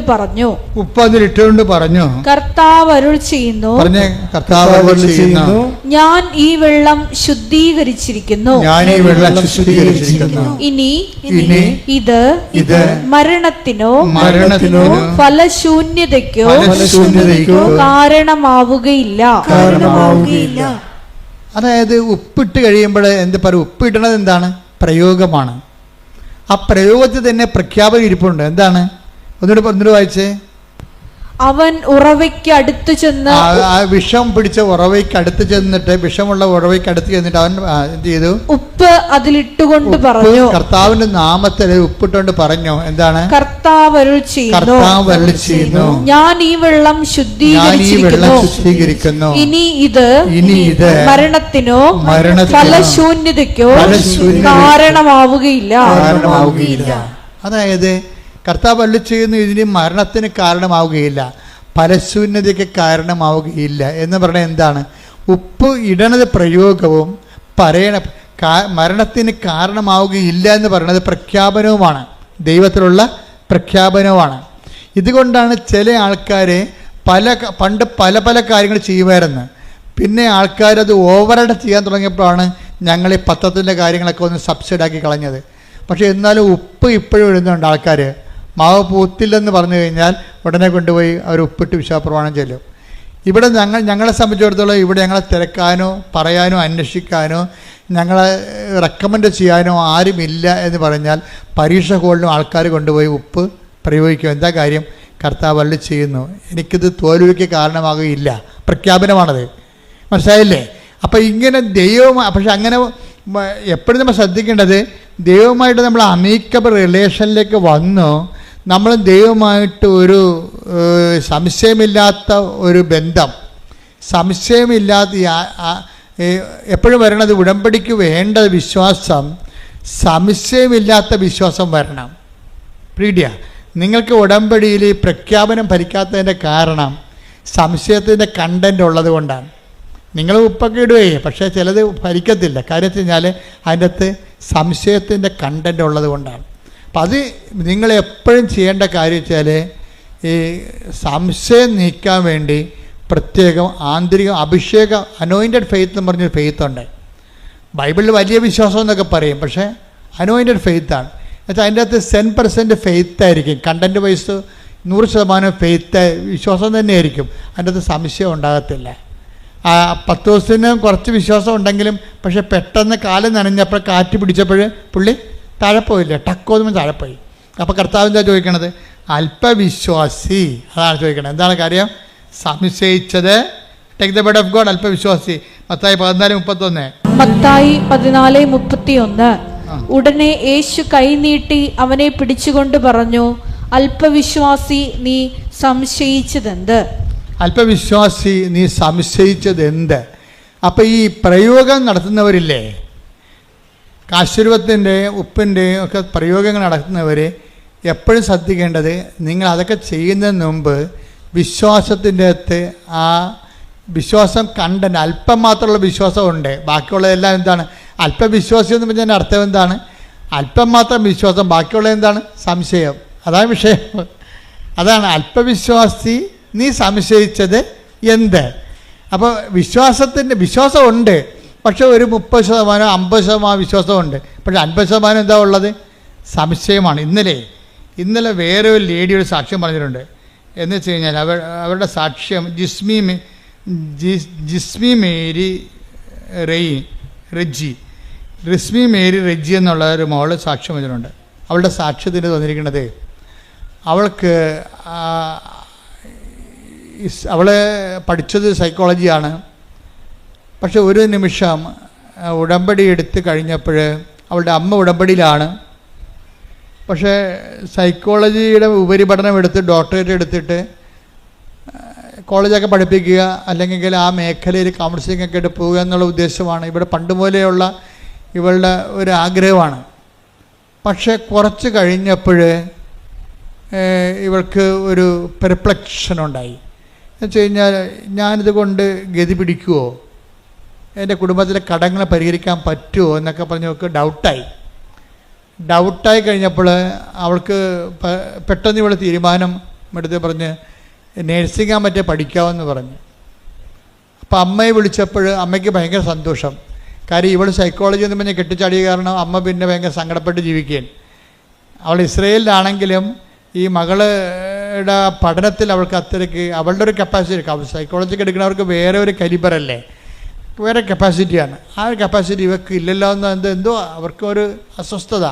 പറഞ്ഞു, കർത്താവ് അരുൾ ചെയ്യുന്നു, ഞാൻ ഈ വെള്ളം ശുദ്ധീകരിച്ചിരിക്കുന്നു. ഇനി ഇത് മരണത്തിനോ ഫലശൂന്യതയ്ക്കോ കാരണമാവുകയില്ല. അതായത് ഉപ്പിട്ട് കഴിയുമ്പോൾ എന്ത് പറയും? ഉപ്പിടണത് എന്താണ്? പ്രയോഗമാണ്. ആ പ്രയോഗത്തിൽ തന്നെ പ്രഖ്യാപനം ഇരിപ്പുണ്ട്. എന്താണ്? ഒന്നുകൂടി വായിച്ചേ. അവൻ ഉറവയ്ക്ക് അടുത്ത് ചെന്ന്, ആ വിഷം പിടിച്ച ഉറവയ്ക്ക് അടുത്ത് ചെന്നിട്ട്, വിഷമുള്ള ഉറവയ്ക്ക് അടുത്ത് ചെന്നിട്ട് അവൻ എന്ത് ചെയ്തു? ഉപ്പ് അതിലിട്ടുകൊണ്ട് പറഞ്ഞു, കർത്താവിന്റെ നാമത്തിൽ ഉപ്പിട്ടുകൊണ്ട് പറഞ്ഞു. എന്താണ്? കർത്താവ് അരുൾ ചെയ്യുന്നു, ഞാൻ ഈ വെള്ളം ശുദ്ധീകരിച്ചിരിക്കുന്നു. ഇനി ഇത് മരണത്തിനോ ഫലശൂന്യതയ്ക്കോ കാരണമാവുകയില്ല. അതായത് കർത്താവ് അരുളി ചെയ്യുന്നു, ഇതിന് മരണത്തിന് കാരണമാവുകയില്ല, ഫലശൂന്യതയ്ക്ക് കാരണമാവുകയില്ല എന്ന് പറഞ്ഞാൽ എന്താണ്? ഉപ്പ് ഇടണത് പ്രയോഗവും മരണത്തിന് കാരണമാവുകയില്ല എന്ന് പറയുന്നത് പ്രഖ്യാപനവുമാണ്, ദൈവത്തിലുള്ള പ്രഖ്യാപനവുമാണ്. ഇതുകൊണ്ടാണ് ചില ആൾക്കാർ പണ്ട് പല കാര്യങ്ങൾ ചെയ്യുമായിരുന്നു. പിന്നെ ആൾക്കാരത് ഓവറായിട്ട് ചെയ്യാൻ തുടങ്ങിയപ്പോഴാണ് ഞങ്ങൾ ഈ പത്രത്തിൻ്റെ കാര്യങ്ങളൊക്കെ ഒന്ന് സബ്സിഡാക്കി കളഞ്ഞത്. പക്ഷേ എന്നാലും ഉപ്പ് ഇപ്പോഴും ഇടുന്നുണ്ട് ആൾക്കാർ. മാവ് പൂത്തില്ലെന്ന് പറഞ്ഞു കഴിഞ്ഞാൽ ഉടനെ കൊണ്ടുപോയി അവർ ഉപ്പിട്ട് വിശ്വാസപ്രമാണം ചെല്ലും. ഇവിടെ ഞങ്ങളെ സംബന്ധിച്ചിടത്തോളം ഇവിടെ ഞങ്ങളെ തിരക്കാനോ പറയാനോ അന്വേഷിക്കാനോ ഞങ്ങളെ റെക്കമെൻഡ് ചെയ്യാനോ ആരുമില്ല എന്ന് പറഞ്ഞാൽ പരീക്ഷ ഹോളിലും ആൾക്കാർ കൊണ്ടുപോയി ഉപ്പ് പ്രയോഗിക്കും. എന്താ കാര്യം? കർത്താവ് അരുളി ചെയ്യുന്നു, എനിക്കിത് തോൽവിക്ക് കാരണമാകുകയില്ല. പ്രഖ്യാപനമാണത്. മനസ്സിലായില്ലേ? അപ്പം ഇങ്ങനെ പക്ഷെ അങ്ങനെ എപ്പോഴും നമ്മൾ ശ്രദ്ധിക്കേണ്ടത്, ദൈവമായിട്ട് നമ്മൾ അമീക്കബിൾ റിലേഷനിലേക്ക് വന്നു നമ്മൾ ദൈവമായിട്ട് ഒരു സംശയമില്ലാത്ത ഒരു ബന്ധം, സംശയമില്ലാത്ത എപ്പോഴും വരണത് ഉടമ്പടിക്ക് വേണ്ട വിശ്വാസം, സംശയമില്ലാത്ത വിശ്വാസം വരണം. പ്രീഡിയ നിങ്ങൾക്ക് ഉടമ്പടിയിൽ പ്രഖ്യാപനം ഫലിക്കാത്തതിൻ്റെ കാരണം സംശയത്തിൻ്റെ കണ്ടൻ്റ് ഉള്ളത് കൊണ്ടാണ്. നിങ്ങൾ ഉപ്പൊക്കെ ഇടുകയെ, പക്ഷേ ചിലത് ഫലിക്കത്തില്ല. കാര്യം വെച്ച് കഴിഞ്ഞാൽ അതിൻ്റെ അകത്ത് സംശയത്തിൻ്റെ കണ്ടൻ്റ് ഉള്ളത് കൊണ്ടാണ്. അപ്പം അത് നിങ്ങളെപ്പോഴും ചെയ്യേണ്ട കാര്യം വെച്ചാൽ ഈ സംശയം നീക്കാൻ വേണ്ടി പ്രത്യേകം ആന്തരിക അഭിഷേകം, അനോയിൻറ്റഡ് ഫെയ്ത്ത് എന്ന് പറഞ്ഞൊരു ഫെയ്ത്തുണ്ട്. ബൈബിളിൽ വലിയ വിശ്വാസം എന്നൊക്കെ പറയും, പക്ഷേ അനോയിൻറ്റഡ് ഫെയ്ത്താണ്. എന്നുവെച്ചാൽ അതിൻ്റെ അകത്ത് 10% ഫെയ്ത്തായിരിക്കും. കണ്ടൻറ്റ് വൈസ് 100% ഫെയ്ത്ത് വിശ്വാസം തന്നെയായിരിക്കും. അതിൻ്റെ അകത്ത് സംശയം ഉണ്ടാകത്തില്ല. 10 ദിവസത്തിന് കുറച്ച് വിശ്വാസം ഉണ്ടെങ്കിലും പക്ഷെ പെട്ടെന്ന് കാലം നനഞ്ഞപ്പോൾ കാറ്റ് പിടിച്ചപ്പോൾ പുള്ളി താഴെ പോയില്ല, ടക്കോതുമ്പോൾ താഴെ പോയി. അപ്പോൾ കർത്താവ് എന്താ ചോദിക്കണത്? അല്പവിശ്വാസി. അതാണ് ചോദിക്കണത്. എന്താണ് കാര്യം? സംശയിച്ചത്. Take the word of God. അല്പവിശ്വാസി. മത്തായി 14:31. മത്തായി 14:31. ഉടനെ യേശു കൈനീട്ടി അവനെ പിടിച്ചുകൊണ്ട് പറഞ്ഞു, അല്പവിശ്വാസി, നീ സംശയിച്ചതെന്ത്? അല്പവിശ്വാസി, നീ സംശയിച്ചതെന്ത്? അപ്പം ഈ പ്രയോഗം നടത്തുന്നവരില്ലേ, കാശുരൂപത്തിൻ്റെ ഉപ്പിൻ്റെയും ഒക്കെ പ്രയോഗങ്ങൾ നടത്തുന്നവർ എപ്പോഴും ശ്രദ്ധിക്കേണ്ടത്, നിങ്ങൾ അതൊക്കെ ചെയ്യുന്നതിന് മുമ്പ് വിശ്വാസത്തിൻ്റെ അകത്ത് ആ വിശ്വാസം കണ്ടന്റ് അല്പം മാത്രമുള്ള വിശ്വാസമുണ്ട്, ബാക്കിയുള്ളതെല്ലാം എന്താണ്? അല്പവിശ്വാസി എന്ന് പറഞ്ഞതിൻ്റെ അർത്ഥം എന്താണ്? അല്പം മാത്രം വിശ്വാസം, ബാക്കിയുള്ളത് എന്താണ്? സംശയം. അതാണ് വിഷയം. അതാണ് അല്പവിശ്വാസി, നീ സംശയിച്ചത് എന്ത്? അപ്പോൾ വിശ്വാസമുണ്ട്, പക്ഷെ ഒരു 30% 50% വിശ്വാസമുണ്ട്, പക്ഷെ 50% എന്താ ഉള്ളത്? സംശയമാണ്. ഇന്നലെ വേറെ ഒരു ലേഡി ഒരു സാക്ഷ്യം പറഞ്ഞിട്ടുണ്ട്. എന്ന് വെച്ച് കഴിഞ്ഞാൽ അവരുടെ സാക്ഷ്യം ജിസ്മി മേരി റെജി എന്നുള്ള ഒരു മോള് സാക്ഷ്യം പറഞ്ഞിട്ടുണ്ട്. അവളുടെ സാക്ഷ്യത്തിന് തന്നിരിക്കുന്നത്, അവൾക്ക് അവൾ പഠിച്ചത് സൈക്കോളജിയാണ്. പക്ഷെ ഒരു നിമിഷം ഉടമ്പടി എടുത്ത് കഴിഞ്ഞപ്പോൾ അവളുടെ അമ്മ ഉടമ്പടിയിലാണ്. പക്ഷേ സൈക്കോളജിയുടെ ഉപരിപഠനം എടുത്ത് ഡോക്ടറേറ്റ് എടുത്തിട്ട് കോളേജൊക്കെ പഠിപ്പിക്കുക, അല്ലെങ്കിൽ ആ മേഖലയിൽ കൗൺസിലിംഗ് ഒക്കെ ആയിട്ട് പോവുക എന്നുള്ള ഉദ്ദേശമാണ് ഇവിടെ പണ്ട് മുതലെയുള്ള ഇവളുടെ ഒരു ആഗ്രഹമാണ്. പക്ഷേ കുറച്ച് കഴിഞ്ഞപ്പോൾ ഇവൾക്ക് ഒരു പെർപ്ലക്ഷൻ ഉണ്ടായി. എന്ന് വെച്ച് കഴിഞ്ഞാൽ ഞാനിത് കൊണ്ട് ഗതി പിടിക്കുമോ, എൻ്റെ കുടുംബത്തിലെ കടങ്ങളെ പരിഹരിക്കാൻ പറ്റുമോ എന്നൊക്കെ പറഞ്ഞ് അവൾക്ക് ഡൗട്ടായി കഴിഞ്ഞപ്പോൾ അവൾക്ക് പെട്ടെന്ന് ഇവൾ തീരുമാനം എടുത്ത് പറഞ്ഞ് നേഴ്സിംഗ് പറ്റിയ പഠിക്കാമെന്ന് പറഞ്ഞു. അപ്പോൾ അമ്മയെ വിളിച്ചപ്പോൾ അമ്മയ്ക്ക് ഭയങ്കര സന്തോഷം. കാര്യം ഇവൾ സൈക്കോളജി എന്ന് പറഞ്ഞ് കെട്ടിച്ചാടിയ കാരണം അമ്മ പിന്നെ ഭയങ്കര സങ്കടപ്പെട്ട് ജീവിക്കുകയാണ്. അവൾ ഇസ്രയേലിലാണെങ്കിലും ഈ മകളുടെ പഠനത്തിൽ അവൾക്ക് അത്രയ്ക്ക് അവളുടെ ഒരു കപ്പാസിറ്റി, സൈക്കോളജിക്ക് എടുക്കുന്നവർക്ക് വേറെ ഒരു കലിബറല്ലേ, വേറെ കപ്പാസിറ്റിയാണ്. ആ ഒരു കപ്പാസിറ്റി ഇവർക്ക് ഇല്ലല്ലോ എന്ന് എന്തോ അവർക്കൊരു അസ്വസ്ഥത.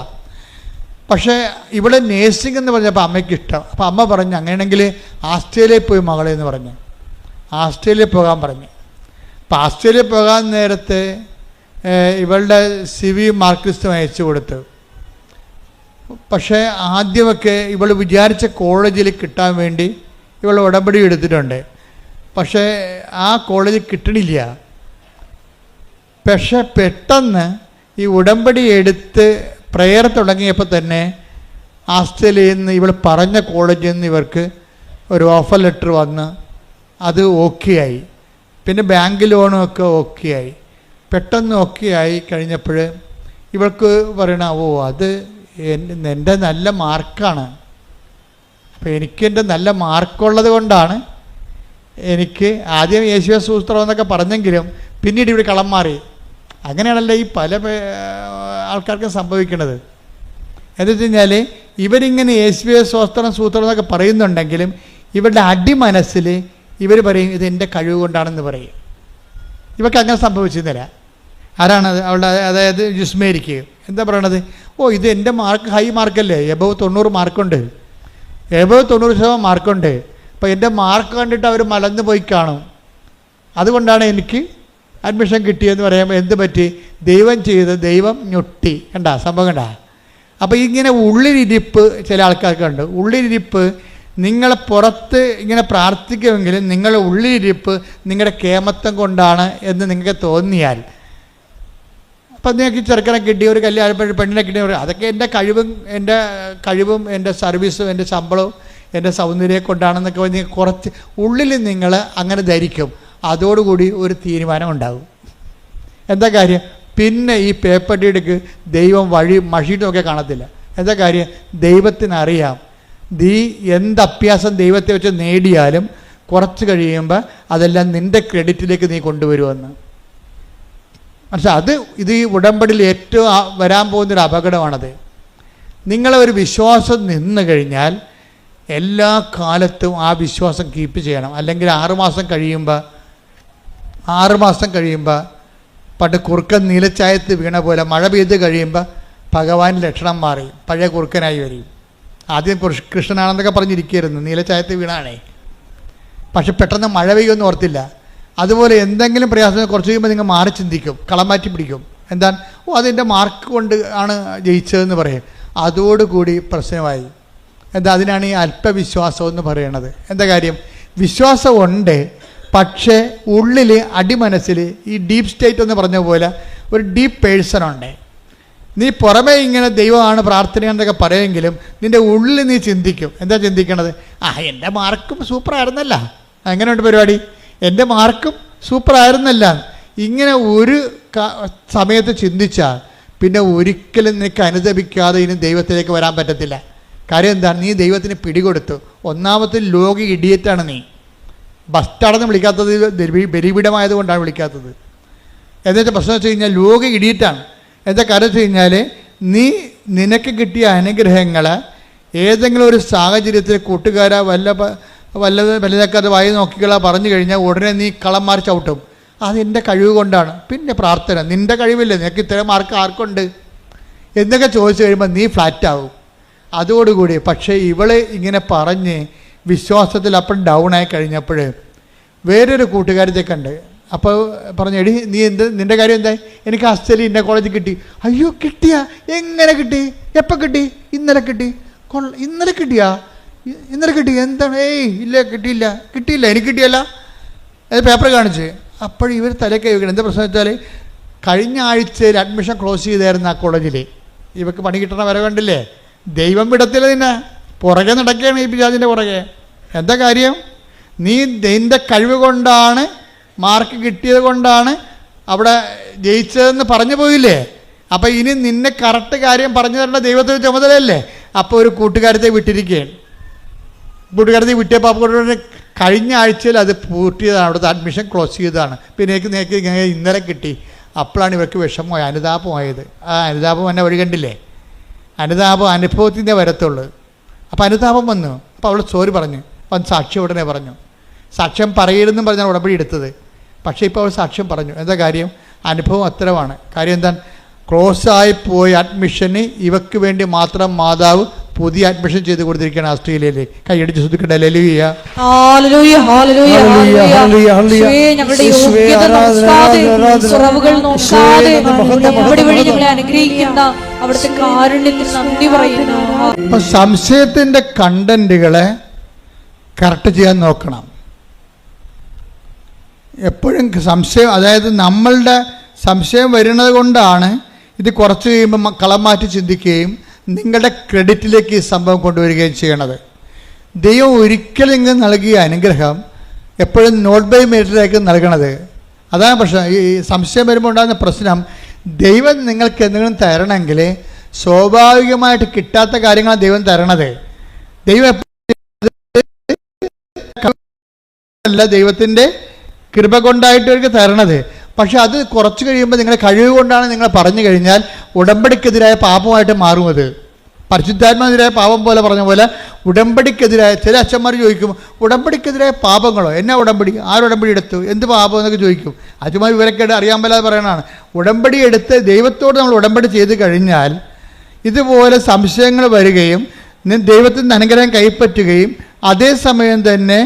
പക്ഷേ ഇവിടെ നേഴ്സിംഗ് എന്ന് പറഞ്ഞപ്പോൾ അമ്മയ്ക്ക് ഇഷ്ടം. അപ്പോൾ അമ്മ പറഞ്ഞു അങ്ങനെയാണെങ്കിൽ ആസ്ട്രേലിയയിൽ പോയി മകളെ എന്ന് പറഞ്ഞു. ആസ്ട്രേലിയയിൽ പോകാൻ പറഞ്ഞു. അപ്പോൾ ആസ്ട്രേലിയയിൽ പോകാൻ നേരത്തെ ഇവളുടെ CV മാർക്ക് ലിസ്റ്റ് അയച്ചു കൊടുത്തു. പക്ഷേ ആദ്യമൊക്കെ ഇവൾ വിചാരിച്ച കോളേജിൽ കിട്ടാൻ വേണ്ടി ഇവൾ ഉടമ്പടി എടുത്തിട്ടുണ്ട്. പക്ഷേ ആ കോളേജിൽ കിട്ടണില്ല. പക്ഷേ പെട്ടെന്ന് ഈ ഉടമ്പടി എടുത്ത് പ്രെയർ തുടങ്ങിയപ്പോൾ തന്നെ ആസ്ട്രേലിയയിൽ നിന്ന് ഇവൾ പറഞ്ഞ കോളേജിൽ നിന്ന് ഇവർക്ക് ഒരു ഓഫർ ലെറ്റർ വന്ന് അത് ഓക്കെ ആയി. പിന്നെ ബാങ്ക് ലോണും ഒക്കെ ഓക്കെ ആയി. പെട്ടെന്ന് ഓക്കെ ആയി കഴിഞ്ഞപ്പോൾ ഇവൾക്ക് പറയണ അത് എൻ്റെ നല്ല മാർക്കാണ്. അപ്പോൾ എനിക്കെൻ്റെ നല്ല മാർക്കുള്ളത് കൊണ്ടാണ് എനിക്ക് ആദ്യം യേശുവേ സ്തോത്രം എന്നൊക്കെ പറഞ്ഞെങ്കിലും പിന്നീട് ഇവിടെ കളം മാറി. അങ്ങനെയാണല്ലോ ഈ പല ആൾക്കാർക്കും സംഭവിക്കുന്നത്. എന്ന് വെച്ച് കഴിഞ്ഞാൽ ഇവരിങ്ങനെ യേശുവേ സ്തോത്രം എന്നൊക്കെ പറയുന്നുണ്ടെങ്കിലും ഇവരുടെ അടിമനസ്സിൽ ഇവർ പറയും ഇത് എൻ്റെ കഴിവ് കൊണ്ടാണെന്ന് പറയും. ഇവർക്ക് അങ്ങനെ സംഭവിച്ചിരുന്നില്ല. ആരാണത്? അവളുടെ അതായത് ജുസ്മേരിക്ക് എന്താ പറയണത്? ഇത് എൻ്റെ മാർക്ക് ഹൈ മാർക്കല്ലേ, എബവ് 90 മാർക്കുണ്ട്, എബവ് 90% മാർക്കുണ്ട്. അപ്പോൾ എൻ്റെ മാർക്ക് കണ്ടിട്ട് അവർ മലന്ന് പോയി കാണും, അതുകൊണ്ടാണ് എനിക്ക് അഡ്മിഷൻ കിട്ടിയെന്ന് പറയുമ്പോൾ എന്ത് പറ്റി? ദൈവം ചെയ്ത് ദൈവം ഞൊട്ടി. കണ്ടാ സംഭവം കണ്ടാ? അപ്പോൾ ഇങ്ങനെ ഉള്ളിലിരിപ്പ് ചില ആൾക്കാർക്കുണ്ട്. ഉള്ളിലിരിപ്പ് നിങ്ങളെ പുറത്ത് ഇങ്ങനെ പ്രാർത്ഥിക്കുമെങ്കിലും നിങ്ങളുടെ ഉള്ളിലിരിപ്പ് നിങ്ങളുടെ കേമത്വം കൊണ്ടാണ് എന്ന് നിങ്ങൾക്ക് തോന്നിയാൽ, അപ്പം നിങ്ങൾക്ക് ചെറുക്കനെ കിട്ടി, ഒരു കല്യാണം പെണ്ണിനെ കിട്ടിയ അതൊക്കെ എൻ്റെ കഴിവും എൻ്റെ സർവീസും എൻ്റെ ശമ്പളവും എൻ്റെ സൗന്ദര്യം കൊണ്ടാണെന്നൊക്കെ പറഞ്ഞ് കുറച്ച് ഉള്ളിൽ നിങ്ങൾ അങ്ങനെ ധരിക്കും. അതോടുകൂടി ഒരു തീരുമാനം ഉണ്ടാകും. എന്താ കാര്യം? പിന്നെ ഈ പേപ്പർ ഡീഡിക്ക് ദൈവം വഴി മഷിയിട്ടൊക്കെ കാണത്തില്ല. എന്താ കാര്യം? ദൈവത്തിനറിയാം നീ എന്ത് അഭ്യാസം ദൈവത്തെ വെച്ച് നേടിയാലും കുറച്ച് കഴിയുമ്പോൾ അതെല്ലാം നിൻ്റെ ക്രെഡിറ്റിലേക്ക് നീ കൊണ്ടുവരുമെന്ന്. മനസ്സിലായി? ഇത് ഈ ഉടമ്പടിയിൽ ഏറ്റവും വരാൻ പോകുന്നൊരു അപകടമാണത്. നിങ്ങളെ ഒരു വിശ്വാസം നിന്ന് കഴിഞ്ഞാൽ എല്ലാ കാലത്തും ആ വിശ്വാസം കീപ്പ് ചെയ്യണം. അല്ലെങ്കിൽ 6 മാസം കഴിയുമ്പോൾ പണ്ട് കുറുക്കൻ നീലച്ചായത്ത് വീണ പോലെ മഴ പെയ്ത് കഴിയുമ്പോൾ ഭഗവാൻ ലക്ഷണം മാറി പഴയ കുറുക്കനായി വരും. ആദ്യം കൃഷ്ണനാണെന്നൊക്കെ പറഞ്ഞിരിക്കുകയായിരുന്നു, നീലച്ചായത്ത് വീണാണേ. പക്ഷെ പെട്ടെന്ന് മഴ പെയ്യുമെന്ന് ഓർത്തില്ല. അതുപോലെ എന്തെങ്കിലും പ്രയാസം കുറച്ച് കഴിയുമ്പോൾ നിങ്ങൾ മാറി ചിന്തിക്കും, കളം മാറ്റി പിടിക്കും. എന്താണ്? അതിൻ്റെ മാർക്ക് കൊണ്ട് ആണ് ജയിച്ചതെന്ന് പറയും. അതോടുകൂടി പ്രശ്നമായി. എന്താ? അതിനാണ് ഈ അല്പവിശ്വാസം എന്ന് പറയണത്. എന്താ കാര്യം? വിശ്വാസം ഉണ്ട്, പക്ഷേ ഉള്ളിൽ അടിമനസ്സിൽ ഈ ഡീപ്പ് സ്റ്റേറ്റ് എന്ന് പറഞ്ഞ പോലെ ഒരു ഡീപ്പ് പേഴ്സൺ ഉണ്ട്. നീ പുറമേ ഇങ്ങനെ ദൈവമാണ് പ്രാർത്ഥനയെന്നൊക്കെ പറയുമെങ്കിലും നിൻ്റെ ഉള്ളിൽ നീ ചിന്തിക്കും. എന്താ ചിന്തിക്കണത്? എൻ്റെ മാർക്കും സൂപ്പറായിരുന്നല്ല, എങ്ങനെയുണ്ട് പരിപാടി, എൻ്റെ മാർക്കും സൂപ്പറായിരുന്നല്ല. ഇങ്ങനെ ഒരു സമയത്ത് ചിന്തിച്ചാൽ പിന്നെ ഒരിക്കലും നിനക്ക് അനുദപിക്കാതെ ഇനി ദൈവത്തിലേക്ക് വരാൻ പറ്റത്തില്ല. കാര്യം എന്താണ്? നീ ദൈവത്തിന് പിടികൊടുത്തു. ഒന്നാമത്തെ ലോക ഇഡിയറ്റാണ് നീ. ബസ് സ്റ്റാൻഡെന്ന് വിളിക്കാത്തത് ബലിപീഠമായതുകൊണ്ടാണ് വിളിക്കാത്തത്. എന്നുവെച്ചാൽ പ്രശ്നം വെച്ച് കഴിഞ്ഞാൽ ലോക ഇഡിയറ്റാണ്. എന്താ കാര്യം വെച്ച് കഴിഞ്ഞാൽ നിനക്ക് കിട്ടിയ അനുഗ്രഹങ്ങൾ ഏതെങ്കിലും ഒരു സാഹചര്യത്തിൽ കൂട്ടുകാരാ വല്ലതൊക്കെ വായി നോക്കിക്കളാ പറഞ്ഞു കഴിഞ്ഞാൽ ഉടനെ നീ കളം മാറി ചവിട്ടും. അതെൻ്റെ കഴിവ് കൊണ്ടാണ്. പിന്നെ പ്രാർത്ഥന, നിൻ്റെ കഴിവില്ലേ, നിനക്ക് ഇത്ര മാർക്ക് ആർക്കുണ്ട് എന്നൊക്കെ ചോദിച്ചു കഴിയുമ്പോൾ നീ ഫ്ലാറ്റാവും അതോടുകൂടി. പക്ഷേ ഇവള് ഇങ്ങനെ പറഞ്ഞ് വിശ്വാസത്തിൽ അപ്പം ഡൗൺ ആയി കഴിഞ്ഞപ്പോൾ വേറൊരു കൂട്ടുകാരത്തെ കണ്ട്. അപ്പോൾ പറഞ്ഞു, എടി നീ നിൻ്റെ കാര്യം എന്തായി? എനിക്ക് ആസ്ട്രേലിയ ഇന്ന കോളേജിൽ കിട്ടി. അയ്യോ കിട്ടിയാ? എങ്ങനെ കിട്ടി? എപ്പോൾ കിട്ടി? ഇന്നലെ കിട്ടി. ഇന്നലെ കിട്ടിയാ? ഇന്നലെ കിട്ടി. എന്താണ്? ഇല്ല കിട്ടിയില്ല എനിക്ക് കിട്ടിയല്ല. അത് പേപ്പർ കാണിച്ച്. അപ്പോഴും ഇവർ തലയ്ക്ക് വെക്കണം. എന്താ പ്രശ്നം വെച്ചാൽ കഴിഞ്ഞ ആഴ്ചയിൽ അഡ്മിഷൻ ക്ലോസ് ചെയ്തായിരുന്നു ആ കോളേജിൽ. ഇവർക്ക് പണി കിട്ടണ വരെ കണ്ടില്ലേ? ദൈവം വിടത്തില്ല നിന്നെ. പുറകെ നടക്കുകയാണ് ഈ പിശാചിൻ്റെ പുറകെ. എന്താ കാര്യം? നീ നിൻ്റെ കഴിവ് കൊണ്ടാണ്, മാർക്ക് കിട്ടിയത് കൊണ്ടാണ് അവിടെ ജയിച്ചതെന്ന് പറഞ്ഞു പോയില്ലേ? അപ്പോൾ ഇനി നിന്നെ കറക്റ്റ് കാര്യം പറഞ്ഞു തരേണ്ട ദൈവത്തിന് ചുമതലയല്ലേ? അപ്പോൾ ഒരു കൂട്ടുകാരത്തെ വിട്ടിരിക്കുകയാണ്. കൂട്ടുകാരത്തെ വിട്ടിയപ്പോൾ അപ്പോൾ കഴിഞ്ഞ ആഴ്ചയിൽ അത് പൂർത്തിയതാണ്, അവിടുത്തെ അഡ്മിഷൻ ക്ലോസ് ചെയ്തതാണ്. പിന്നെ എനിക്ക് ഇന്നലെ കിട്ടി. അപ്പോഴാണ് ഇവർക്ക് വിഷമമായി, അനുതാപമായത്. ആ അനുതാപം എന്നെ വഴി കണ്ടില്ലേ? അനുതാപം അനുഭവത്തിൻ്റെ വരത്തുള്ളൂ. അപ്പോൾ അനുതാപം വന്നു. അപ്പോൾ അവൾ സോറി പറഞ്ഞു. അവൻ സാക്ഷ്യം ഉടനെ പറഞ്ഞു. സാക്ഷ്യം പറയരുതെന്നും പറഞ്ഞാൽ ഉടമ്പടി എടുത്തത്. പക്ഷേ ഇപ്പോൾ അവൾ സാക്ഷ്യം പറഞ്ഞു. എന്താ കാര്യം? അനുഭവം അത്തരമാണ്. കാര്യം എന്താണ്? ക്ലോസായി പോയ അഡ്മിഷന് ഇവക്ക് വേണ്ടി മാത്രം മാതാവ് പുതിയ അഡ്മിഷൻ ചെയ്ത് കൊടുത്തിരിക്കുകയാണ് ഓസ്ട്രേലിയയിൽ. കൈയടിച്ച് ശ്രദ്ധിക്കട്ടെ. ഹല്ലേലൂയ, ഹല്ലേലൂയ, ഹല്ലേലൂയ, ഹല്ലേലൂയ. ഞങ്ങളുടെ യോഗ്യത നോക്കാതെ, കുറവുകൾ നോക്കാതെ നമ്മുടെ വഴി ഞങ്ങളെ അനുഗ്രഹിക്കുന്ന അവിടുത്തെ കാരുണ്യത്തിന് നന്ദി പറയുന്നു. അപ്പം സംശയത്തിൻ്റെ കണ്ടന്റുകളെ കറക്റ്റ് ചെയ്യാൻ നോക്കണം. എപ്പോഴും സംശയം, അതായത് നമ്മളുടെ സംശയം വരുന്നത് കൊണ്ടാണ് ഇത് കുറച്ച് കഴിയുമ്പോൾ കളം മാറ്റി ചിന്തിക്കുകയും നിങ്ങളുടെ ക്രെഡിറ്റിലേക്ക് ഈ സംഭവം കൊണ്ടുവരികയും ചെയ്യണത്. ദൈവം ഒരിക്കലും ഇങ്ങ് നൽകിയ അനുഗ്രഹം എപ്പോഴും നോട്ട് ബൈ മെറിറ്റിലേക്ക് നൽകണത്. അതാണ് പ്രശ്നം. ഈ സംശയം വരുമ്പോൾ ഉണ്ടാകുന്ന പ്രശ്നം, ദൈവം നിങ്ങൾക്ക് എന്തെങ്കിലും തരണമെങ്കിൽ സ്വാഭാവികമായിട്ട് കിട്ടാത്ത കാര്യങ്ങളാണ് ദൈവം തരണത്. ദൈവം അല്ല, ദൈവത്തിൻ്റെ കൃപ കൊണ്ടായിട്ട് അവർക്ക് തരണത്. പക്ഷെ അത് കുറച്ച് കഴിയുമ്പോൾ നിങ്ങളുടെ കഴിവ് കൊണ്ടാണ് നിങ്ങൾ പറഞ്ഞു കഴിഞ്ഞാൽ ഉടമ്പടിക്കെതിരായ പാപമായിട്ട് മാറും. അത് പരിശുദ്ധാത്മാവിനെതിരായ പാപം പോലെ പറഞ്ഞ പോലെ ഉടമ്പടിക്കെതിരായ, ചില അച്ഛന്മാർ ചോദിക്കും ഉടമ്പടിക്കെതിരായ പാപങ്ങളോ? എന്നാ ഉടമ്പടി? ആരുടമ്പടി എടുത്തു? എന്ത് പാപം എന്നൊക്കെ ചോദിക്കും. അച്ഛന്മാർ ഇവരൊക്കെ അറിയാൻ പറ്റാതെ പറയണതാണ്. ഉടമ്പടി എടുത്ത് ദൈവത്തോട് നമ്മൾ ഉടമ്പടി ചെയ്ത് കഴിഞ്ഞാൽ ഇതുപോലെ സംശയങ്ങൾ വരികയും ദൈവത്തിൻ്റെ അനുഗ്രഹം കൈപ്പറ്റുകയും അതേസമയം തന്നെ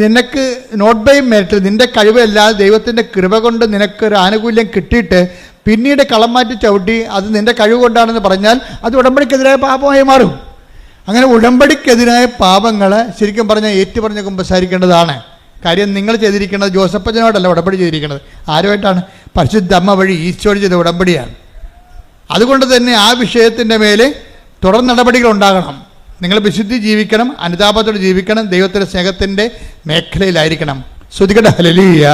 നിനക്ക് നോട്ട് ബൈ മെറിറ്റ്, നിൻ്റെ കഴിവല്ലാതെ ദൈവത്തിൻ്റെ കൃപ കൊണ്ട് നിനക്കൊരു ആനുകൂല്യം കിട്ടിയിട്ട് പിന്നീട് കളം മാറ്റി ചവിട്ടി അത് നിൻ്റെ കഴിവ് കൊണ്ടാണെന്ന് പറഞ്ഞാൽ അത് ഉടമ്പടിക്കെതിരായ പാപമായി മാറും. അങ്ങനെ ഉടമ്പടിക്കെതിരായ പാപങ്ങൾ ശരിക്കും പറഞ്ഞാൽ ഏറ്റുപറഞ്ഞ് കുമ്പസാരിക്കേണ്ടതാണ്. കാര്യം നിങ്ങൾ ചെയ്തിരിക്കുന്നത് ജോസഫച്ചനോടല്ല ഉടമ്പടി ചെയ്തിരിക്കുന്നത്. ആരുമായിട്ടാണ്? പരിശുദ്ധ അമ്മ വഴി ഈശോട് ചെയ്ത ഉടമ്പടിയാണ്. അതുകൊണ്ട് തന്നെ ആ വിഷയത്തിൻ്റെ മേലെ തുടർ നടപടികൾ ഉണ്ടാകണം. നിങ്ങൾ വിശുദ്ധി ജീവിക്കണം, അനുതാപത്തോടെ ജീവിക്കണം, ദൈവത്തിൻ്റെ സ്നേഹത്തിൻ്റെ മേഖലയിലായിരിക്കണം. ശ്രുതികട്ടെ. ഹല്ലേലൂയ,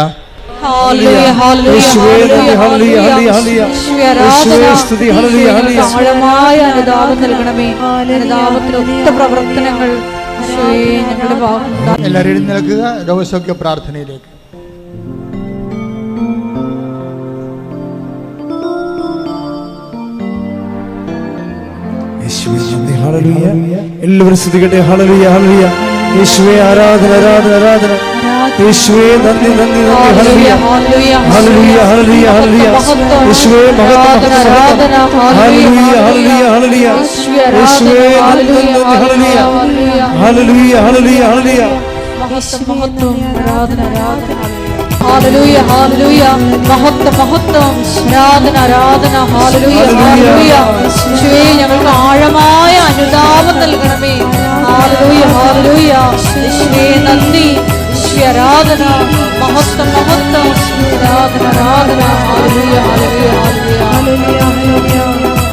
ഹല്ലേലൂയ, ഹല്ലേലൂയ, ഹല്ലേലൂയ. ആഴമായ അനുതാപം നൽകണമേ. അനുതാപത്തിനൊത്ത പ്രവർത്തനങ്ങൾ ഞങ്ങളുടെ ഭാഗത്തുണ്ടാകും. എല്ലാവരും എഴുന്നേൽക്കുക. രോഗസൗഖ്യ പ്രാർത്ഥനയിലേക്ക്. എല്ലാവരും ശ്രദ്ധിക്കട്ടെ. ഹല്ലേലൂയ, ഹല്ലേലൂയ. യേശുവേ ആരാധന, ആരാധന, ആരാധന. യേശുവേ നന്ദി, നന്ദി, നന്ദി. ഹല്ലേലൂയ, ഹല്ലേലൂയ, ഹല്ലേലൂയ, ഹല്ലേലൂയ. യേശുവേ മഹത്വം, ഹല്ലേലൂയ, ഹല്ലേലൂയ, ഹല്ലേലൂയ. യേശുവേ നന്ദി, നന്ദി, ഹല്ലേലൂയ, ഹല്ലേലൂയ, ഹല്ലേലൂയ, ഹല്ലേലൂയ. മഹത്വം, ആരാധന, ആരാധന. ഹല്ലേലൂയ, ഹല്ലേലൂയ. മഹത്വം, മഹത്വം, ആരാധന, ആരാധന. ഹല്ലേലൂയ, ഹല്ലേലൂയ. യേശുവേ ഞങ്ങൾക്ക് ആഴമായ അനുതാപം നൽകണമേ. ഹല്ലേലൂയ, ഹല്ലേലൂയ. യേശുവേ നന്ദി, യേശുവേ ആരാധന. മഹത്വം, മഹത്വം, ആരാധന, ആരാധന. ഹല്ലേലൂയ, ഹല്ലേലൂയ, ഹല്ലേലൂയ,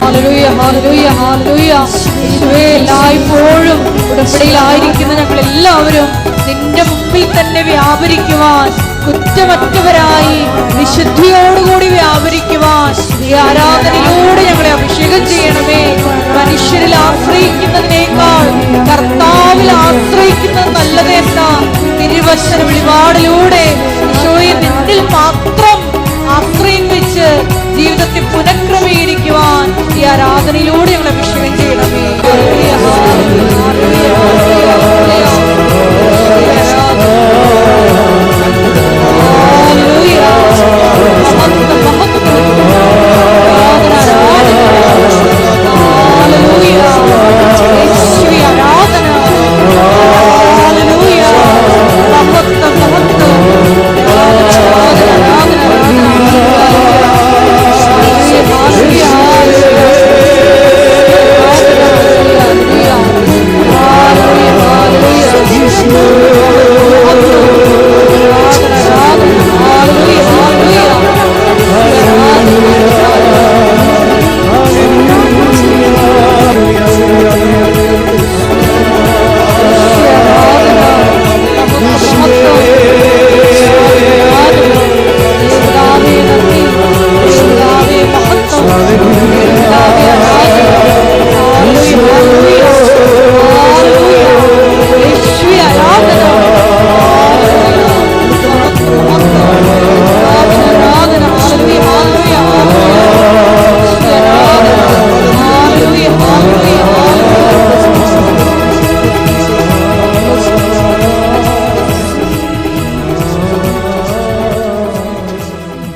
ഹല്ലേലൂയ, ഹല്ലേലൂയ, ഹല്ലേലൂയ. യേശുവേ എല്ലായ്പ്പോഴും ഉടമ്പടിയിലായിരിക്കുന്ന ഞങ്ങൾ എല്ലാവരും നിന്റെ മുമ്പിൽ തന്നെ വ്യാപരിക്കുവാൻ, കുറ്റമറ്റവരായി വിശുദ്ധിയോടുകൂടി വ്യാപരിക്കുവാൻ ഈ ആരാധനയിലൂടെ ഞങ്ങളെ അഭിഷേകം ചെയ്യണമേ. മനുഷ്യരിൽ ആശ്രയിക്കുന്നതിനേക്കാൾ കർത്താവിൽ ആശ്രയിക്കുന്നത് നല്ലത് എന്ന തിരുവചന വെളിപാടിലൂടെ ഈശോയെ നിന്നിൽ മാത്രം ആശ്രയം വെച്ച് ജീവിതത്തെ പുനഃക്രമീകരിക്കുവാൻ ഈ ആരാധനയിലൂടെ ഞങ്ങളെ അഭിഷേകം ചെയ്യണമേ. Hallelujah, hallelujah.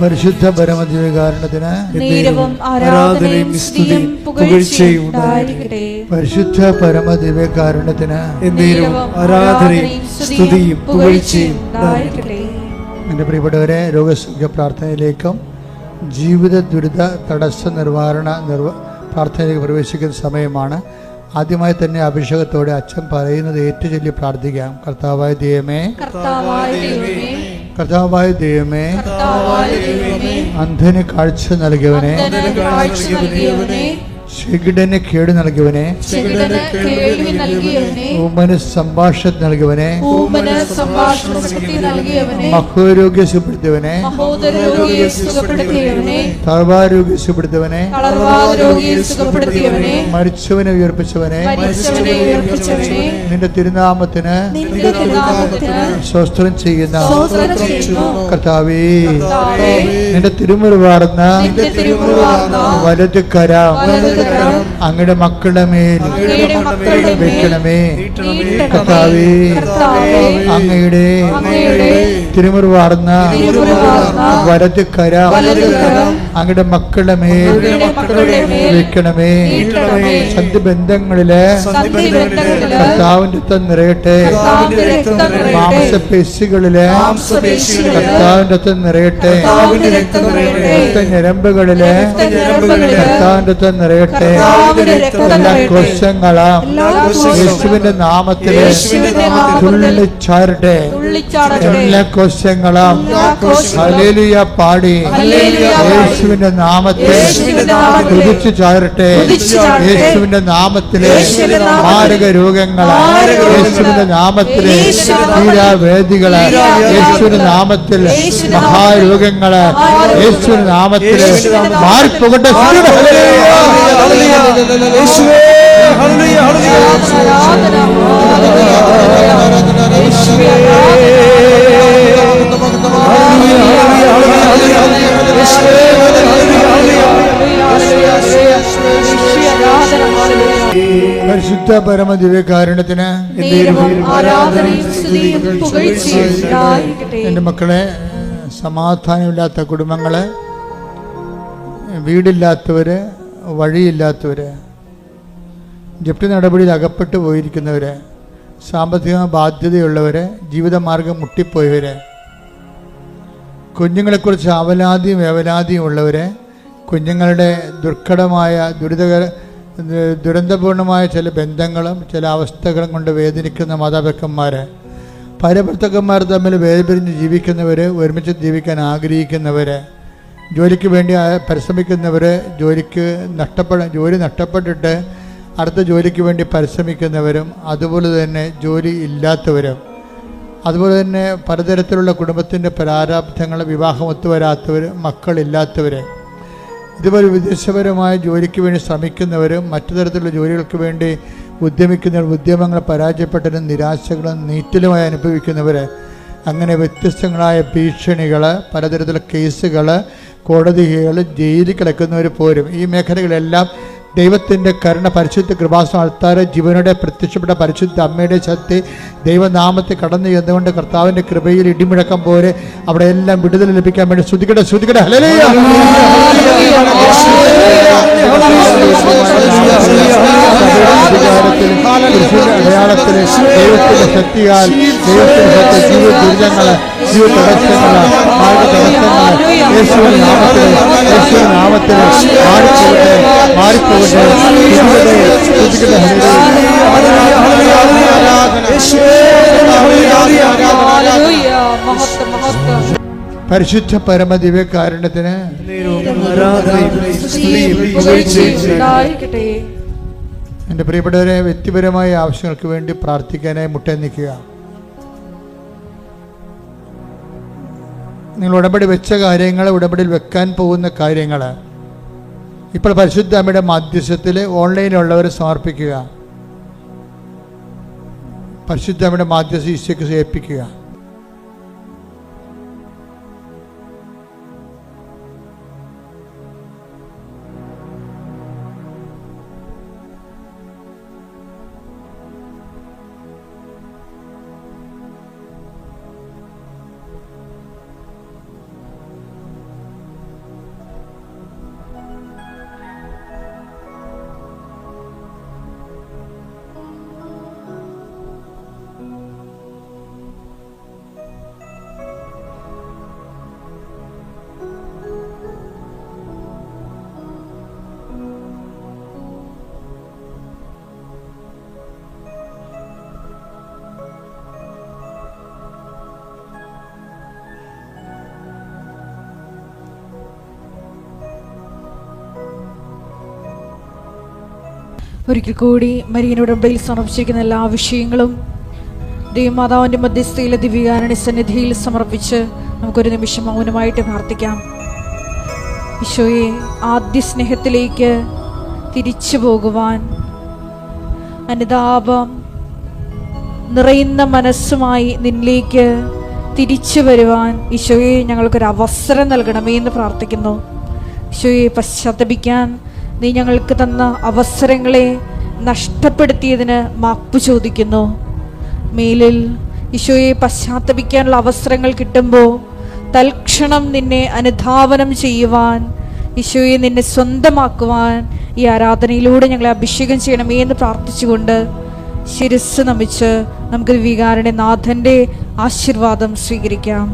പരിശുദ്ധ പരമദിവ്യകാരുണ്യത്തിന് നേരവും ആരാധനയും സ്തുതിയും പുകഴ്ചയും ഉണ്ടായിരിക്കട്ടെ. പരിശുദ്ധ പരമദിവ്യകാരുണ്യത്തിന് എന്നേരവും ആരാധനയും സ്തുതിയും പുകഴ്ചയും ഉണ്ടായിരിക്കട്ടെ. എൻ്റെ പ്രിയപ്പെട്ടവരെ, രോഗസൗഖ്യ പ്രാർത്ഥനയിലേക്കും ജീവിത ദുരിത തടസ്സ നിവാരണ പ്രാർത്ഥനയിലേക്ക് പ്രവേശിക്കുന്ന സമയമാണ്. ആദ്യമായി തന്നെ അഭിഷേകത്തോടെ അച്ഛൻ പറയുന്നത് ഏറ്റുചൊല്ലി പ്രാർത്ഥിക്കാം. കർത്താവായ ദൈവമേ, കർത്താവായ ദൈവമേ, അന്ധന് കാഴ്ച നൽകിയവനെ, ശിഖിടന് കേട് നൽകിയവനെ, ഊമന് സംഭാഷണം നൽകിയവനെ, മഹോരോഗ്യ സുഖപ്പെടുത്തിയവനെ, തളർവാരോഗ്യ സുഖപ്പെടുത്തിയവനെ, മരിച്ചവനെ ഉയർപ്പിച്ചവനെ, നിന്റെ തിരുനാമത്തിന് സ്വസ്ത്രം ചെയ്യുന്ന കർത്താവേ, നിന്റെ തിരുമുറിവാർന്ന വലത് കരം അങ്ങയുടെ മക്കളുടെ മേൽ വെക്കണമേ കർത്താവേ. അങ്ങയുടെ തിരുമുറിവാർന്ന വലത് കരം അങ്ങയുടെ മക്കളുടെ മേൽ വെക്കണമേ. സന്ധിബന്ധങ്ങളില് കർത്താവിന്റെ രക്തം നിറയട്ടെ. മാംസപേശികളില് കർത്താവിന്റെ രക്തം നിറയട്ടെ. രക്തഞരമ്പുകളില് കർത്താവിന്റെ രക്തം നിറയട്ടെ. എല്ലാ കോശങ്ങളും യേശുവിന്റെ നാമത്തിൽ തുള്ളിച്ചാടട്ടെ. എല്ലാ കോശങ്ങളും ഹല്ലേലൂയ പാടി യേശുവിന്റെ നാമത്തിൽ കുതിച്ചു ചാടട്ടെ. യേശുവിന്റെ നാമത്തിലെ മാരക രോഗങ്ങള് യേശുവിന്റെ നാമത്തിലെ തീരാവേദികള് യേശുവിന്റെ നാമത്തിൽ മഹാരോഗങ്ങള് യേശുവിന്റെ നാമത്തില് മാറിപ്പോകട്ടെ. പരിശുദ്ധ പരമദിവ്യകാരുണ്യത്തിന് എൻ്റെ മക്കളെ, സമാധാനമില്ലാത്ത കുടുംബങ്ങള്, വീടില്ലാത്തവര്, വഴിയില്ലാത്തവര്, ജപ്തി നടപടിയിൽ അകപ്പെട്ടു പോയിരിക്കുന്നവര്, സാമ്പത്തിക ബാധ്യതയുള്ളവര്, ജീവിതമാർഗം മുട്ടിപ്പോയവര്, കുഞ്ഞുങ്ങളെക്കുറിച്ച് അവലാതിയും വേവലാതിയും ഉള്ളവര്, കുഞ്ഞുങ്ങളുടെ ദുർഘടമായ ദുരന്തപൂർണമായ ചില ബന്ധങ്ങളും ചില അവസ്ഥകളും കൊണ്ട് വേദനിക്കുന്ന മാതാപിതാക്കന്മാർ, ഭാര്യാഭർത്താക്കന്മാർ തമ്മിൽ വേർപിരിഞ്ഞ് ജീവിക്കുന്നവർ, ഒരുമിച്ച് ജീവിക്കാൻ ആഗ്രഹിക്കുന്നവർ, ജോലിക്ക് വേണ്ടി പരിശ്രമിക്കുന്നവർ, ജോലി നഷ്ടപ്പെട്ടിട്ട് അടുത്ത ജോലിക്ക് വേണ്ടി പരിശ്രമിക്കുന്നവരും, അതുപോലെ തന്നെ ജോലി ഇല്ലാത്തവരും, അതുപോലെ തന്നെ പലതരത്തിലുള്ള കുടുംബത്തിൻ്റെ പ്രാരാബ്ധങ്ങൾ, വിവാഹം ഒത്തുവരാത്തവർ, മക്കളില്ലാത്തവർ, ഇതുപോലെ വിദേശപരമായ ജോലിക്ക് വേണ്ടി ശ്രമിക്കുന്നവരും മറ്റു തരത്തിലുള്ള ജോലികൾക്ക് വേണ്ടി ഉദ്യമിക്കുന്നവർ, ഉദ്യമങ്ങൾ പരാജയപ്പെട്ടതിനും നിരാശകളും നീറ്റലുമായി അനുഭവിക്കുന്നവർ, അങ്ങനെ വ്യത്യസ്തങ്ങളായ ഭീഷണികൾ, പലതരത്തിലുള്ള കേസുകൾ, കോടതികൾ, ജയിലിൽ കിടക്കുന്നവർ പോരും. ഈ മേഖലകളെല്ലാം ദൈവത്തിൻ്റെ കരുണ, പരിശുദ്ധ കൃപാസനം അൾത്താര ജീവനോടെ പ്രത്യക്ഷപ്പെട്ട പരിശുദ്ധ അമ്മയുടെ ശക്തി ദൈവനാമത്തെ കടന്നു ചെന്നുകൊണ്ട് കർത്താവിൻ്റെ കൃപയിൽ ഇടിമുഴക്കം പോലെ അവിടെ എല്ലാം വിടുതൽ ലഭിക്കാൻ വേണ്ടി ശ്രുതിക്കട്ടെ. ഹല്ലേലൂയ. അടയാളത്തിൽ ദൈവത്തിന്റെ ശക്തിയാൽ, ദൈവത്തിന്റെ ശക്തി, ജീവിത ദുരിതങ്ങള്, ജീവിത തടസ്സങ്ങള്, മാർഗ തടസ്സങ്ങള് യേശുവിന്റെ നാമത്തിൽ മാറിപ്പോകട്ടെ. പരിശുദ്ധ പരമദിവ്യകാരുണ്യത്തിന് എൻ്റെ പ്രിയപ്പെട്ടവരെ, വ്യക്തിപരമായ ആവശ്യങ്ങൾക്ക് വേണ്ടി പ്രാർത്ഥിക്കാനായി മുട്ടേ നിൽക്കുക. നിങ്ങൾ ഉടമ്പടി വെച്ച കാര്യങ്ങൾ, ഉടമ്പടിയിൽ വെക്കാൻ പോകുന്ന കാര്യങ്ങൾ ഇപ്പോൾ പരിശുദ്ധ അമ്മയുടെ മാധ്യസ്ഥത്തിൽ ഓൺലൈനിലുള്ളവരെ സമർപ്പിക്കുക. പരിശുദ്ധ അമ്മയുടെ മാധ്യസ്ഥ ഈശോയ്ക്ക് ഏൽപ്പിക്കുക. ഒരിക്കൽ കൂടി മരിയനോട് ഉടമ്പടിയിൽ സമർപ്പിച്ചിരിക്കുന്ന എല്ലാ വിഷയങ്ങളും ദൈവമാതാവിൻ്റെ മധ്യസ്ഥയിലെ ദിവ്യകാരുണ്യ സന്നിധിയിൽ സമർപ്പിച്ച് നമുക്കൊരു നിമിഷം മൗനമായിട്ട് പ്രാർത്ഥിക്കാം. ഈശോയെ, ആദ്യ സ്നേഹത്തിലേക്ക് തിരിച്ചു പോകുവാൻ, അനുതാപം നിറയുന്ന മനസ്സുമായി നിന്നിലേക്ക് തിരിച്ചു വരുവാൻ ഈശോയെ ഞങ്ങൾക്കൊരു അവസരം നൽകണമേ എന്ന് പ്രാർത്ഥിക്കുന്നു. ഈശോയെ, പശ്ചാത്തപിക്കാൻ നീ ഞങ്ങൾക്ക് തന്ന അവസരങ്ങളെ നഷ്ടപ്പെടുത്തിയതിന് മാപ്പ് ചോദിക്കുന്നു. മേലിൽ ഈശോയെ പശ്ചാത്തപിക്കാനുള്ള അവസരങ്ങൾ കിട്ടുമ്പോൾ തൽക്ഷണം നിന്നെ അനുധാവനം ചെയ്യുവാൻ, ഈശോയെ നിന്നെ സ്വന്തമാക്കുവാൻ ഈ ആരാധനയിലൂടെ ഞങ്ങളെ അഭിഷേകം ചെയ്യണമേ എന്ന് പ്രാർത്ഥിച്ചുകൊണ്ട് ശിരസ്സ് നമിച്ച് നമുക്ക് ദിവ്യകാരുണ്യ നാഥൻ്റെ ആശീർവാദം സ്വീകരിക്കാം.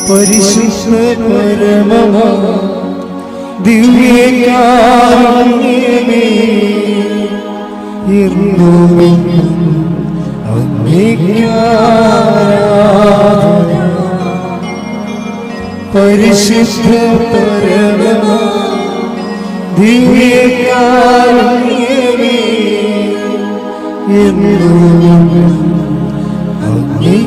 പരിശുദ്ധ പരമമാ ദിവ്യകാരുണ്യമേ, എന്നും അങ്ങേയ്ക്കാരാധന. പരിശുദ്ധ പരമമാ ദിവ്യകാരുണ്യമേ, എന്നും അങ്ങേയ്ക്കാരാധന.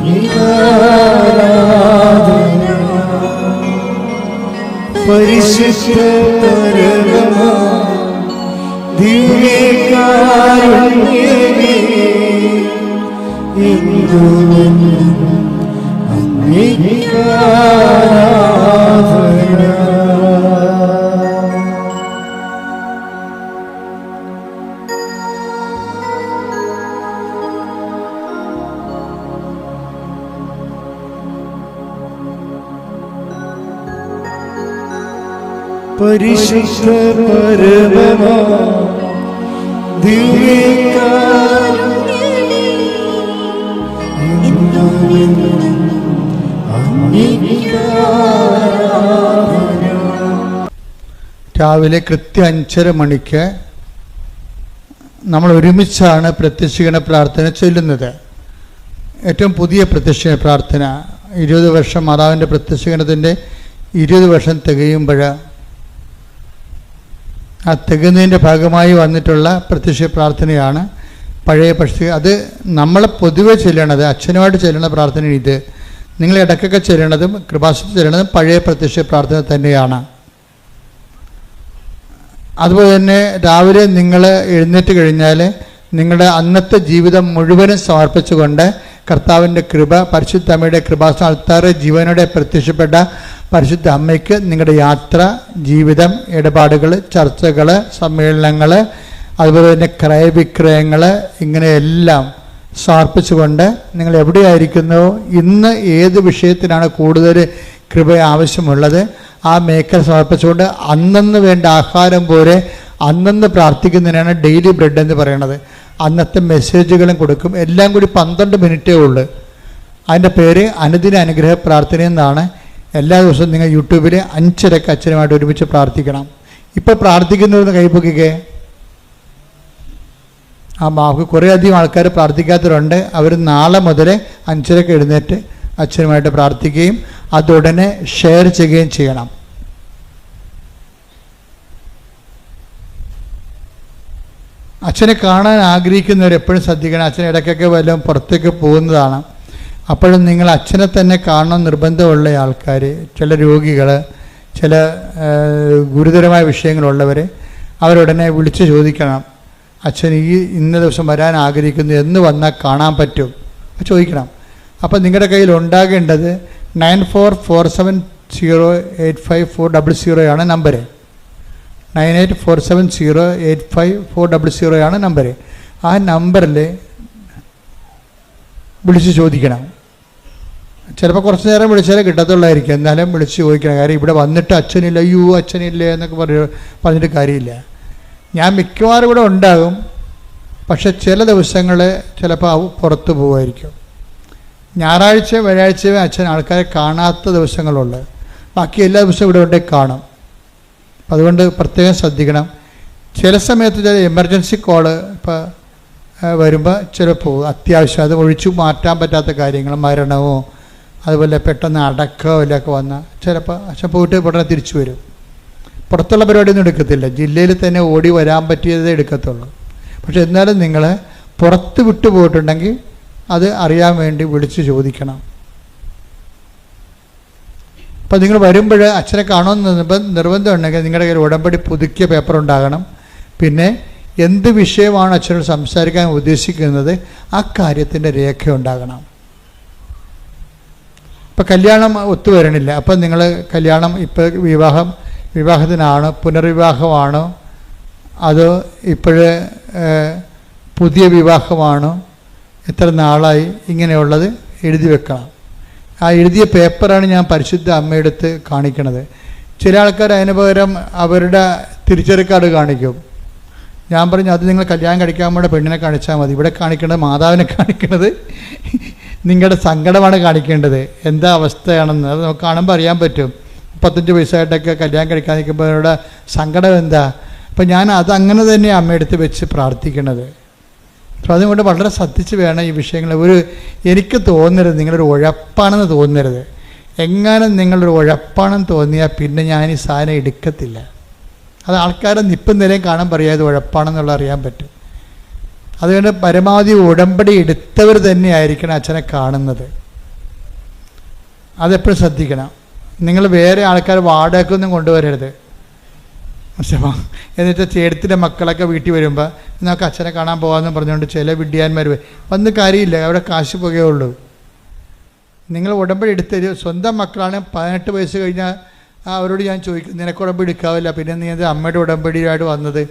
പരിശുദ്ധ പരമമാ ദിവ്യകാരുണ്യമേ, എന്നും അങ്ങേയ്ക്കാരാധന. പരിശുദ്ധ പരമമാ ദിവ്യകാരുണ്യമേ, എന്നും അങ്ങേയ്ക്കാരാധന. രാവിലെ കൃത്യം 5:30 മണിക്ക് നമ്മൾ ഒരുമിച്ചാണ് പ്രത്യക്ഷീകരണ പ്രാർത്ഥന ചൊല്ലുന്നത്. ഏറ്റവും പുതിയ പ്രത്യക്ഷീകരണ പ്രാർത്ഥന 20 വർഷം മാതാവിൻ്റെ പ്രത്യക്ഷീകരണത്തിൻ്റെ 20 വർഷം തികയുമ്പോൾ ആ തികയുന്നതിൻ്റെ ഭാഗമായി വന്നിട്ടുള്ള പ്രത്യക്ഷ പ്രാർത്ഥനയാണ് പഴയ. പക്ഷേ അത് നമ്മൾ പൊതുവെ ചെല്ലണത്, അച്ഛനുമായിട്ട് ചെല്ലുന്ന പ്രാർത്ഥന ഇത്. നിങ്ങൾ ഇടയ്ക്കൊക്കെ ചെല്ലണതും കൃപാസനത്തിൽ ചെല്ലണതും പഴയ പ്രത്യക്ഷ പ്രാർത്ഥന തന്നെയാണ്. അതുപോലെ തന്നെ രാവിലെ നിങ്ങൾ എഴുന്നേറ്റ് കഴിഞ്ഞാൽ നിങ്ങളുടെ അന്നത്തെ ജീവിതം മുഴുവനും സമർപ്പിച്ചുകൊണ്ട് കർത്താവിൻ്റെ കൃപ, പരിശുദ്ധ അമ്മയുടെ കൃപാസന അൾത്താറ് ജീവനോടെ പ്രത്യക്ഷപ്പെട്ട പരിശുദ്ധ അമ്മയ്ക്ക് നിങ്ങളുടെ യാത്ര, ജീവിതം, ഇടപാടുകൾ, ചർച്ചകൾ, സമ്മേളനങ്ങൾ, അതുപോലെ തന്നെ ക്രയവിക്രയങ്ങൾ, ഇങ്ങനെയെല്ലാം സമർപ്പിച്ചുകൊണ്ട് നിങ്ങൾ എവിടെയായിരിക്കുന്നോ, ഇന്ന് ഏത് വിഷയത്തിനാണ് കൂടുതൽ കൃപ ആവശ്യമുള്ളത് ആ മേഖല സമർപ്പിച്ചുകൊണ്ട് അന്നന്ന് വേണ്ട ആഹാരം പോലെ അന്നന്ന് പ്രാർത്ഥിക്കുന്നതിനാണ് ഡെയിലി ബ്രെഡ് എന്ന് പറയുന്നത്. അന്നത്തെ മെസ്സേജുകളും കൊടുക്കും. എല്ലാം കൂടി 12 മിനിറ്റേ ഉള്ളൂ. അതിൻ്റെ പേര് അനുദിന അനുഗ്രഹ പ്രാർത്ഥന എന്നാണ്. എല്ലാ ദിവസവും നിങ്ങൾ യൂട്യൂബിൽ 5:30 അച്ഛനുമായിട്ട് ഒരുമിച്ച് പ്രാർത്ഥിക്കണം. ഇപ്പോൾ പ്രാർത്ഥിക്കുന്നവരെന്ന് കൈപ്പൊക്കിക്കേ. ആ മാർക്ക് കുറേയധികം ആൾക്കാർ പ്രാർത്ഥിക്കാത്തവരുണ്ട്. അവർ നാളെ മുതൽ 5:30 എഴുന്നേറ്റ് അച്ഛനുമായിട്ട് പ്രാർത്ഥിക്കുകയും അതുടനെ ഷെയർ ചെയ്യുകയും ചെയ്യണം. അച്ഛനെ കാണാൻ ആഗ്രഹിക്കുന്നവർ എപ്പോഴും ശ്രദ്ധിക്കണം. അച്ഛൻ ഇടയ്ക്കൊക്കെ വല്ലതും പുറത്തേക്ക് പോകുന്നതാണ്. അപ്പോഴും നിങ്ങൾ അച്ഛനെ തന്നെ കാണണം നിർബന്ധമുള്ള ആൾക്കാർ, ചില രോഗികൾ, ചില ഗുരുതരമായ വിഷയങ്ങളുള്ളവർ, അവരുടനെ വിളിച്ച് ചോദിക്കണം, അച്ഛൻ ഇന്ന ദിവസം വരാൻ ആഗ്രഹിക്കുന്നു, എന്ന് വന്നാൽ കാണാൻ പറ്റും ചോദിക്കണം. അപ്പോൾ നിങ്ങളുടെ കയ്യിൽ ഉണ്ടാകേണ്ടത് 9447085400 നമ്പർ. 9847085400 നമ്പർ. ആ നമ്പറിൽ വിളിച്ച് ചോദിക്കണം. ചിലപ്പോൾ കുറച്ച് നേരം വിളിച്ചാലേ കിട്ടത്തുള്ളായിരിക്കും, എന്നാലും വിളിച്ച് ചോദിക്കണം. കാര്യം ഇവിടെ വന്നിട്ട് അച്ഛനില്ല, അയ്യോ അച്ഛനില്ല എന്നൊക്കെ പറഞ്ഞിട്ട് കാര്യമില്ല. ഞാൻ മിക്കവാറും ഇവിടെ ഉണ്ടാകും, പക്ഷെ ചില ദിവസങ്ങൾ ചിലപ്പോൾ പുറത്ത് പോകുമായിരിക്കും. ഞായറാഴ്ച വ്യാഴാഴ്ച അച്ഛൻ ആൾക്കാരെ കാണാത്ത ദിവസങ്ങളുണ്ട്. ബാക്കി എല്ലാ ദിവസവും ഇവിടെ ഉണ്ടെങ്കിൽ കാണും. അതുകൊണ്ട് പ്രത്യേകം ശ്രദ്ധിക്കണം. ചില സമയത്ത് ചില എമർജൻസി കോള്, ഇപ്പോൾ വരുമ്പോൾ ചിലപ്പോൾ അത്യാവശ്യം അത് ഒഴിച്ചു മാറ്റാൻ പറ്റാത്ത കാര്യങ്ങൾ, മരണമോ അതുപോലെ പെട്ടെന്ന് അടക്കമോ ഒക്കെ വന്നാൽ ചിലപ്പോൾ അച്ഛൻ പോയിട്ട് ഉടനെ തിരിച്ചു വരും. പുറത്തുള്ള പരിപാടിയൊന്നും എടുക്കത്തില്ല, ജില്ലയിൽ തന്നെ ഓടി വരാൻ പറ്റിയതേ എടുക്കത്തുള്ളൂ. പക്ഷെ എന്നാലും നിങ്ങൾ പുറത്ത് വിട്ടു പോയിട്ടുണ്ടെങ്കിൽ അത് അറിയാൻ വേണ്ടി വിളിച്ച് ചോദിക്കണം. അപ്പം നിങ്ങൾ വരുമ്പോൾ അച്ഛനെ കാണുമെന്ന് നിർബന്ധം ഉണ്ടെങ്കിൽ നിങ്ങളുടെ കയ്യിൽ ഉടമ്പടി പുതുക്കിയ പേപ്പർ ഉണ്ടാകണം. പിന്നെ എന്ത് വിഷയമാണ് അച്ഛനോട് സംസാരിക്കാൻ ഉദ്ദേശിക്കുന്നത് ആ കാര്യത്തിൻ്റെ രേഖ ഉണ്ടാകണം. ഇപ്പം കല്യാണം ഒത്തുവരണില്ല, അപ്പം നിങ്ങൾ കല്യാണം ഇപ്പോൾ വിവാഹത്തിനാണോ പുനർവിവാഹമാണോ അതോ ഇപ്പോഴേ പുതിയ വിവാഹമാണോ, എത്ര നാളായി, ഇങ്ങനെയുള്ളത് എഴുതി വെക്കണം. ആ എഴുതിയ പേപ്പറാണ് ഞാൻ പരിശുദ്ധ അമ്മയെടുത്ത് കാണിക്കണത്. ചില ആൾക്കാർ അതിന് പകരം അവരുടെ തിരിച്ചറി കാർഡ് കാണിക്കും. ഞാൻ പറഞ്ഞു അത് നിങ്ങൾ കല്യാണം കഴിക്കാൻ വേണ്ട പെണ്ണിനെ കാണിച്ചാൽ മതി. ഇവിടെ കാണിക്കേണ്ടത് മാതാവിനെ കാണിക്കേണ്ടത് നിങ്ങളുടെ സങ്കടമാണ് കാണിക്കേണ്ടത്, എന്താ അവസ്ഥയാണെന്ന്. അത് നമുക്ക് കാണുമ്പോൾ അറിയാൻ പറ്റും. 35 വയസ്സായിട്ടൊക്കെ കല്യാണം കഴിക്കാൻ നിൽക്കുമ്പോൾ അവരുടെ സങ്കടം എന്താ. അപ്പം ഞാൻ അതങ്ങനെ തന്നെ അമ്മയെടുത്ത് വെച്ച് പ്രാർത്ഥിക്കണത്. അപ്പോൾ അതുകൊണ്ട് വളരെ ശ്രദ്ധിച്ച് വേണം ഈ വിഷയങ്ങൾ. എനിക്ക് തോന്നരുത് നിങ്ങളൊരു ഉഴപ്പാണെന്ന് തോന്നരുത്. എങ്ങാനും നിങ്ങളൊരു ഉഴപ്പാണെന്ന് തോന്നിയാൽ പിന്നെ ഞാൻ ഈ സാധനം എടുക്കത്തില്ല. അത് ആൾക്കാരെ നിപ്പം നിലയും കാണാൻ പറയാം ഇത് ഉഴപ്പാണെന്നുള്ള അറിയാൻ പറ്റും. അതുകൊണ്ട് പരമാവധി ഉടമ്പടി എടുത്തവർ തന്നെയായിരിക്കണം അച്ഛനെ കാണുന്നത്. അതെപ്പോഴും ശ്രദ്ധിക്കണം. നിങ്ങൾ വേറെ ആൾക്കാർ വാടകയ്ക്കൊന്നും കൊണ്ടുവരരുത്. എന്നിട്ട് ചേട്ടത്തിൻ്റെ മക്കളൊക്കെ വീട്ടിൽ വരുമ്പോൾ നമുക്ക് അച്ഛനെ കാണാൻ പോകാമെന്ന് പറഞ്ഞുകൊണ്ട് ചില വിഡ്ഢിയാന്മാർ വന്ന് കാര്യമില്ല, അവിടെ കാശ് പോകുകയുള്ളൂ. നിങ്ങൾ ഉടമ്പടി എടുത്തത് സ്വന്തം മക്കളാണ്. 18 വയസ്സ് കഴിഞ്ഞാൽ അവരോട് ഞാൻ ചോദിക്കും, നിനക്ക് ഉടമ്പടി എടുക്കാവില്ല, പിന്നെ നീ എന്ത് അമ്മയുടെ ഉടമ്പടിയായിട്ട് വന്നത്?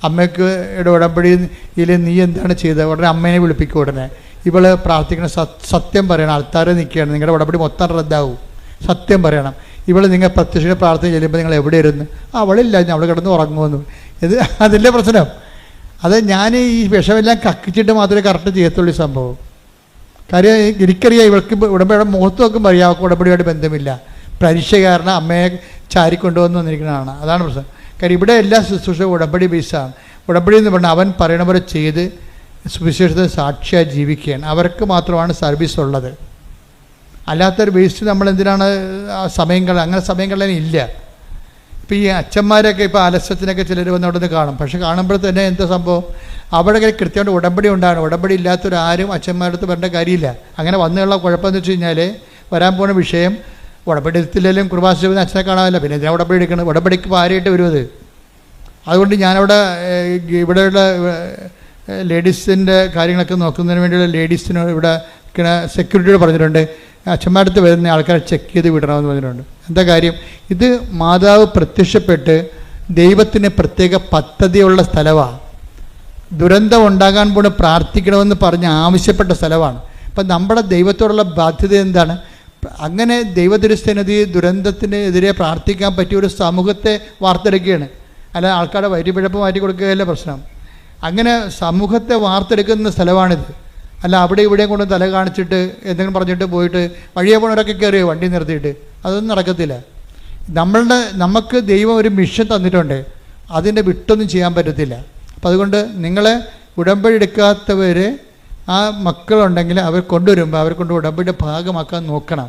അമ്മയ്ക്ക് ഉടമ്പടിയിൽ നീ എന്താണ് ചെയ്തത്? ഉടനെ അമ്മേനെ വിളിപ്പിക്കും. ഉടനെ ഇവള് പ്രാർത്ഥിക്കണം, സത്യം പറയണം. ആൾക്കാരെ നിൽക്കുകയാണ്, നിങ്ങളുടെ ഉടമ്പടി മൊത്തം റദ്ദാവും. സത്യം പറയണം. ഇവള് നിങ്ങൾ പ്രത്യക്ഷ പ്രാർത്ഥന ചെല്ലുമ്പോൾ നിങ്ങൾ എവിടെ ഇരുന്ന്? അവളില്ല, അവൾ കിടന്ന് ഉറങ്ങുമെന്ന്. ഇത് അതിൻ്റെ പ്രശ്നം. അത് ഞാൻ ഈ വിഷമെല്ലാം കക്കിച്ചിട്ട് മാത്രമേ കറക്റ്റ് ചെയ്യത്തുള്ളൂ ഈ സംഭവം. കാര്യം എനിക്കറിയാം, ഇവൾക്ക് ഉടമ്പടിയുടെ മുഖത്ത് നോക്കുമ്പോൾ അറിയാം അവൾക്ക് ഉടമ്പടിയായിട്ട് ബന്ധമില്ല. പരീക്ഷ കാരണം അമ്മയെ ചാരിക്കൊണ്ടുവന്ന് വന്നിരിക്കുന്നതാണ്. അതാണ് പ്രശ്നം. കാര്യം ഇവിടെ എല്ലാ ശുശ്രൂഷയും ഉടമ്പടി ബേസാണ്. ഉടമ്പടി എന്ന് പറഞ്ഞാൽ അവൻ പറയണ പോലെ ചെയ്ത് സുവിശേഷത്തിന് സാക്ഷിയായി ജീവിക്കുകയാണ്. അവർക്ക് മാത്രമാണ് സർവീസ് ഉള്ളത്. അല്ലാത്തൊരു ബേസ് നമ്മൾ എന്തിനാണ് സമയം അങ്ങനെ സമയം കളയാൻ ഇല്ല. ഇപ്പോൾ ഈ അച്ഛന്മാരൊക്കെ ഇപ്പോൾ ആലസ്യത്തിനൊക്കെ ചിലർ വന്ന് അവിടെ നിന്ന് കാണും. പക്ഷെ കാണുമ്പോൾ തന്നെ എന്താ സംഭവം, അവിടെ കൃത്യമായിട്ട് ഉടമ്പടി ഉണ്ടാകണം. ഉടമ്പടി ഇല്ലാത്തൊരാരും അച്ഛന്മാരുടെ അടുത്ത് വരേണ്ട കാര്യമില്ല. അങ്ങനെ വന്നുള്ള കുഴപ്പമെന്ന് വെച്ച് കഴിഞ്ഞാൽ വരാൻ പോകുന്ന വിഷയം ഉടമ്പടി എടുത്തില്ലെങ്കിലും കുർബാന അച്ഛനെ കാണാമല്ലോ, പിന്നെ എന്തിനാണ് ഉടമ്പടി എടുക്കുന്നത്? ഉടമ്പടിക്ക് ഭാര്യയായിട്ട് വരും അത്. അതുകൊണ്ട് ഞാനവിടെ ഇവിടെയുള്ള ലേഡീസിൻ്റെ കാര്യങ്ങളൊക്കെ നോക്കുന്നതിന് വേണ്ടിയുള്ള ലേഡീസിന് ഇവിടെ സെക്യൂരിറ്റിയോട് പറഞ്ഞിട്ടുണ്ട്, അച്ഛന്മാരുടെ അടുത്ത് വരുന്ന ആൾക്കാരെ ചെക്ക് ചെയ്ത് വിടണമെന്ന് പറഞ്ഞിട്ടുണ്ട്. എന്താ കാര്യം? ഇത് മാതാവ് പ്രത്യക്ഷപ്പെട്ട് ദൈവത്തിന് പ്രത്യേക പദ്ധതിയുള്ള സ്ഥലമാണ്. ദുരന്തം ഉണ്ടാകാൻ പോണ് പ്രാർത്ഥിക്കണമെന്ന് പറഞ്ഞ് ആവശ്യപ്പെട്ട സ്ഥലമാണ്. അപ്പം നമ്മുടെ ദൈവത്തോടുള്ള ബാധ്യത എന്താണ്? അങ്ങനെ ദൈവതിരുസന്നിധി ദുരന്തത്തിനെതിരെ പ്രാർത്ഥിക്കാൻ പറ്റിയ ഒരു സമൂഹത്തെ വാർത്തെടുക്കുകയാണ്. അല്ല ആൾക്കാരുടെ വരിപിഴപ്പ് മാറ്റി കൊടുക്കുകയല്ല പ്രശ്നം. അങ്ങനെ സമൂഹത്തെ വാർത്തെടുക്കുന്ന സ്ഥലമാണിത്. അല്ല അവിടെ ഇവിടെയും കൊണ്ട് തല കാണിച്ചിട്ട് എന്തെങ്കിലും പറഞ്ഞിട്ട് പോയിട്ട് വഴിയെ പോണവരൊക്കെ കയറിയോ വണ്ടി നിർത്തിയിട്ട്, അതൊന്നും നടക്കത്തില്ല. നമുക്ക് ദൈവം ഒരു മിഷൻ തന്നിട്ടുണ്ട്, അതിൻ്റെ വിട്ടൊന്നും ചെയ്യാൻ പറ്റത്തില്ല. അപ്പം അതുകൊണ്ട് നിങ്ങളെ ഉടമ്പടി എടുക്കാത്തവർ ആ മക്കളുണ്ടെങ്കിൽ അവർ കൊണ്ടുവരുമ്പോൾ അവർ കൊണ്ട് ഉടമ്പടിയുടെ ഭാഗമാക്കാൻ നോക്കണം.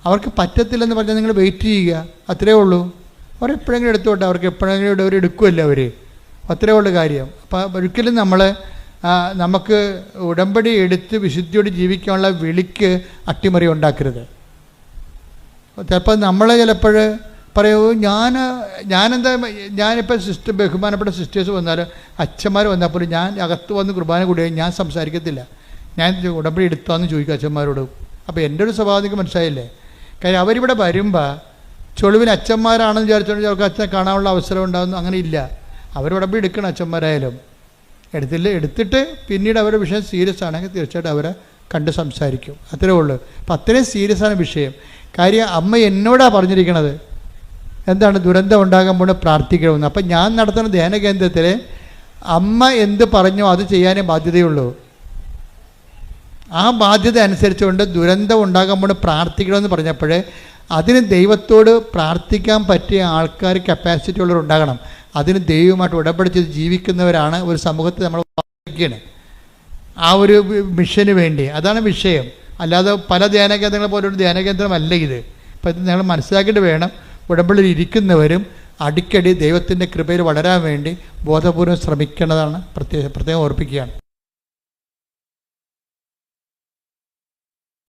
അവർക്ക് പറ്റത്തില്ലെന്ന് പറഞ്ഞാൽ നിങ്ങൾ വെയിറ്റ് ചെയ്യുക, അത്രയേ ഉള്ളൂ. അവരെപ്പോഴെങ്കിലും എടുത്തോട്ടെ, അവർക്ക് എപ്പോഴെങ്കിലും അവർ എടുക്കുമല്ലോ അവർ, അത്രയേ ഉള്ളൂ കാര്യം. അപ്പം ഒരിക്കലും നമുക്ക് ഉടമ്പടി എടുത്ത് വിശുദ്ധിയോട് ജീവിക്കാനുള്ള വിളിക്ക് അട്ടിമറി ഉണ്ടാക്കരുത്. ചിലപ്പോൾ നമ്മളെ ചിലപ്പോൾ പറയൂ, ഞാനിപ്പോൾ ബഹുമാനപ്പെട്ട സിസ്റ്റേഴ്സ് വന്നാലും അച്ഛന്മാർ വന്നാൽ പോലും ഞാൻ അകത്ത് വന്ന് കുർബാന കൂടിയാൽ ഞാൻ സംസാരിക്കത്തില്ല. ഞാൻ ഉടമ്പടി എടുത്താന്ന് ചോദിക്കും അച്ഛന്മാരോട്. അപ്പോൾ എൻ്റെ ഒരു സ്വഭാവം മനസ്സിലായില്ലേ? കാര്യം അവരിവിടെ വരുമ്പോൾ ചൊളിവിന് അച്ഛന്മാരാണെന്ന് വിചാരിച്ചുകൊണ്ട് അവർക്ക് അച്ഛനെ കാണാനുള്ള അവസരം ഉണ്ടാകുന്നു. അങ്ങനെ ഇല്ല. അവർ ഉടമ്പടി എടുക്കണം അച്ഛന്മാരായാലും. എടുത്തിട്ട് പിന്നീട് അവരുടെ വിഷയം സീരിയസ് ആണെങ്കിൽ തീർച്ചയായിട്ടും അവരെ കണ്ട് സംസാരിക്കും. അത്രേ ഉള്ളൂ. അപ്പം അത്രയും സീരിയസ് ആണ് വിഷയം. കാര്യം അമ്മ എന്നോടാണ് പറഞ്ഞിരിക്കണത് എന്താണ്, ദുരന്തം ഉണ്ടാകാൻ പോണ പ്രാർത്ഥിക്കണമെന്ന്. അപ്പം ഞാൻ നടത്തുന്ന ധ്യാന കേന്ദ്രത്തിൽ അമ്മ എന്ത് പറഞ്ഞോ അത് ചെയ്യാനേ ബാധ്യതയുള്ളൂ. ആ ബാധ്യത അനുസരിച്ചുകൊണ്ട് ദുരന്തം ഉണ്ടാകാൻ പോണ പ്രാർത്ഥിക്കണമെന്ന് പറഞ്ഞപ്പോൾ അതിന് ദൈവത്തോട് പ്രാർത്ഥിക്കാൻ പറ്റിയ ആൾക്കാർ കപ്പാസിറ്റി ഉള്ളവരുണ്ടാകണം. അതിന് ദൈവമായിട്ട് ഉടമ്പടി ചെയ്ത് ജീവിക്കുന്നവരാണ് ഒരു സമൂഹത്തെ നമ്മൾ വായിക്കുകയാണ്. ആ ഒരു മിഷന് വേണ്ടി. അതാണ് വിഷയം. അല്ലാതെ പല ധ്യാന കേന്ദ്രങ്ങളെ പോലൊരു ധ്യാന കേന്ദ്രമല്ല ഇത്. അപ്പം ഇത് ഞങ്ങൾ മനസ്സിലാക്കിയിട്ട് വേണം ഉടമ്പടിയിൽ ഇരിക്കുന്നവരും അടിക്കടി ദൈവത്തിൻ്റെ കൃപയിൽ വളരാൻ വേണ്ടി ബോധപൂർവ്വം ശ്രമിക്കേണ്ടതാണ്. പ്രത്യേകം ഓർപ്പിക്കുകയാണ്.